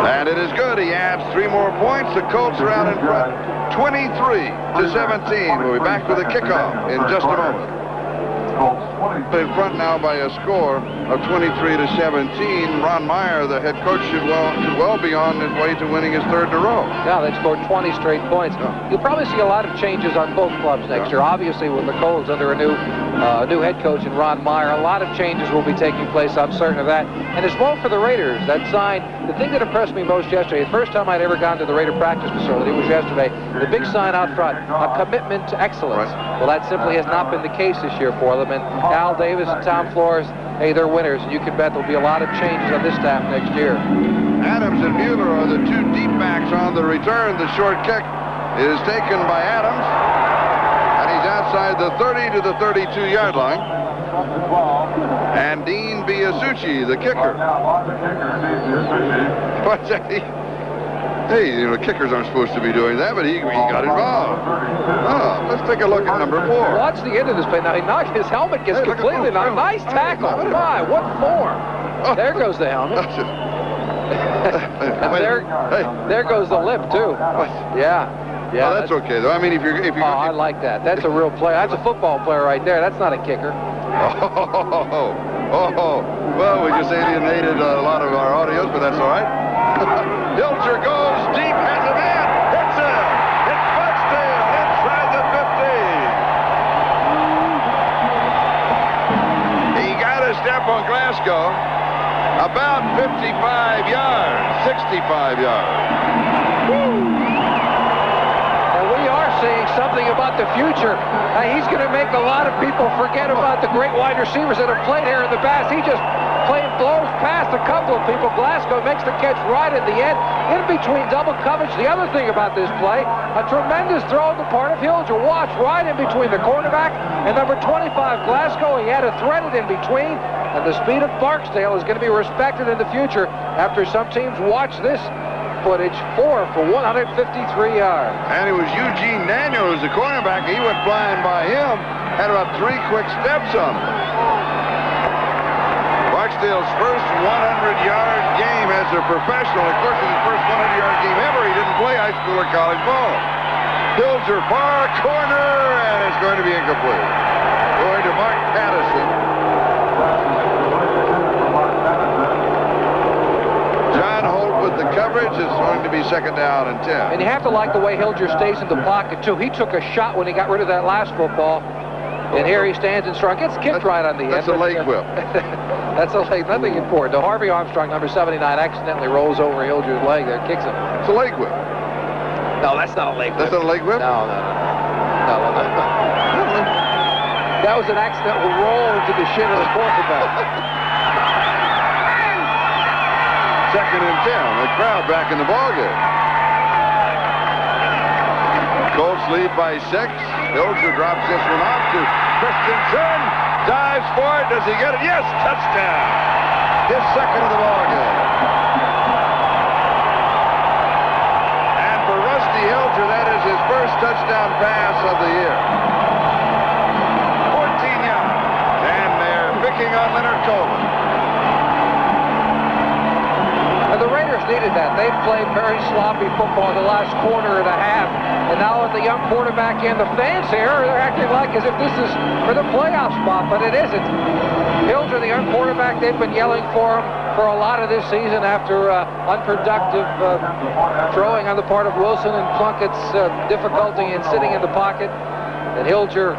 And it is good. He adds 3 more points. The Colts are out in front, 23-17. We'll be back with a kickoff in just a moment. In front now by a score of 23-17. Ron Meyer, the head coach, should well be on his way to winning his 3rd in a row. Yeah, they've scored 20 straight points. You'll probably see a lot of changes on both clubs next year. Obviously, with the Colts under a new head coach in Ron Meyer, a lot of changes will be taking place. I'm certain of that. And as well for the Raiders, that sign, the thing that impressed me most yesterday, the first time I'd ever gone to the Raider practice facility was yesterday, the big sign out front, a commitment to excellence. Right. Well, that simply has not been the case this year for them. And Al Davis and Tom Flores, hey, they're winners, and you can bet there'll be a lot of changes on this staff next year. Adams and Mueller are the two deep backs on the return. The short kick is taken by Adams, and he's outside the 30 to the 32-yard line. And Dean Biasucci, the kicker. What's that? Hey, you know, kickers aren't supposed to be doing that, but he got involved. Oh, let's take a look at number 4. Watch the end of this play. Now, he knocked his helmet, gets completely knocked. Nice tackle. My, what form. There goes the helmet. And there goes the lip, too. Yeah. Yeah, oh, that's okay, though. I mean, if you're I like that. That's a real player. That's a football player right there. That's not a kicker. Well, we just alienated a lot of our audios, but that's all right. Hilger goes deep, has a man, hits him. It's Barksdale inside the 50. He got a step on Glasgow. About 55 yards, 65 yards. And we are seeing something about the future. He's going to make a lot of people forget about the great wide receivers that have played here in the past. He just blows past a couple of people. Glasgow makes the catch right at the end, in between double coverage. The other thing about this play, a tremendous throw on the part of Hilger. Watch, right in between the quarterback and number 25, Glasgow. He had to thread it in between, and the speed of Barksdale is going to be respected in the future after some teams watch this footage. 4 for 153 yards. And it was Eugene Daniel who's the cornerback. He went flying by him, had about 3 quick steps on him. Barksdale's first 100-yard game as a professional. Of course, in his first 100-yard game ever, he didn't play high school or college ball. Hilger far corner, and it's going to be incomplete. Going to Mark Patterson. John Holt with the coverage. It's going to be 2nd down and 10. And you have to like the way Hilger stays in the pocket, too. He took a shot when he got rid of that last football. And here he stands and strong. Gets kicked right on the end. That's a leg whip. That's a leg. Nothing important. Harvey Armstrong, number 79, accidentally rolls over Hilger's leg there, kicks him. It's a leg whip. No, that's not a leg whip. That's not a leg whip? No. That was an accidental roll into the shin of the quarterback. 2nd and 10. The crowd back in the ballgame. Colts lead by 6. Hilger drops this one off to Christensen. Dives for it. Does he get it? Yes, touchdown. His 2nd of the ballgame. And for Rusty Hilger, that is his first touchdown pass of the year. 14 yards. And they're picking on Leonard Coleman. And the Raiders needed that. They've played very sloppy football the last quarter and a half. And now with the young quarterback in, the fans here, they're acting like as if this is for the playoff spot, but it isn't. Hilger, the young quarterback, they've been yelling for him for a lot of this season after unproductive throwing on the part of Wilson and Plunkett's difficulty in sitting in the pocket. And Hilger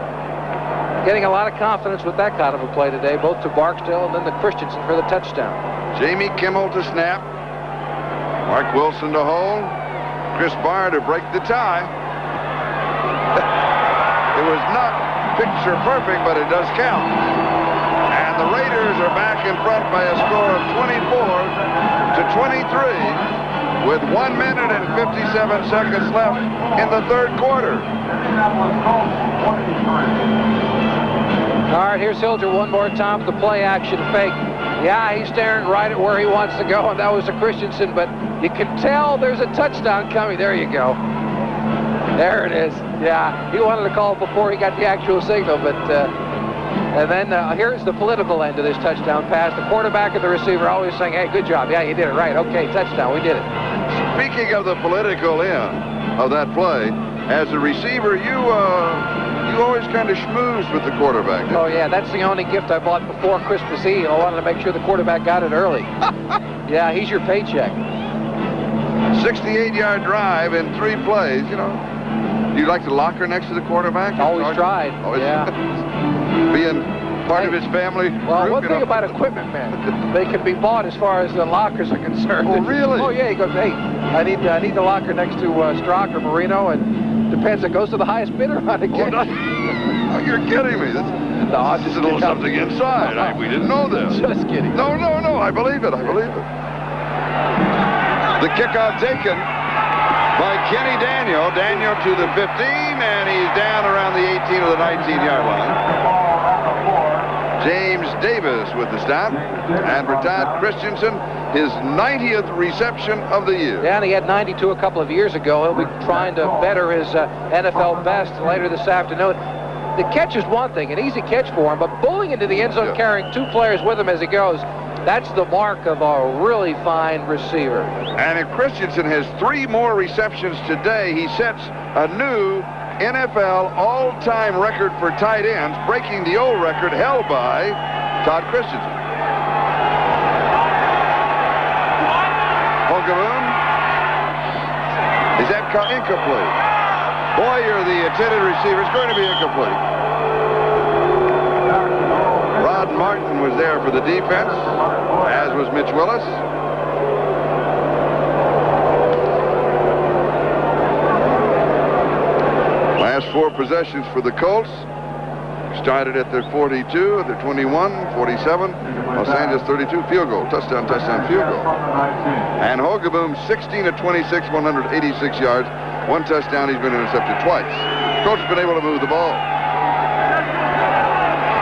getting a lot of confidence with that kind of a play today, both to Barksdale and then to Christensen for the touchdown. Jamie Kimmel to snap. Mark Wilson to hold. Chris Barr to break the tie. It was not picture perfect, but it does count. And the Raiders are back in front by a score of 24 to 23 with 1 minute and 57 seconds left in the 3rd quarter. All right, here's Hilger one more time with the play action fake. Yeah, he's staring right at where he wants to go, and that was to Christensen, but you can tell there's a touchdown coming. There you go. There it is. Yeah, he wanted to call it before he got the actual signal, but and then here's the political end of this touchdown pass. The quarterback and the receiver always saying, hey, good job. Yeah, you did it right. Okay, touchdown. We did it. Speaking of the political end of that play, as a receiver, you always kind of schmoozed with the quarterback. Oh, yeah, that's the only gift I bought before Christmas Eve. I wanted to make sure the quarterback got it early. Yeah, he's your paycheck. 68-yard drive in 3 plays, you know. Do you like the locker next to the quarterback? Always tried. Always. Yeah. Being part of his family. Well, group, one thing about equipment, man, they can be bought as far as the lockers are concerned. Oh, really? Oh, yeah. He goes, hey, I need the locker next to Strock or Marino, and depends. It goes to the highest bidder on it. Oh, you're kidding me. No, just a little something inside. We didn't know this. Just kidding. No, I believe it. The kickoff taken by Kenny Daniel. Daniel to the 15, and he's down around the 18 or the 19-yard line. James Davis with the stop. And for Todd Christensen, his 90th reception of the year. Yeah, and he had 92 a couple of years ago. He'll be trying to better his NFL best later this afternoon. The catch is one thing, an easy catch for him, but pulling into the end zone, carrying 2 players with him as he goes, that's the mark of a really fine receiver. And if Christensen has 3 more receptions today, he sets a new NFL all-time record for tight ends, breaking the old record held by Todd Christensen. Holgaboom. Is that incomplete? Boyer, the intended receiver, is going to be incomplete. Rod Martin was there for the defense, as was Mitch Willis. Last 4 possessions for the Colts. Started at their 42, at their 21, 47. Los Angeles 32, field goal, touchdown, field goal. And Holgaboom, 16 of 26, 186 yards. 1 touchdown, he's been intercepted twice. Coach has been able to move the ball.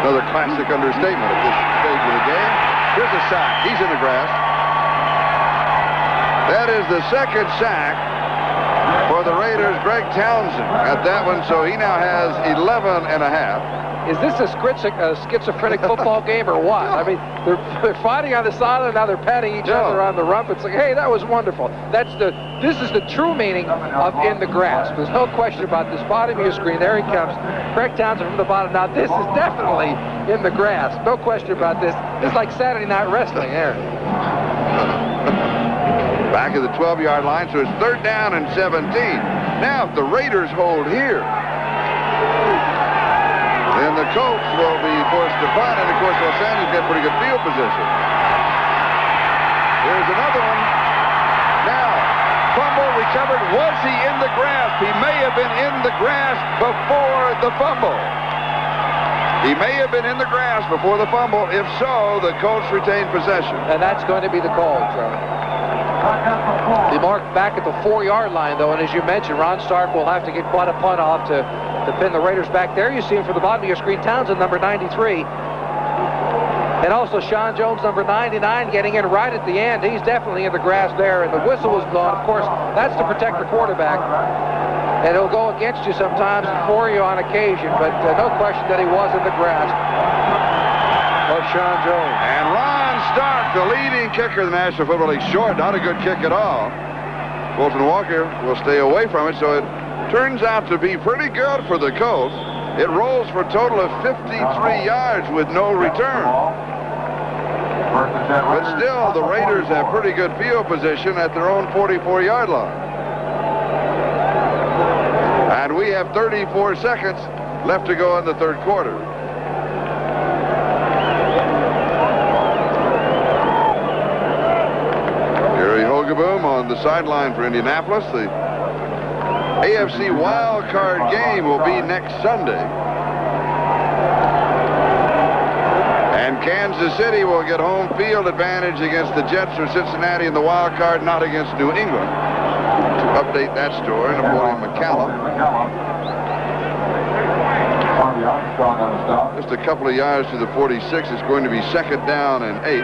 Another classic understatement at this stage of the game. Here's a sack. He's in the grass. That is the 2nd sack for the Raiders. Greg Townsend got that one, so he now has 11 and a half. Is this a schizophrenic football game or what? I mean, they're fighting on the sideline, now they're patting each other on the rump. It's like, hey, that was wonderful. This is the true meaning of in the grass. There's no question about this. Bottom of your screen, there he comes. Greg Townsend from the bottom. Now, this is definitely in the grass. No question about this. This is like Saturday Night Wrestling there. Back at the 12-yard line, so it's 3rd down and 17. Now, if the Raiders hold here, then the Colts will be forced to punt, and of course Los Angeles get pretty good field position. There's another one. Now, fumble recovered. Was he in the grass? He may have been in the grass before the fumble. He may have been in the grass before the fumble. If so, the Colts retain possession. And that's going to be the call, Charlie. He marked back at the 4-yard line, though, and as you mentioned, Ron Stark will have to get quite a punt off to pin the Raiders back there. You see him from the bottom of your screen, Townsend, number 93. And also Sean Jones, number 99, getting in right at the end. He's definitely in the grass there, and the whistle was blown. Of course, that's to protect the quarterback. And he'll go against you sometimes and for you on occasion, but no question that he was in the grass of Sean Jones. And Ron Stark, the leading kicker in the National Football League, short, not a good kick at all. Colton Walker will stay away from it, so it turns out to be pretty good for the Colts. It rolls for a total of 53 yards with no return. But still, the Raiders have pretty good field position at their own 44-yard line. And we have 34 seconds left to go in the 3rd quarter. Gary Holgaboom on the sideline for Indianapolis. The AFC wild card game will be next Sunday. And Kansas City will get home field advantage against the Jets or Cincinnati in the wild card, not against New England. To update that story, Napoleon McCallum. Just a couple of yards to the 46. It's going to be 2nd down and 8.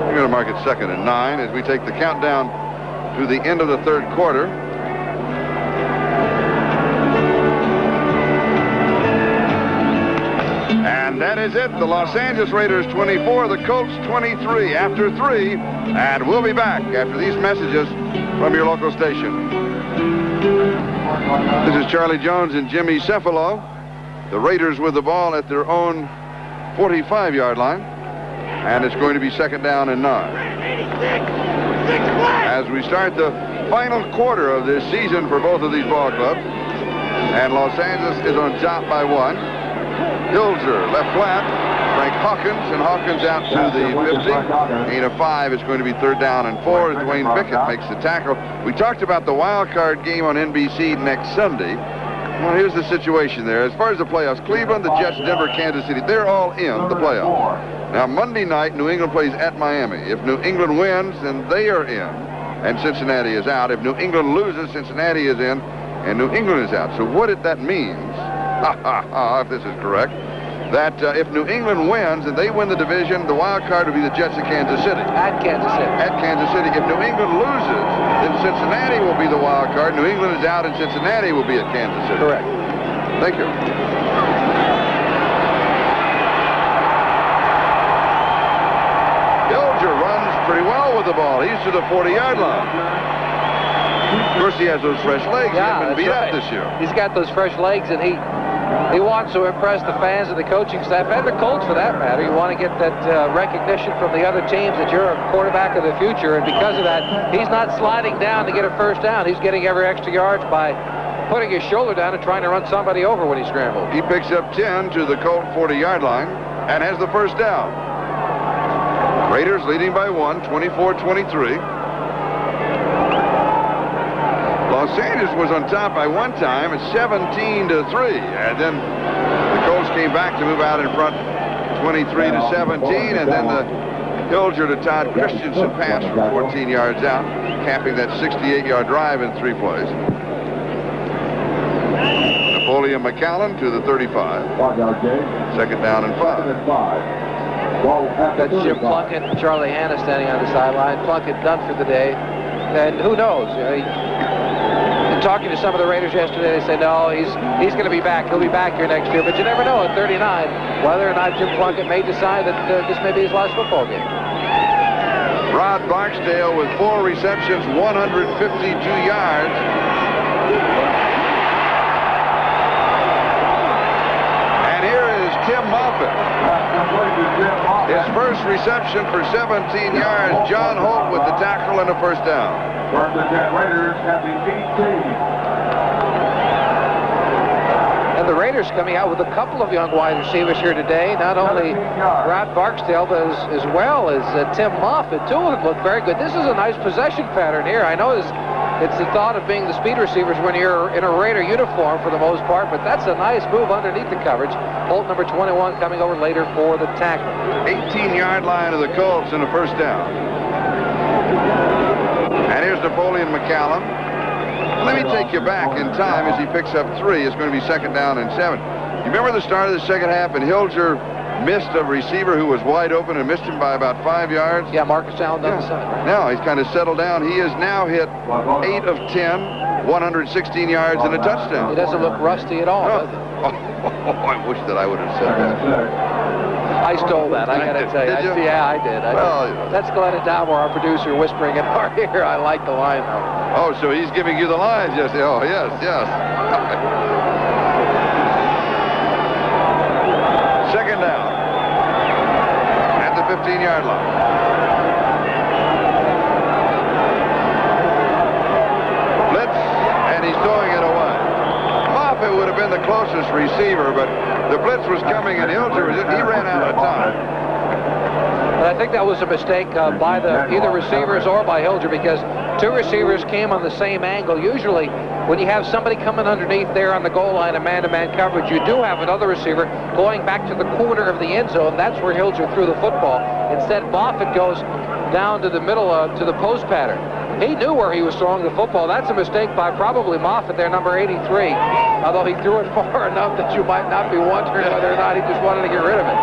We're going to mark it 2nd and 9 as we take the countdown to the end of the 3rd quarter. And that is it. The Los Angeles Raiders 24, the Colts 23 after 3. And we'll be back after these messages from your local station. This is Charlie Jones and Jimmy Cephalo. The Raiders with the ball at their own 45-yard line. And it's going to be 2nd down and 9. As we start the final quarter of this season for both of these ball clubs. And Los Angeles is on top by 1. Hilger, left flat. Frank Hawkins, and Hawkins out to the 50. Gain of 5. It's going to be 3rd down and 4 as Dwayne Pickett makes the tackle. We talked about the wild card game on NBC next Sunday. Well, here's the situation there. As far as the playoffs, Cleveland, the Jets, Denver, Kansas City, they're all in the playoffs. Now, Monday night, New England plays at Miami. If New England wins, then they are in, and Cincinnati is out. If New England loses, Cincinnati is in, and New England is out. So what that means, if this is correct, that if New England wins and they win the division, the wild card will be the Jets of Kansas City. At Kansas City. At Kansas City. If New England loses, then Cincinnati will be the wild card. New England is out, and Cincinnati will be at Kansas City. Correct. Thank you. Hilger runs pretty well with the ball. He's to the 40-yard line. Of course, he has those fresh legs. Yeah, he hasn't been beat right. up this year. He's got those fresh legs, and he wants to impress the fans and the coaching staff and the Colts, for that matter. You want to get that recognition from the other teams that you're a quarterback of the future, and because of that, he's not sliding down to get a first down. He's getting every extra yard by putting his shoulder down and trying to run somebody over when he scrambles. He picks up 10 to the Colt 40-yard line and has the first down. Raiders leading by 1, 24-23. Los Angeles was on top by one time at 17-3, and then the Colts came back to move out in front 23-17, and then the Hilger to Todd Christensen pass from 14 yards out, capping that 68-yard drive in 3 plays. Napoleon McCallum to the 35. 2nd down and 5. That's Jim Plunkett and Charlie Hanna standing on the sideline. Plunkett done for the day, and who knows? Talking to some of the Raiders yesterday, they said, no, he's going to be back. He'll be back here next year. But you never know at 39 whether or not Jim Plunkett may decide that this may be his last football game. Rod Barksdale with 4 receptions, 152 yards. And here is Tim Moffitt. His first reception for 17 yards. John Holt with the tackle and a first down. Raiders have the 18. And the Raiders coming out with a couple of young wide receivers here today. Not only Rod Barksdale, but as well as Tim Moffitt. 2 of them look very good. This is a nice possession pattern here. I know it's the thought of being the speed receivers when you're in a Raider uniform for the most part, but that's a nice move underneath the coverage. Holt, number 21, coming over later for the tackle. 18-yard line of the Colts and a first down. And here's Napoleon McCallum. Let me take you back in time as he picks up 3. It's going to be 2nd down and 7. You remember the start of the second half, and Hilger missed a receiver who was wide open and missed him by about 5 yards? Yeah, Marcus Allen down the side. Right? Now he's kind of settled down. He has now hit 8 of 10, 116 yards and a touchdown. He doesn't look rusty at all, does he? Oh, I wish that I would have said that. I stole that, I gotta tell you. Yeah, I did. That's Glenn Adamo, our producer, whispering in our ear. I like the line, though. Oh, so he's giving you the lines, yes. Oh, yes, yes. 2nd down. At the 15-yard line. Blitz, and he's throwing it away. Moffitt would have been the closest receiver, but the blitz was coming, and Hilger, he ran out of time. But I think that was a mistake by either receivers or by Hilger, because 2 receivers came on the same angle. Usually, when you have somebody coming underneath there on the goal line, a man-to-man coverage, you do have another receiver going back to the corner of the end zone. That's where Hilger threw the football. Instead, Moffitt goes down to the middle, to the post pattern. He knew where he was throwing the football. That's a mistake by probably Moffitt there, number 83. Although he threw it far enough that you might not be wondering whether or not he just wanted to get rid of it.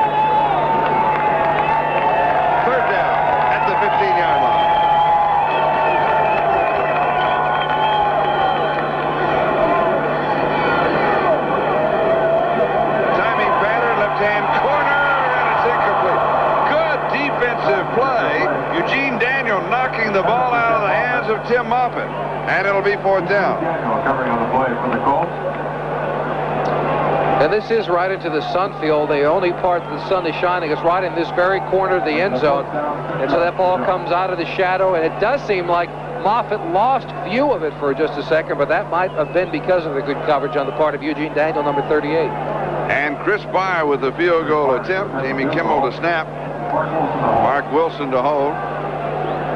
3rd down at the 15-yard line. Timing pattern, left-hand corner, and it's incomplete. Good defensive play. Eugene Daniel knocking the ball out of the hands of Tim Moffitt. And it'll be 4th down. Daniel covering on the play for the Colts. And this is right into the sun field. The only part that the sun is shining is right in this very corner of the end zone. And so that ball comes out of the shadow, and it does seem like Moffitt lost view of it for just a second, but that might have been because of the good coverage on the part of Eugene Daniel, number 38. And Chris Barr with the field goal attempt. Amy Kimmel to snap. Mark Wilson to hold.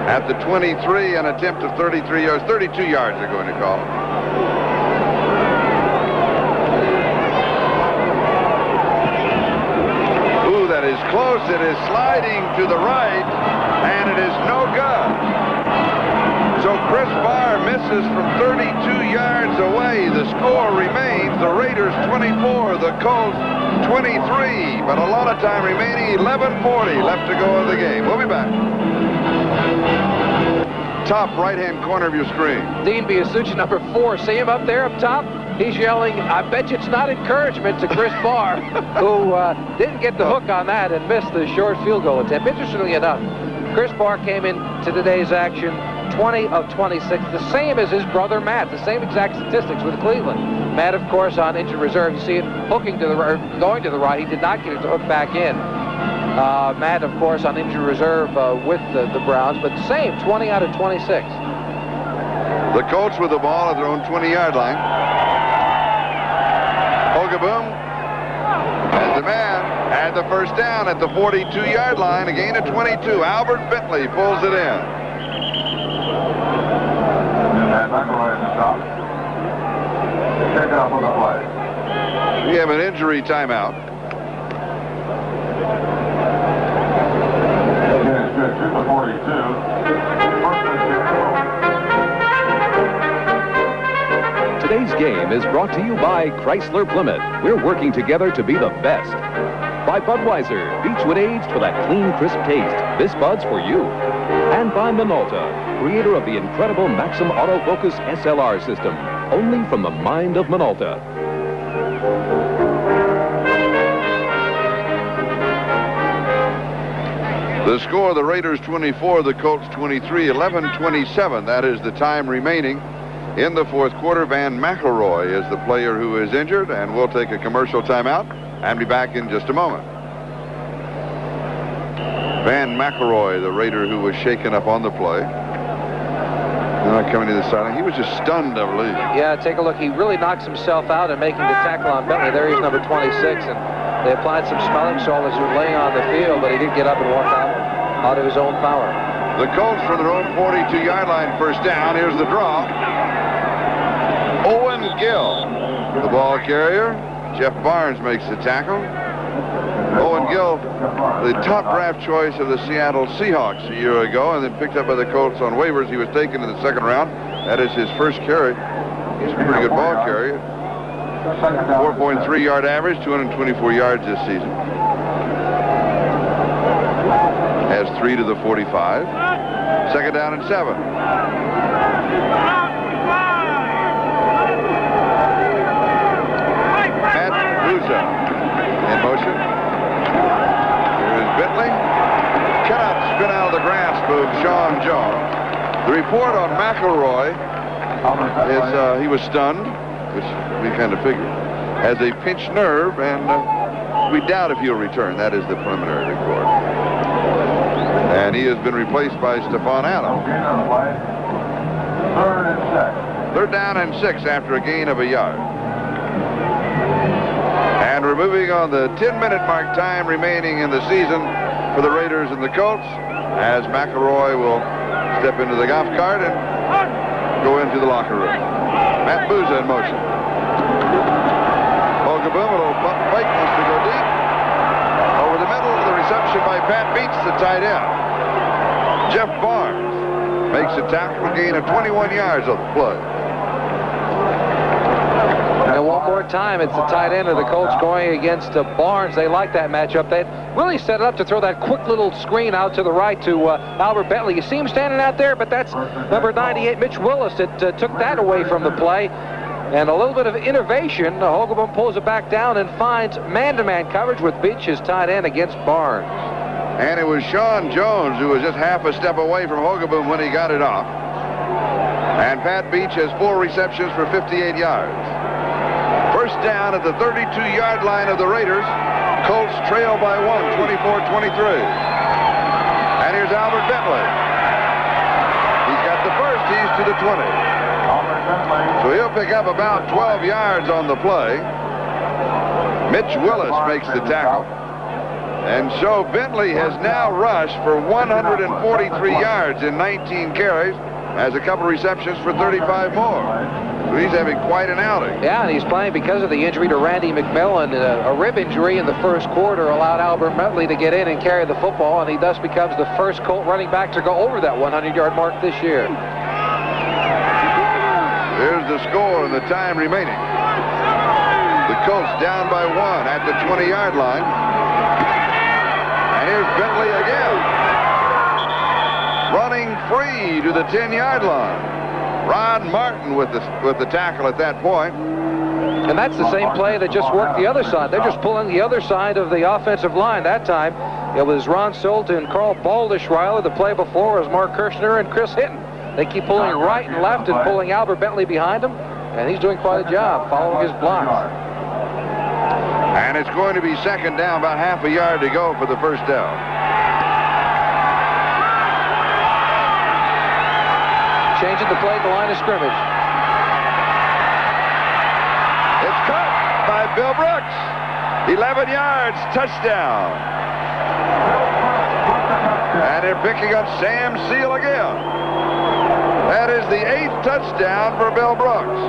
At the 23, an attempt of 33 yards. 32 yards they're going to call. Ooh, that is close. It is sliding to the right, and it is no good. So Chris Barr misses from 32 yards away. The score remains the Raiders 24, the Colts 23. But a lot of time remaining, 11:40 left to go in the game. We'll be back. Top right-hand corner of your screen. Dean Biasucci, number 4. See him up there up top? He's yelling, I bet you it's not encouragement, to Chris Barr, who didn't get the hook on that and missed the short field goal attempt. Interestingly enough, Chris Barr came into today's action 20 of 26, the same as his brother Matt, the same exact statistics with Cleveland. Matt, of course, on injured reserve. You see it hooking to the going to the right. He did not get it to hook back in. Matt, of course, on injured reserve with the Browns, but same, 20 out of 26. The Colts with the ball at their own 20-yard line. Hogaboom as the man had the first down at the 42-yard line, a gain of 22. Albert Bentley pulls it in. Check out for the play. We have an injury timeout. Today's game is brought to you by Chrysler Plymouth. We're working together to be the best. By Budweiser, Beechwood aged for that clean, crisp taste. This Bud's for you. And by Minolta, creator of the incredible Maxim Autofocus SLR system, only from the mind of Minolta. The score, the Raiders 24, the Colts 23, 11:27. That is the time remaining in the fourth quarter. Van McElroy is the player who is injured, and we'll take a commercial timeout and be back in just a moment. Van McElroy, the Raider who was shaken up on the play. Now coming to the sideline. He was just stunned, I believe. Yeah, take a look. He really knocks himself out and making the tackle on Bentley. There he is, number 26, and they applied some smelling salt as he was laying on the field, but he did get up and walk out of his own power. The Colts from their own 42-yard line, first down. Here's the draw. Owen Gill, the ball carrier. Jeff Barnes makes the tackle. Owen Gill, the top draft choice of the Seattle Seahawks a year ago, and then picked up by the Colts on waivers. He was taken in the second round. That is his first carry. He's a pretty good ball carrier. 4.3-yard average, 224 yards this season. Has 3 to the 45. Second down and 7. Matt Bouza in motion. Here is Bentley. Cannot spin out of the grasp of Sean Jones. The report on McElroy is he was stunned, which we kind of figured, has a pinched nerve, and we doubt if he'll return. That is the preliminary report. And he has been replaced by Stephon Adams. Third down and 6 after a gain of a yard. And we're moving on the 10-minute mark, time remaining in the season for the Raiders and the Colts, as McElroy will step into the golf cart and go into the locker room. Matt Bouza in motion. Hogaboom, a little pump fake, wants to go deep. Over the middle, the reception by Pat Beach, the tight end. Jeff Barnes makes a tackle, a gain of 21 yards on the play. And one more time, it's the tight end of the Colts going against Barnes. They like that matchup. They really set it up to throw that quick little screen out to the right to Albert Bentley. You see him standing out there, but that's number 98, Mitch Willis, that took that away from the play. And a little bit of innovation. Hogaboom pulls it back down and finds man-to-man coverage with Beach, his tight end, against Barnes. And it was Sean Jones who was just half a step away from Hogaboom when he got it off. And Pat Beach has 4 receptions for 58 yards. First down at the 32-yard line of the Raiders. Colts trail by 1, 24-23. And here's Albert Bentley. He's got the first. He's to the 20. So he'll pick up about 12 yards on the play. Mitch Willis makes the tackle. And so Bentley has now rushed for 143 yards in 19 carries, has a couple receptions for 35 more. So he's having quite an outing. Yeah, and he's playing because of the injury to Randy McMillan. A rib injury in the first quarter allowed Albert Bentley to get in and carry the football, and he thus becomes the first Colt running back to go over that 100-yard mark this year. There's the score and the time remaining. The Colts down by 1 at the 20-yard line. And here's Bentley again. Running free to the 10-yard line. Ron Martin with the tackle at that point. And that's the same play that just worked the other side. They're just pulling the other side of the offensive line. That time, it was Ron Solt and Carl Baldischweiler. The play before was Mark Kirshner and Chris Hinton. They keep pulling right and left and pulling Albert Bentley behind him, and he's doing quite a job following his blocks. And it's going to be second down, about half a yard to go for the first down. Changing the play at the line of scrimmage. It's caught by Bill Brooks. 11 yards, touchdown. And they're picking up Sam Seal again. That is the 8th touchdown for Bill Brooks.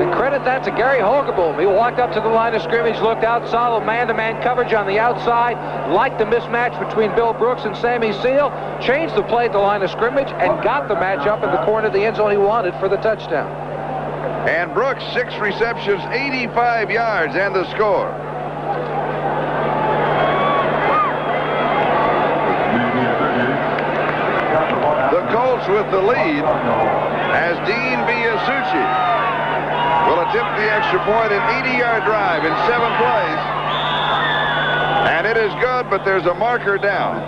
And credit that to Gary Holgeboom. He walked up to the line of scrimmage, looked out, saw the man-to-man coverage on the outside, liked the mismatch between Bill Brooks and Sammy Seal, changed the play at the line of scrimmage, and got the matchup in the corner of the end zone he wanted for the touchdown. And Brooks, 6 receptions, 85 yards, and the score. The Colts with the lead as Dean Biasucci will attempt the extra point, an 80-yard drive in 7 plays. And it is good, but there's a marker down.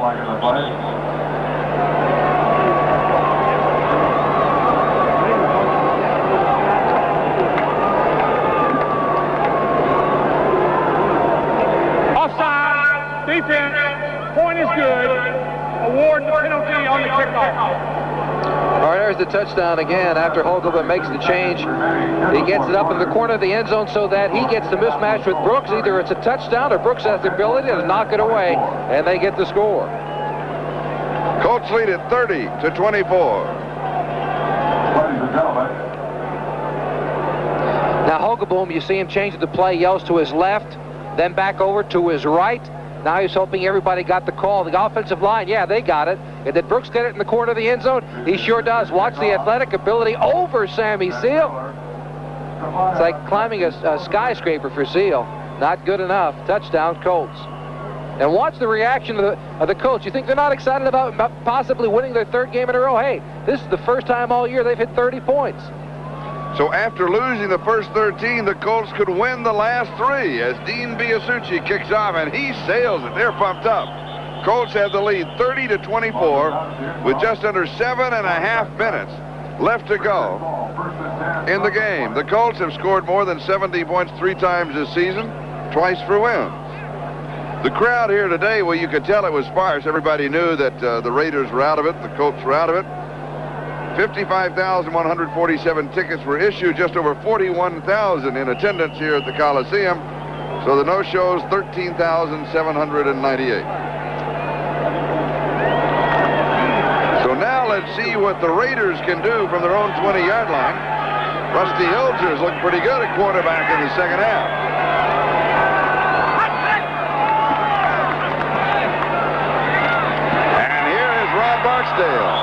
Offside, defense, point is good. Award the penalty on the kickoff. All right, there's the touchdown again after Holgeboom makes the change. He gets it up in the corner of the end zone so that he gets the mismatch with Brooks. Either it's a touchdown or Brooks has the ability to knock it away, and they get the score. Colts lead at 30-24. Ladies and gentlemen. Now Holgeboom, you see him change the play, yells to his left, then back over to his right. Now he's hoping everybody got the call. The offensive line, yeah, they got it. And did Brooks get it in the corner of the end zone? He sure does. Watch the athletic ability over Sammy Seal. It's like climbing a skyscraper for Seal. Not good enough. Touchdown, Colts. And watch the reaction of the Colts. You think they're not excited about possibly winning their 3rd game in a row? Hey, this is the first time all year they've hit 30 points. So after losing the first 13, the Colts could win the last 3 as Dean Biasucci kicks off, and he sails it. They're pumped up. Colts have the lead 30-24 with just under 7.5 minutes left to go in the game. The Colts have scored more than 70 points 3 times this season, twice for wins. The crowd here today, well, you could tell it was sparse. Everybody knew that the Raiders were out of it, the Colts were out of it. 55,147 tickets were issued, just over 41,000 in attendance here at the Coliseum. So the no-shows, 13,798. So now let's see what the Raiders can do from their own 20-yard line. Rusty Hilger's looked pretty good at quarterback in the second half. And here is Ron Barksdale.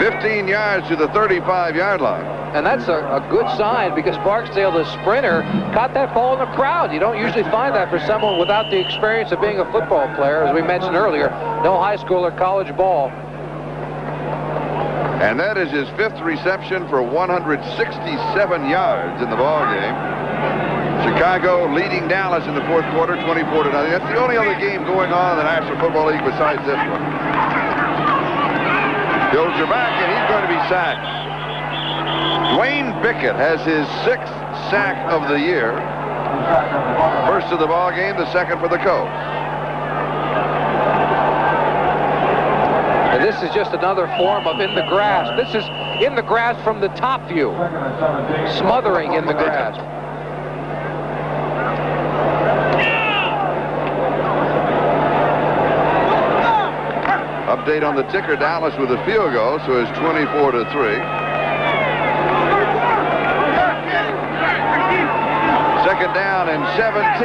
15 yards to the 35-yard line. And that's a good sign because Barksdale, the sprinter, caught that ball in the crowd. You don't usually find that for someone without the experience of being a football player. As we mentioned earlier, no high school or college ball. And that is his 5th reception for 167 yards in the ball game. Chicago leading Dallas in the 4th quarter, 24-0. That's the only other game going on in the National Football League besides this one. Hilger back, and he's going to be sacked. Dwayne Bickett has his 6th sack of the year. First of the ball game, the 2nd for the Colts. And this is just another form of in the grass. in the grass from the top view, smothering in the grass. Update on the ticker, Dallas with a field goal, so it's 24-3. Second down and 17.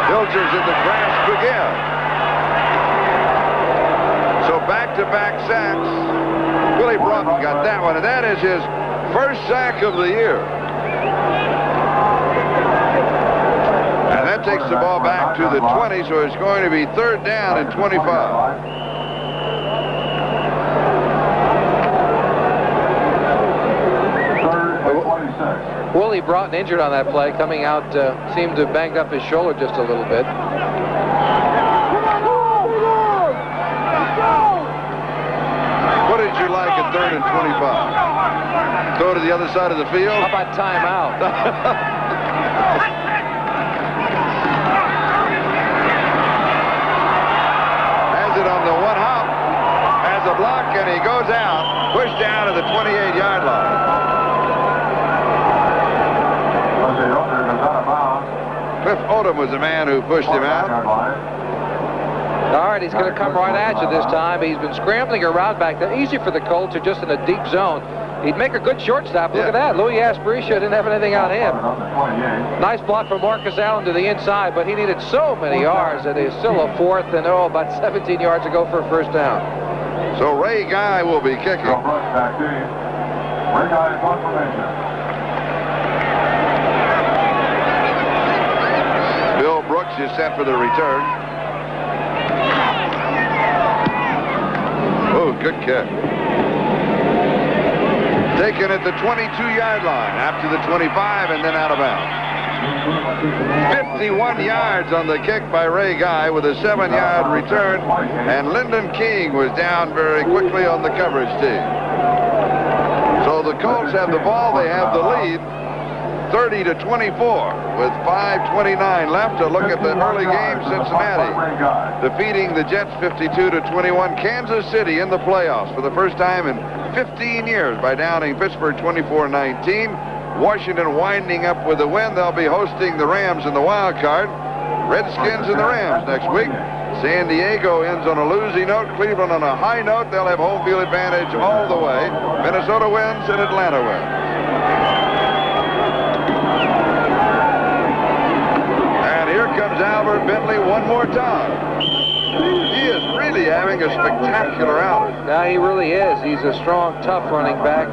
Filters in the grass again. So back-to-back sacks. Willie Broughton got that one, and that is his first sack of the year. And that takes the ball back to the 20, so it's going to be third down and 25. Willie Broughton injured on that play, coming out, seemed to have banged up his shoulder just a little bit. What did you like at third and 25? Throw to the other side of the field? How about timeout? Has it on the one hop, has a block, and he goes out, pushed down to the 28-yard line. Cliff Odom was the man who pushed him out. All right, he's going to come right at you this time. He's been scrambling around back there. Easy for the Colts, they're just in a deep zone. He'd make a good shortstop. Look at that. Louis Asparicia didn't have anything on him. Nice block from Marcus Allen to the inside, but he needed so many yards that he's still a fourth and about 17 yards to go for a first down. So Ray Guy will be kicking. Ray Guy confirmation. Bill Brooks is set for the return. Oh, good kick. Taken at the 22-yard line, after the 25, and then out of bounds. 51 yards on the kick by Ray Guy with a 7-yard return, and Lyndon King was down very quickly on the coverage team. So the Colts have the ball, they have the lead. 30-24 with 5:29 left. To look at the early game, Cincinnati defeating the Jets 52-21. Kansas City in the playoffs for the first time in 15 years by downing Pittsburgh 24-19. Washington winding up with a win. They'll be hosting the Rams in the wild card. Redskins and the Rams next week. San Diego ends on a losing note. Cleveland on a high note. They'll have home field advantage all the way. Minnesota wins and Atlanta wins. Here comes Albert Bentley one more time. He is really having a spectacular outing. Now he really is. He's a strong, tough running back.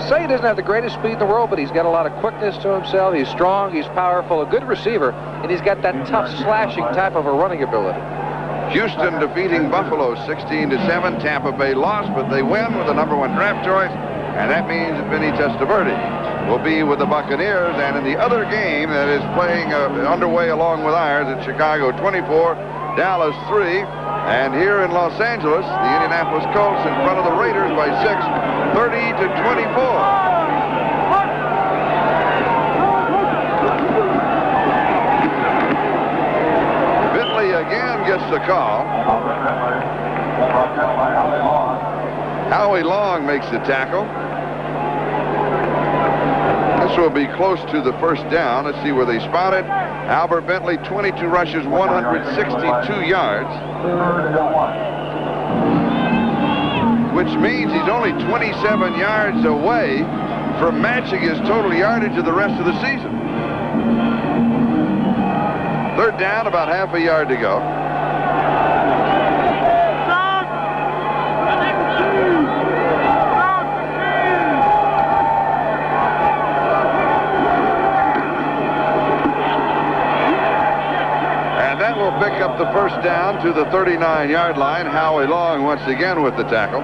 Say he doesn't have the greatest speed in the world, but he's got a lot of quickness to himself. He's strong, he's powerful, a good receiver, and he's got that tough, slashing type of a running ability. Houston defeating Buffalo 16-7. Tampa Bay lost, but they win with the #1 draft choice, and that means that Vinny Testaverde will be with the Buccaneers. And in the other game that is playing underway along with ours at Chicago 24, Dallas 3. And here in Los Angeles, the Indianapolis Colts in front of the Raiders by 6, 30-24. Bentley again gets the call. Howie Long makes the tackle. This will be close to the first down. Let's see where they spot it. Albert Bentley, 22 rushes, 162 yards. Which means he's only 27 yards away from matching his total yardage of the rest of the season. Third down, about half a yard to go. Pick up the first down to the 39-yard line. Howie Long once again with the tackle.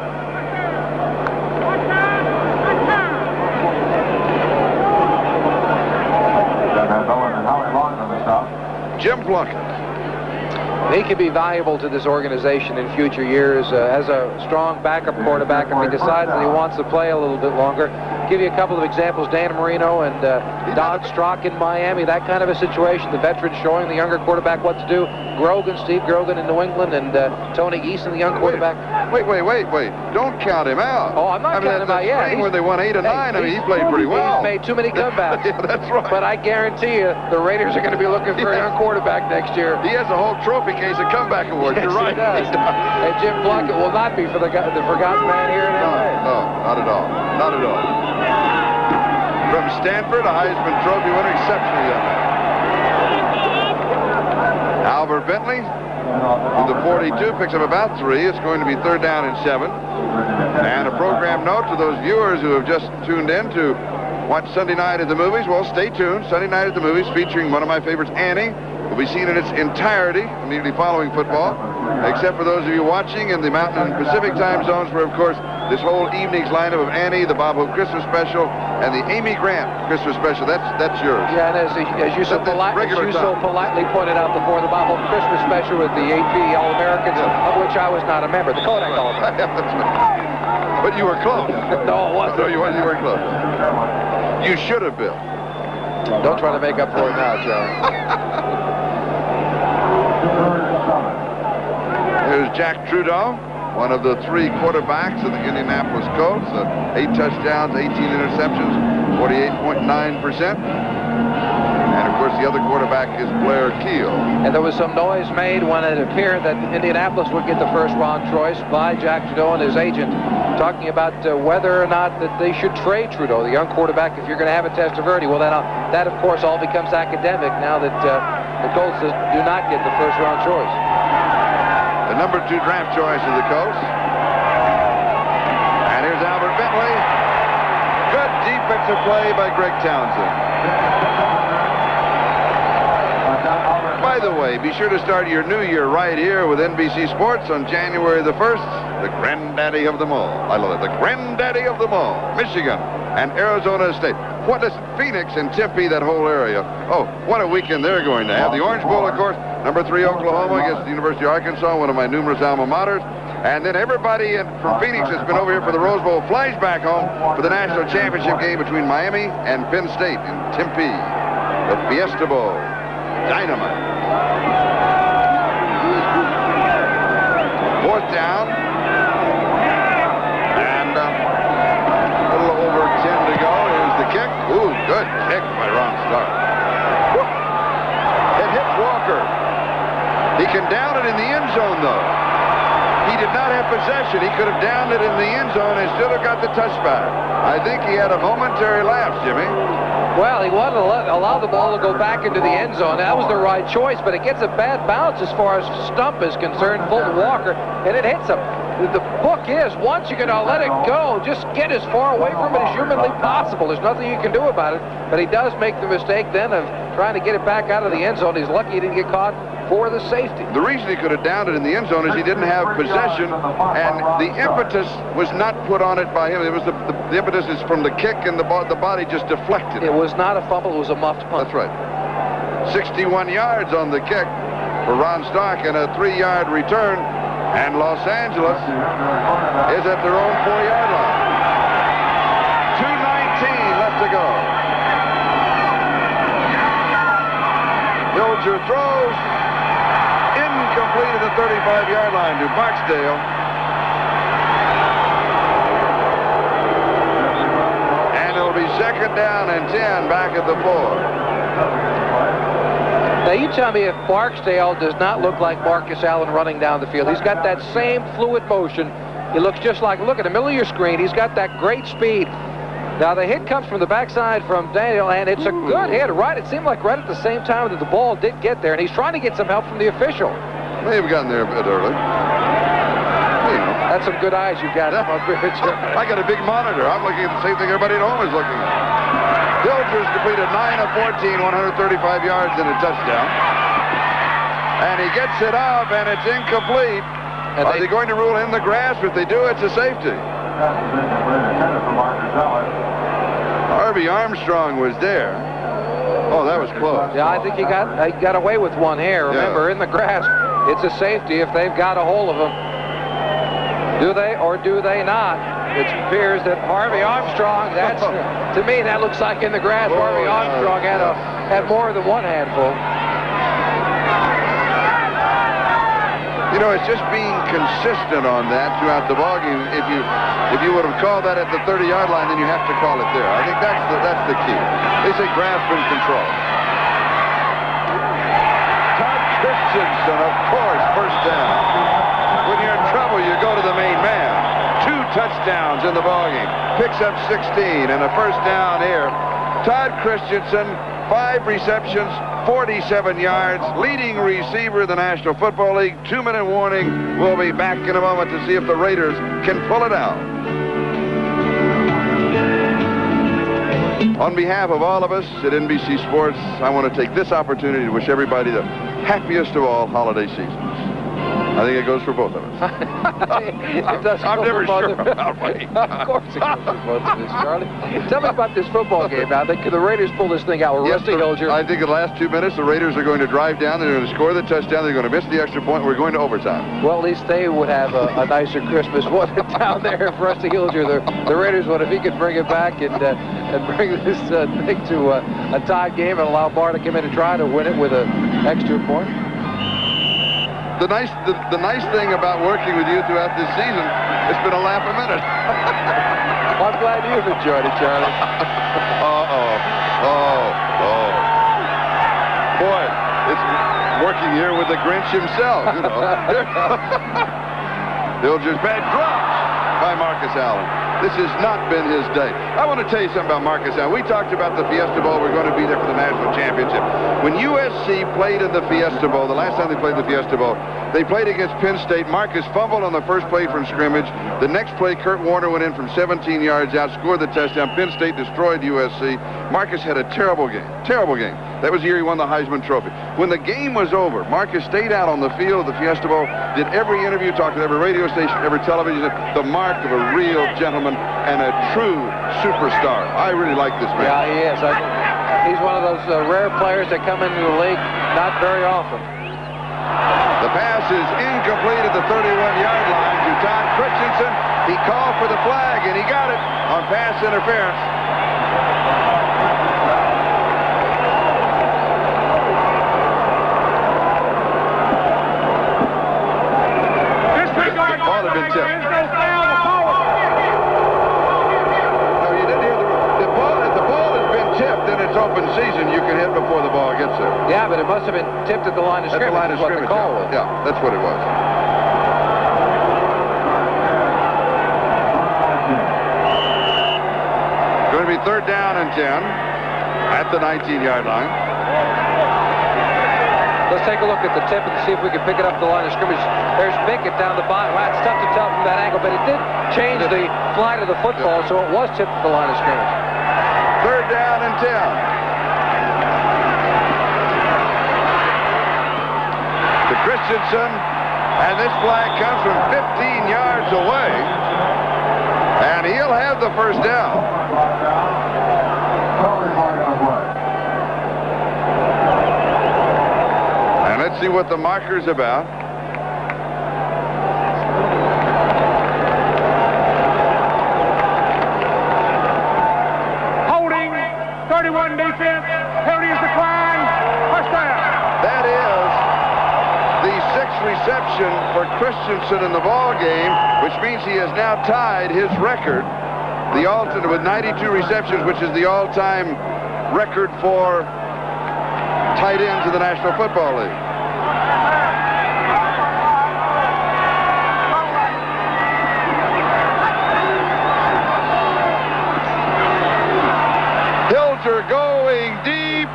Jim Plunkett. He could be valuable to this organization in future years as a strong backup quarterback if he decides that he wants to play a little bit longer. give you a couple of examples. Dan Marino and Don Strock in Miami, that kind of a situation. The veterans showing the younger quarterback what to do. Steve Grogan in New England, and Tony Eason, the young quarterback. Wait. Don't count him out. Oh, I'm not counting him out yet. When they won 8 and 9, I mean, he played pretty well. He's made too many comebacks. Yeah, that's right. But I guarantee you, the Raiders are going to be looking for a young quarterback next year. He has a whole trophy case of comeback awards. Yes, You're right. He does. And Jim Plunkett will not be for the forgotten man here in LA. No, not at all. Not at all. From Stanford, a Heisman Trophy winner, exceptionally young man. Albert Bentley, from the 42, picks up about 3. It's going to be 3rd down and 7. And a program note to those viewers who have just tuned in to watch Sunday Night at the Movies. Well, stay tuned. Sunday Night at the Movies, featuring one of my favorites, Annie, will be seen in its entirety immediately following football, except for those of you watching in the Mountain and Pacific time zones, where, of course, this whole evening's lineup of Annie, the Bob Hope Christmas special, and the Amy Grant Christmas special, that's yours. Yeah, and as you so politely pointed out before, the Bob Hope Christmas special with the AP All-Americans, of which I was not a member, the Kodak All-Americans. That's right. But you were close. No, it wasn't. No, you weren't close. You should have been. Don't try to make up for it now, Charlie. Here's Jack Trudeau, one of the 3 quarterbacks of the Indianapolis Colts. 8 touchdowns, 18 interceptions, 48.9%. And, of course, the other quarterback is Blair Keel. And there was some noise made when it appeared that Indianapolis would get the first-round choice by Jack Trudeau and his agent, talking about whether or not that they should trade Trudeau, the young quarterback, if you're going to have a Testaverde. Well, then that, of course, all becomes academic now that the Colts do not get the first-round choice. The number 2 draft choice of the Colts. And here's Albert Bentley. Good defensive play by Greg Townsend. By the way, be sure to start your new year right here with NBC Sports on January the 1st. The granddaddy of them all. I love it. The granddaddy of them all. Michigan and Arizona State. What is Phoenix and Tempe, that whole area? Oh, what a weekend they're going to have. The Orange Bowl, of course. Number 3, Oklahoma against the University of Arkansas, one of my numerous alma maters. And then everybody from Phoenix that's been over here for the Rose Bowl flies back home for the national championship game between Miami and Penn State in Tempe. The Fiesta Bowl. Dynamite. 4th down. And a little over 10 to go. Here's the kick. Ooh, good kick by Ron Stark. It hits Walker. He can down it in the end zone, though. He did not have possession. He could have downed it in the end zone and still have got the touchback. I think he had a momentary lapse, Jimmy. Well, he wanted to allow the ball to go back into the end zone. That was the right choice, but it gets a bad bounce as far as Stump is concerned, Fulton Walker, and it hits him. The book is, once you're going to let it go, just get as far away from it as humanly possible. There's nothing you can do about it, but he does make the mistake then of trying to get it back out of the end zone. He's lucky he didn't get caught for the safety. The reason he could have downed it in the end zone is he didn't have possession, and the impetus was not put on it by him. It was the impetus is from the kick, and the body just deflected. It was not a fumble, it was a muffed punt. That's right. 61 yards on the kick for Ron Stark and a 3-yard return, and Los Angeles is at their own 4-yard line. 2:19 left to go. Bilger throws. Incomplete at the 35-yard line to Barksdale. And it'll be 2nd down and 10 back at the 4. Now, you tell me if Barksdale does not look like Marcus Allen running down the field. He's got that same fluid motion. He looks just like, look at the middle of your screen. He's got that great speed. Now, the hit comes from the backside from Daniel, and it's a good hit, right? It seemed like right at the same time that the ball did get there, and he's trying to get some help from the official. May have gotten there a bit early. That's some good eyes you've got. I got a big monitor. I'm looking at the same thing everybody at home is looking at. Bilger's completed 9 of 14, 135 yards and a touchdown. And he gets it up, and it's incomplete. And are they going to rule in the grass? If they do, it's a safety. Harvey Armstrong was there. Oh, that was close. Yeah, I think he got away with one hair. Remember, in the grass, it's a safety if they've got a hold of him. Do they or do they not? It appears that Harvey Armstrong, that's, to me, that looks like in the grass. Harvey Armstrong had more than one handful. You know, it's just being consistent on that throughout the ballgame. If you would have called that at the 30-yard line, then you have to call it there. I think that's the key. They say grasp and control. Todd Christensen, of course, first down. When you're in trouble, you go to the main man. 2 touchdowns in the ballgame. Picks up 16 and a first down here. Todd Christensen, 5 receptions, 47 yards, leading receiver of the National Football League. 2-minute warning. We'll be back in a moment to see if the Raiders can pull it out. On behalf of all of us at NBC Sports, I want to take this opportunity to wish everybody the happiest of all holiday seasons. I think it goes for both of us. I'm never sure about Wayne. Of course it goes for both of us, Charlie. Tell me about this football game now. The Raiders pull this thing out with Rusty Hilger. I think in the last 2 minutes, the Raiders are going to drive down. They're going to score the touchdown. They're going to miss the extra point. We're going to overtime. Well, at least they would have a nicer Christmas, wouldn't it, down there if Rusty Hilger, the Raiders would, if he could bring it back and bring this thing to a tied game and allow Barr to come in and try to win it with an extra point. The nice thing about working with you throughout this season, it's been a laugh a minute. Well, I'm glad you've enjoyed it, Charlie. Boy, it's working here with the Grinch himself, you know. Hilger's bad drops by Marcus Allen. This has not been his day. I want to tell you something about Marcus Allen. We talked about the Fiesta Bowl. We're going to be there for the National Championship. When USC played in the Fiesta Bowl, the last time they played the Fiesta Bowl, they played against Penn State. Marcus fumbled on the first play from scrimmage. The next play, Kurt Warner went in from 17 yards out, scored the touchdown. Penn State destroyed USC. Marcus had a terrible game. Terrible game. That was the year he won the Heisman Trophy. When the game was over, Marcus stayed out on the field of the Fiesta Bowl, did every interview, talked to every radio station, every television, the mark of a real gentleman and a true superstar. I really like this man. Yeah, he is. He's one of those rare players that come into the league not very often. The pass is incomplete at the 31-yard line to Todd Christensen. He called for the flag, and he got it on pass interference. Ball had been tipped. No, you didn't hear the ball. If the ball has been tipped, then it's open season. You can hit before the ball gets there. Yeah, but it must have been tipped at the line of scrimmage. At the line of scrimmage, what the call was. Yeah, that's what it was. Going to be 3rd down and 10 at the 19-yard line. Let's take a look at the tip and see if we can pick it up the line of scrimmage. There's Pickett down the bottom. Wow, it's tough to tell from that angle, but it did change the flight of the football, so it was tipped at the line of scrimmage. 3rd down and 10. To Christensen, and this flag comes from 15 yards away, and he'll have the first down. And let's see what the marker's about. Holding, 31 defense, penalties decline, first down. That is the 6th reception for Christensen in the ball game, which means he has now tied his record, the alternate with 92 receptions, which is the all-time record for tight ends in the National Football League. Hilger going deep.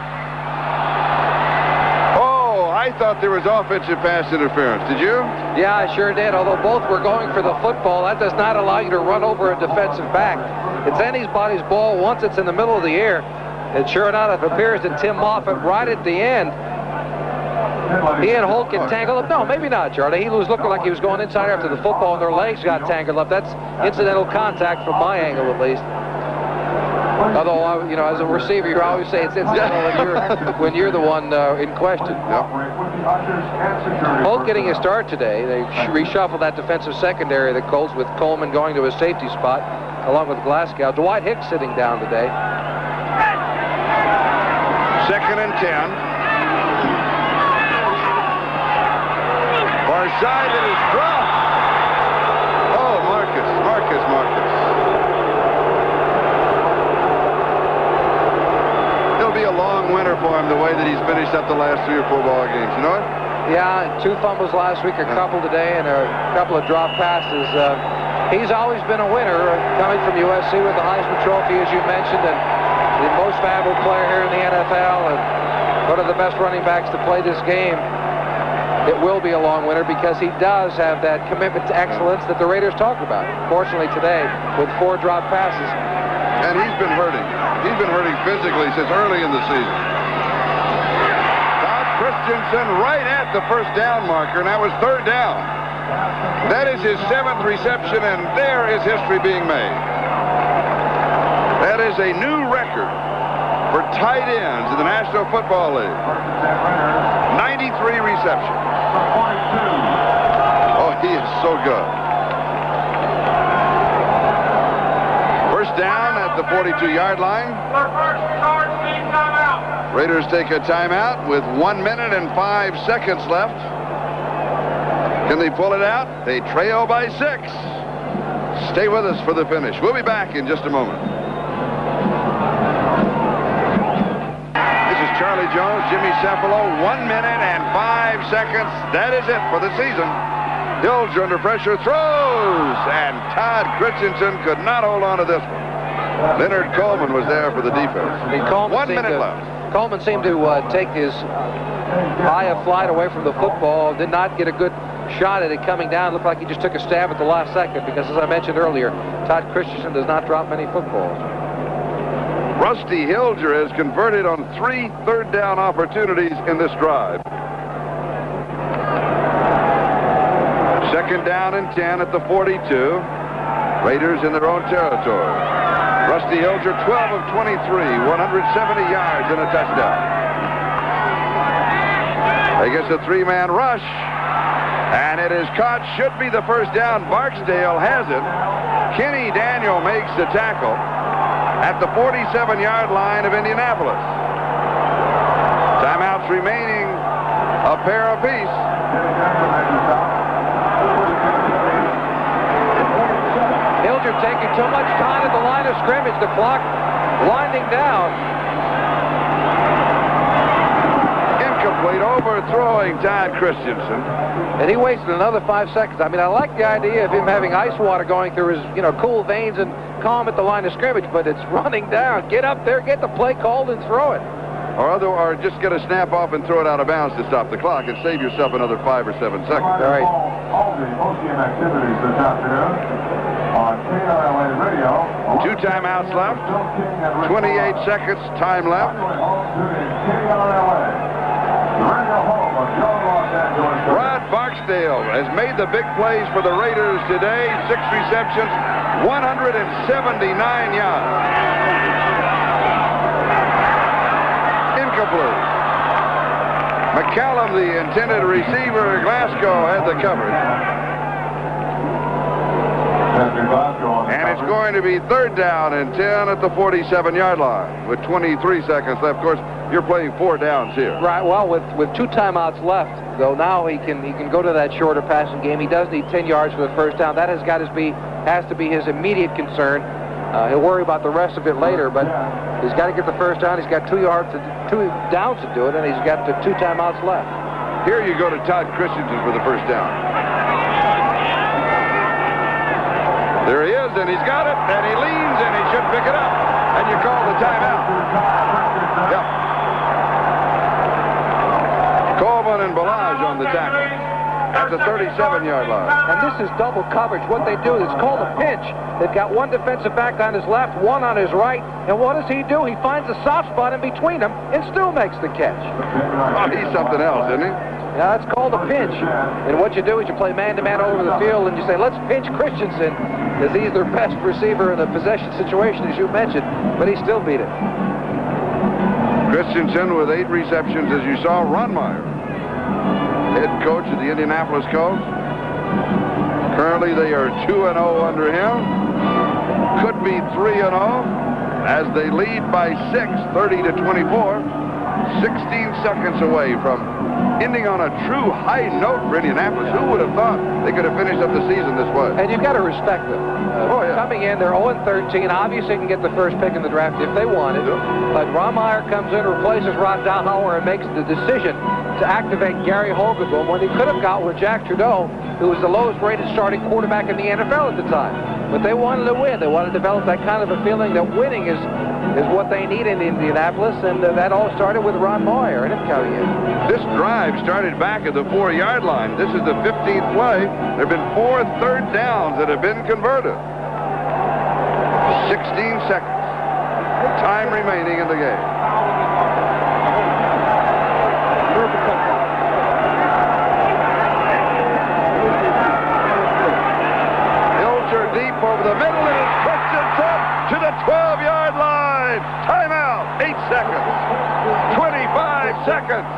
Oh, I thought there was offensive pass interference. Did you? Yeah, I sure did. Although both were going for the football, that does not allow you to run over a defensive back. It's anybody's ball once it's in the middle of the air. And sure enough, it appears that Tim Moffitt, right at the end, he and Holt get tangled up. No, maybe not, Charlie. He was looking like he was going inside after the football, and their legs got tangled up. That's incidental contact from my angle, at least. Although, you know, as a receiver, you always say it's incidental when you're the one in question. Yep. Both getting a start today. They reshuffled that defensive secondary, the Colts, with Coleman going to his safety spot, along with Glasgow. Dwight Hicks sitting down today. 2nd and 10. Far side, it is dropped. Oh, Marcus. It'll be a long winter for him, the way that he's finished up the last 3 or 4 ball games. You know it? Yeah, 2 fumbles last week, a couple today, and a couple of drop passes. He's always been a winner, coming from USC with the Heisman Trophy, as you mentioned, and the most valuable player here in the NFL, and one of the best running backs to play this game. It will be a long winter because he does have that commitment to excellence that the Raiders talked about. Fortunately today, with 4 drop passes. And he's been hurting. He's been hurting physically since early in the season. Todd Christensen right at the first down marker, and that was 3rd down. That is his 7th reception, and there is history being made. That is a new record for tight ends in the National Football League. 93 receptions. Oh, he is so good. First down at the 42-yard line. Raiders take a timeout with 1 minute and 5 seconds left. Can they pull it out? They trail by 6. Stay with us for the finish. We'll be back in just a moment. This is Charlie Jones, Jimmy Cefalo. 1 minute and 5 seconds. That is it for the season. Hilger under pressure, throws, and Todd Christensen could not hold on to this one. Leonard Coleman was there for the defense. 1 minute left. Coleman seemed to take his eye of flight away from the football. Did not get a good shot at it coming down. Looked like he just took a stab at the last second because, as I mentioned earlier, Todd Christensen does not drop many footballs. Rusty Hilger has converted on 3 third down opportunities in this drive. 2nd down and 10 at the 42. Raiders in their own territory. Rusty Hilger, 12 of 23, 170 yards and a touchdown. They get a 3-man rush, and it is caught. Should be the first down. Barksdale has it. Kenny Daniel makes the tackle at the 47-yard line of Indianapolis. Timeouts remaining, a pair apiece. Hilger taking too much time at the line of scrimmage. The clock winding down. Incomplete, overthrowing Todd Christensen. And he wasted another 5 seconds. I mean, I like the idea of him having ice water going through his, cool veins and calm at the line of scrimmage, but it's running down. Get up there, get the play called, and throw it. Or just get a snap off and throw it out of bounds to stop the clock and save yourself another 5 or 7 seconds. All right. All the OCM activities this afternoon on KRLA Radio. 2 timeouts left. 28 seconds time left. Rod Barksdale has made the big plays for the Raiders today. 6 receptions, 179 yards. Incomplete. McCallum, the intended receiver. Glasgow had the coverage. And it's going to be 3rd down and 10 at the 47-yard line with 23 seconds left. Of course, you're playing 4 downs here. Right. Well, with 2 timeouts left, though, now he can go to that shorter passing game. He does need 10 yards for the first down. That has to be his immediate concern. He'll worry about the rest of it later, but he's got to get the first down. He's got 2 downs to do it, and he's got 2 timeouts left. Here you go to Todd Christensen for the first down. There he is, and he's got it, and he leans, and he should pick it up. And you call the timeout. Yep. Coleman and Balaj on the tackle at the 37-yard line. And this is double coverage. What they do is called a pinch. They've got 1 defensive back on his left, 1 on his right. And what does he do? He finds a soft spot in between them and still makes the catch. Oh, he's something else, isn't he? Yeah, it's called a pinch. And what you do is you play man-to-man over the field, and you say, let's pinch Christensen, because he's their best receiver in a possession situation, as you mentioned, but he still beat it. Christensen with 8 receptions, as you saw. Ronmeyer head coach of the Indianapolis Colts. Currently, they are 2-0 under him. Could be 3-0 as they lead by 6, 30-24. 16 seconds away from ending on a true high note for Indianapolis. Who would have thought they could have finished up the season this way? And you've got to respect them. Coming in, they're 0-13. Obviously, can get the first pick in the draft if they wanted. But Ron Meyer comes in, replaces Ron Dahlhauer, and makes the decision to activate Gary Hogenboom when he could have got with Jack Trudeau, who was the lowest-rated starting quarterback in the NFL at the time. But they wanted to win. They wanted to develop that kind of a feeling that winning is what they need in Indianapolis, and that all started with Ron Meyer and him coming in. This drive started back at the 4-yard line. This is the 15th play. There have been 4 third downs that have been converted. 16 seconds. Time remaining in the game. Hilger deep over the middle, and it's Christensen to the 12-yard line. Timeout. 8 seconds. 25 seconds.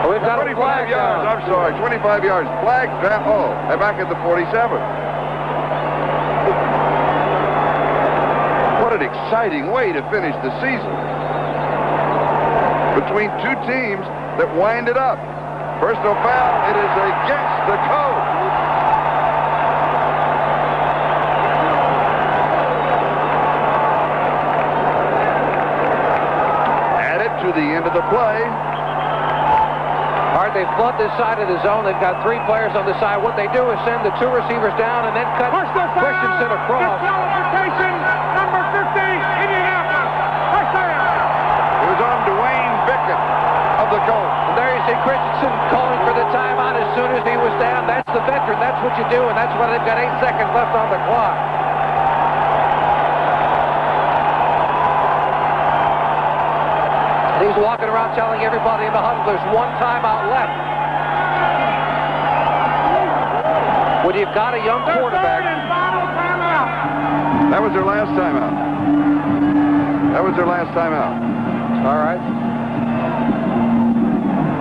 We've got 25 yards. I'm sorry. 25 yards. Flag. Oh, they're back at the 47. What an exciting way to finish the season. Between two teams that wind it up. Personal foul. It is against the Colts. To the end of the play. All right, they flood this side of the zone. They've got 3 players on the side. What they do is send the 2 receivers down and then cut Christensen across. Disqualification, number 50, Indianapolis. Touchdown. It was on Dwayne Bickett of the Colts. And there you see Christensen calling for the timeout as soon as he was down. That's the veteran. That's what you do, and that's why they've got 8 seconds left on the clock. He's walking around telling everybody in the huddle there's 1 timeout left. When you've got a young quarterback. Third and final timeout. That was their last timeout. That was their last timeout. All right.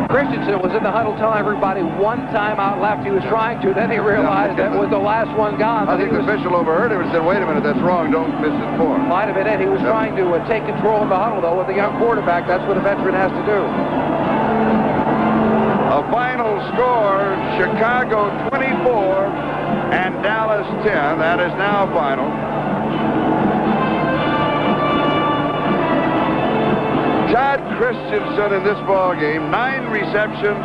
Christensen was in the huddle telling everybody 1 timeout left. He was trying to. Then he realized that was the last one gone. I think the official overheard him and said, wait a minute, that's wrong. Don't miss it for him. Might have been it. He was trying to take control of the huddle, though, with a young quarterback. That's what a veteran has to do. A final score, Chicago 24 and Dallas 10. That is now final. Todd Christensen in this ball game, 9 receptions,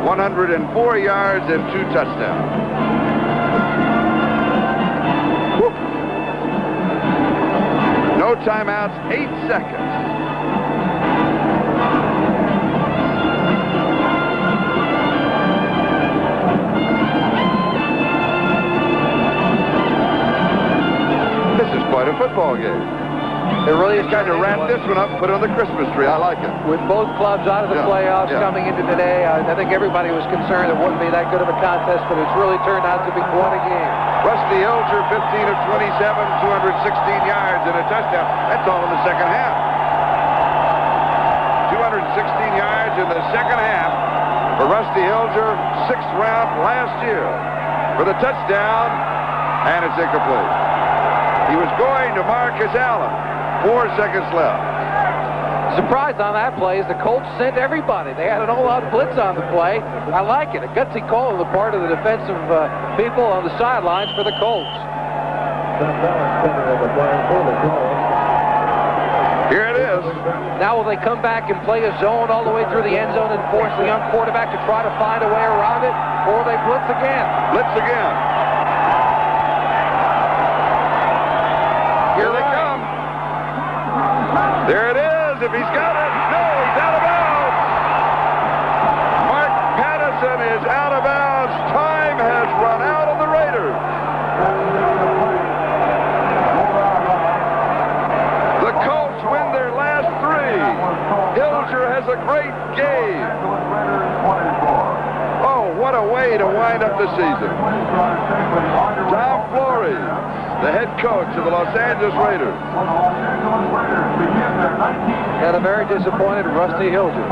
104 yards, and 2 touchdowns. Woo. No timeouts, 8 seconds. This is quite a football game. It really is kind of wrap this one up and put it on the Christmas tree. I like it. With both clubs out of the playoffs coming into today, I think everybody was concerned it wouldn't be that good of a contest, but it's really turned out to be quite a game. Rusty Hilger, 15 of 27, 216 yards and a touchdown. That's all in the second half. 216 yards in the second half for Rusty Hilger, 6th round last year for the touchdown, and it's incomplete. He was going to Marcus Allen. 4 seconds left. Surprise on that play is the Colts sent everybody. They had an all-out blitz on the play. I like it. A gutsy call on the part of the defensive people on the sidelines for the Colts. Here it is. Now will they come back and play a zone all the way through the end zone and force the young quarterback to try to find a way around it, or will they blitz again? Blitz again. Here they come. There it is. If he's got it. No, he's out of bounds. Mark Patterson is out of bounds. Time has run out on the Raiders. The Colts win their last 3. Hilger has a great game. Oh, what a way to wind up the season. Tom Flores, the head coach of the Los Angeles Raiders. Had a very disappointed Rusty Hilger.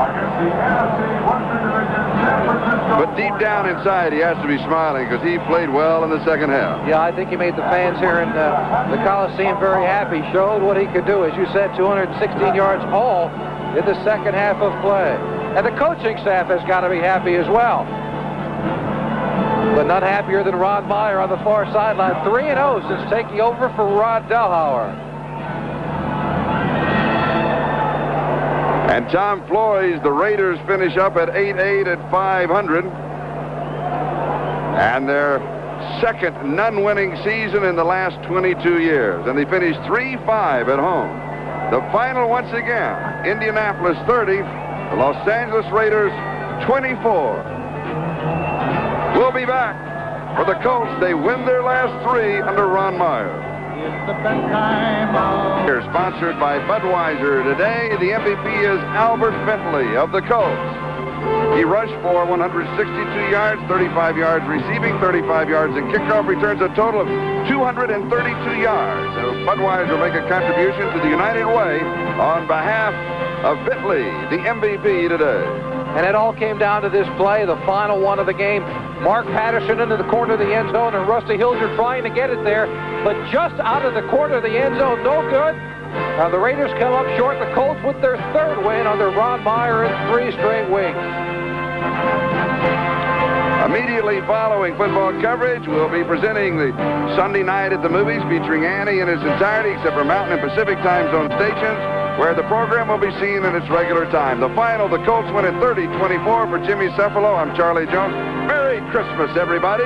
But deep down inside, he has to be smiling because he played well in the second half. Yeah, I think he made the fans here in the Coliseum very happy. Showed what he could do. As you said, 216 yards all in the second half of play. And the coaching staff has got to be happy as well. But none happier than Ron Meyer on the far sideline. 3-0 since taking over for Rod Delhauer. And Tom Floyd's, the Raiders finish up at 8-8 at 500. And their second non-winning season in the last 22 years. And they finished 3-5 at home. The final once again, Indianapolis 30, the Los Angeles Raiders 24. We'll be back for the Colts. They win their last 3 under Ron Meyer. Here, sponsored by Budweiser. Today, the MVP is Albert Bentley of the Colts. He rushed for 162 yards, 35 yards receiving, 35 yards in kickoff returns, a total of 232 yards. So Budweiser will make a contribution to the United Way on behalf of Bentley, the MVP today. And it all came down to this play, the final one of the game. Mark Patterson into the corner of the end zone, and Rusty Hilger trying to get it there, but just out of the corner of the end zone, no good. The Raiders come up short. The Colts with their third win under Ron Meyer in 3 straight weeks. Immediately following football coverage, we'll be presenting the Sunday Night at the Movies featuring Annie in its entirety, except for Mountain and Pacific time zone stations, where the program will be seen in its regular time. The final, the Colts win at 30-24 for Jimmy Cephalo. I'm Charlie Jones. Merry Christmas, everybody.